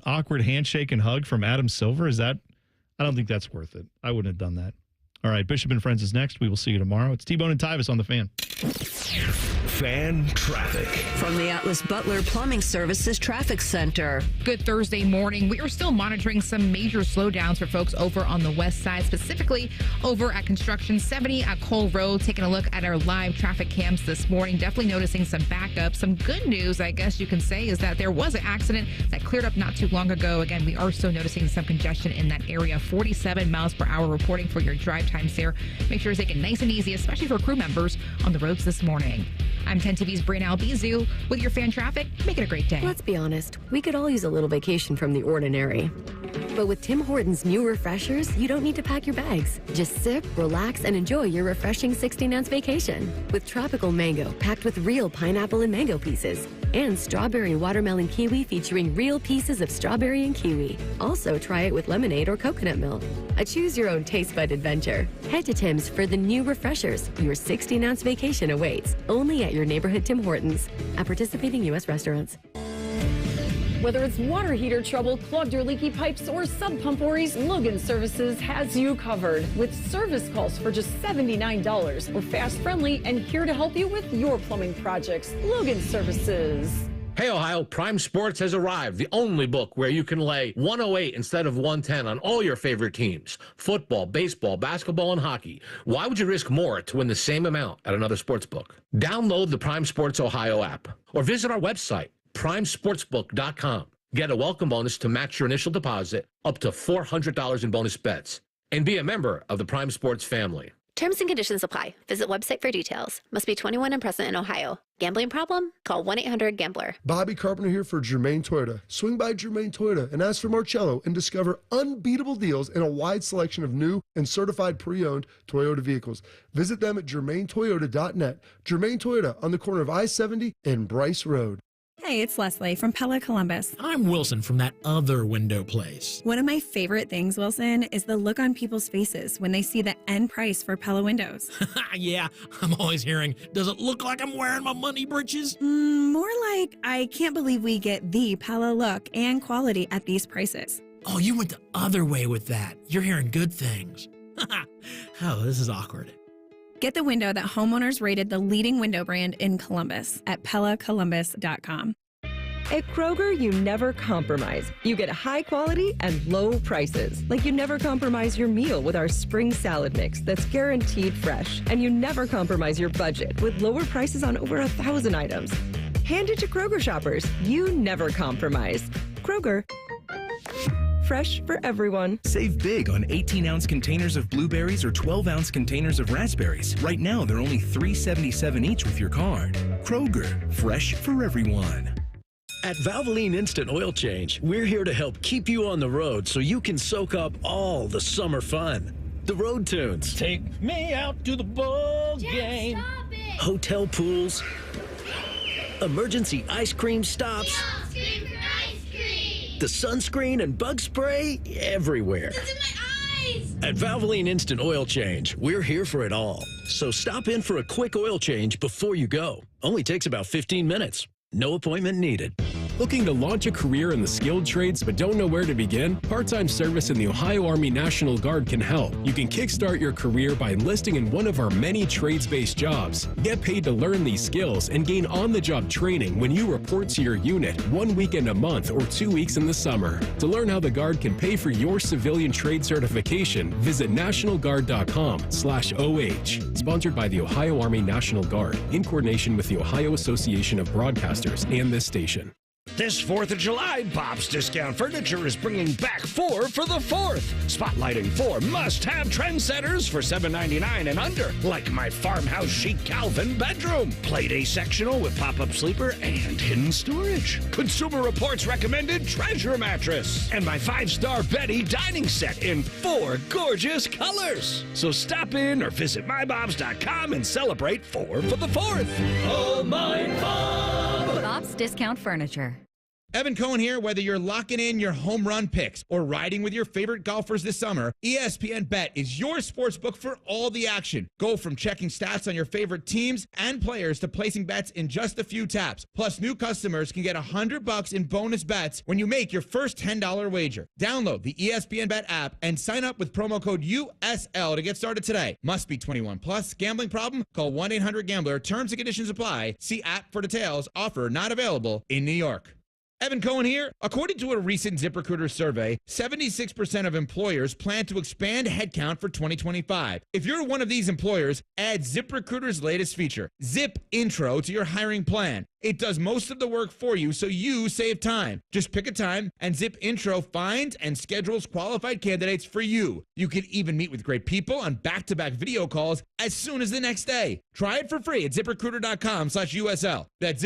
[SPEAKER 7] awkward handshake and hug from Adam Silver, I don't think that's worth it. I wouldn't have done that. All right, Bishop and Friends is next. We will see you tomorrow. It's T-Bone and Tyvis on The Fan.
[SPEAKER 1] Fan traffic.
[SPEAKER 9] From the Atlas Butler Plumbing Services Traffic Center.
[SPEAKER 2] Good Thursday morning. We are still monitoring some major slowdowns for folks over on the west side, specifically over at Construction 70 at Cole Road. Taking a look at our live traffic cams this morning. Definitely noticing some backup. Some good news, I guess you can say, is that there was an accident that cleared up not too long ago. Again, we are still noticing some congestion in that area. 47 miles per hour reporting for your drive times there. Make sure to take it nice and easy, especially for crew members on the roads this morning. I'm 10 TV's Brianna Albizu with your fan traffic. Make it a great day.
[SPEAKER 28] Let's be honest, we could all use a little vacation from the ordinary. But with Tim Hortons' new refreshers, you don't need to pack your bags. Just sip, relax, and enjoy your refreshing 16-ounce vacation. With tropical mango packed with real pineapple and mango pieces. And strawberry watermelon kiwi featuring real pieces of strawberry and kiwi. Also, try it with lemonade or coconut milk. A choose-your-own taste bud adventure. Head to Tim's for the new refreshers. Your 16-ounce vacation awaits. Only at your neighborhood Tim Hortons. At participating U.S. restaurants.
[SPEAKER 18] Whether it's water heater trouble, clogged or leaky pipes, or sub pump worries, Logan Services has you covered with service calls for just $79. We're fast, friendly, and here to help you with your plumbing projects. Logan Services.
[SPEAKER 19] Hey, Ohio, Prime Sports has arrived, the only book where you can lay 108 instead of 110 on all your favorite teams. Football, baseball, basketball, and hockey. Why would you risk more to win the same amount at another sports book? Download the Prime Sports Ohio app or visit our website, primesportsbook.com. Get a welcome bonus to match your initial deposit up to $400 in bonus bets. And be a member of the Prime Sports family.
[SPEAKER 20] Terms and conditions apply. Visit website for details. Must be 21 and present in Ohio. Gambling problem? Call 1-800-GAMBLER.
[SPEAKER 21] Bobby Carpenter here for Germain Toyota. Swing by Germain Toyota and ask for Marcello and discover unbeatable deals and a wide selection of new and certified pre-owned Toyota vehicles. Visit them at germaintoyota.net. Germain Toyota on the corner of I-70 and Bryce Road.
[SPEAKER 22] Hey, it's Leslie from Pella Columbus.
[SPEAKER 21] I'm Wilson from that other window place.
[SPEAKER 22] One of my favorite things, Wilson, is the look on people's faces when they see the end price for Pella windows.
[SPEAKER 21] Yeah, I'm always hearing, does it look like I'm wearing my money britches?
[SPEAKER 22] More like, I can't believe we get the Pella look and quality at these prices.
[SPEAKER 21] Oh, you went the other way with that. You're hearing good things. Oh, this is awkward.
[SPEAKER 22] Get the window that homeowners rated the leading window brand in Columbus at PellaColumbus.com. At Kroger, you never compromise. You get high quality and low prices. Like you never compromise your meal with our spring salad mix that's guaranteed fresh. And you never compromise your budget with lower prices on over 1,000 items. Hand it to Kroger shoppers. You never compromise. Kroger. Fresh for everyone.
[SPEAKER 23] Save big on 18-ounce containers of blueberries or 12-ounce containers of raspberries. Right now, they're only $3.77 each with your card. Kroger, fresh for everyone.
[SPEAKER 3] At Valvoline Instant Oil Change, we're here to help keep you on the road so you can soak up all the summer fun. The road tunes.
[SPEAKER 5] Take me out to the ball game.
[SPEAKER 3] Hotel pools. Emergency ice cream stops. The sunscreen and bug spray everywhere.
[SPEAKER 10] It's in my eyes!
[SPEAKER 3] At Valvoline Instant Oil Change, we're here for it all. So stop in for a quick oil change before you go. Only takes about 15 minutes. No appointment needed.
[SPEAKER 11] Looking to launch a career in the skilled trades but don't know where to begin? Part-time service in the Ohio Army National Guard can help. You can kickstart your career by enlisting in one of our many trades-based jobs. Get paid to learn these skills and gain on-the-job training when you report to your unit 1 weekend a month or 2 weeks in the summer. To learn how the Guard can pay for your civilian trade certification, visit nationalguard.com/OH. Sponsored by the Ohio Army National Guard in coordination with the Ohio Association of Broadcasters and this station.
[SPEAKER 1] This 4th of July, Bob's Discount Furniture is bringing back 4 for the 4th. Spotlighting 4 must-have trendsetters for $7.99 and under, like my farmhouse chic Calvin bedroom, Play-Day sectional with pop-up sleeper and hidden storage, Consumer Reports recommended treasure mattress, and my 5-star Betty dining set in 4 gorgeous colors. So stop in or visit mybobs.com and celebrate 4 for the 4th.
[SPEAKER 5] Oh, my Bob!
[SPEAKER 12] Bob's Discount Furniture.
[SPEAKER 13] Evan Cohen here. Whether you're locking in your home run picks or riding with your favorite golfers this summer, ESPN Bet is your sports book for all the action. Go from checking stats on your favorite teams and players to placing bets in just a few taps. Plus, new customers can get $100 in bonus bets when you make your first $10 wager. Download the ESPN Bet app and sign up with promo code USL to get started today. Must be 21 plus. Gambling problem? Call 1-800-GAMBLER. Terms and conditions apply. See app for details. Offer not available in New York. Evan Cohen here. According to a recent ZipRecruiter survey, 76% of employers plan to expand headcount for 2025. If you're one of these employers, add ZipRecruiter's latest feature, Zip Intro, to your hiring plan. It does most of the work for you, so you save time. Just pick a time, and Zip Intro finds and schedules qualified candidates for you. You can even meet with great people on back-to-back video calls as soon as the next day. Try it for free at ZipRecruiter.com/USL. That's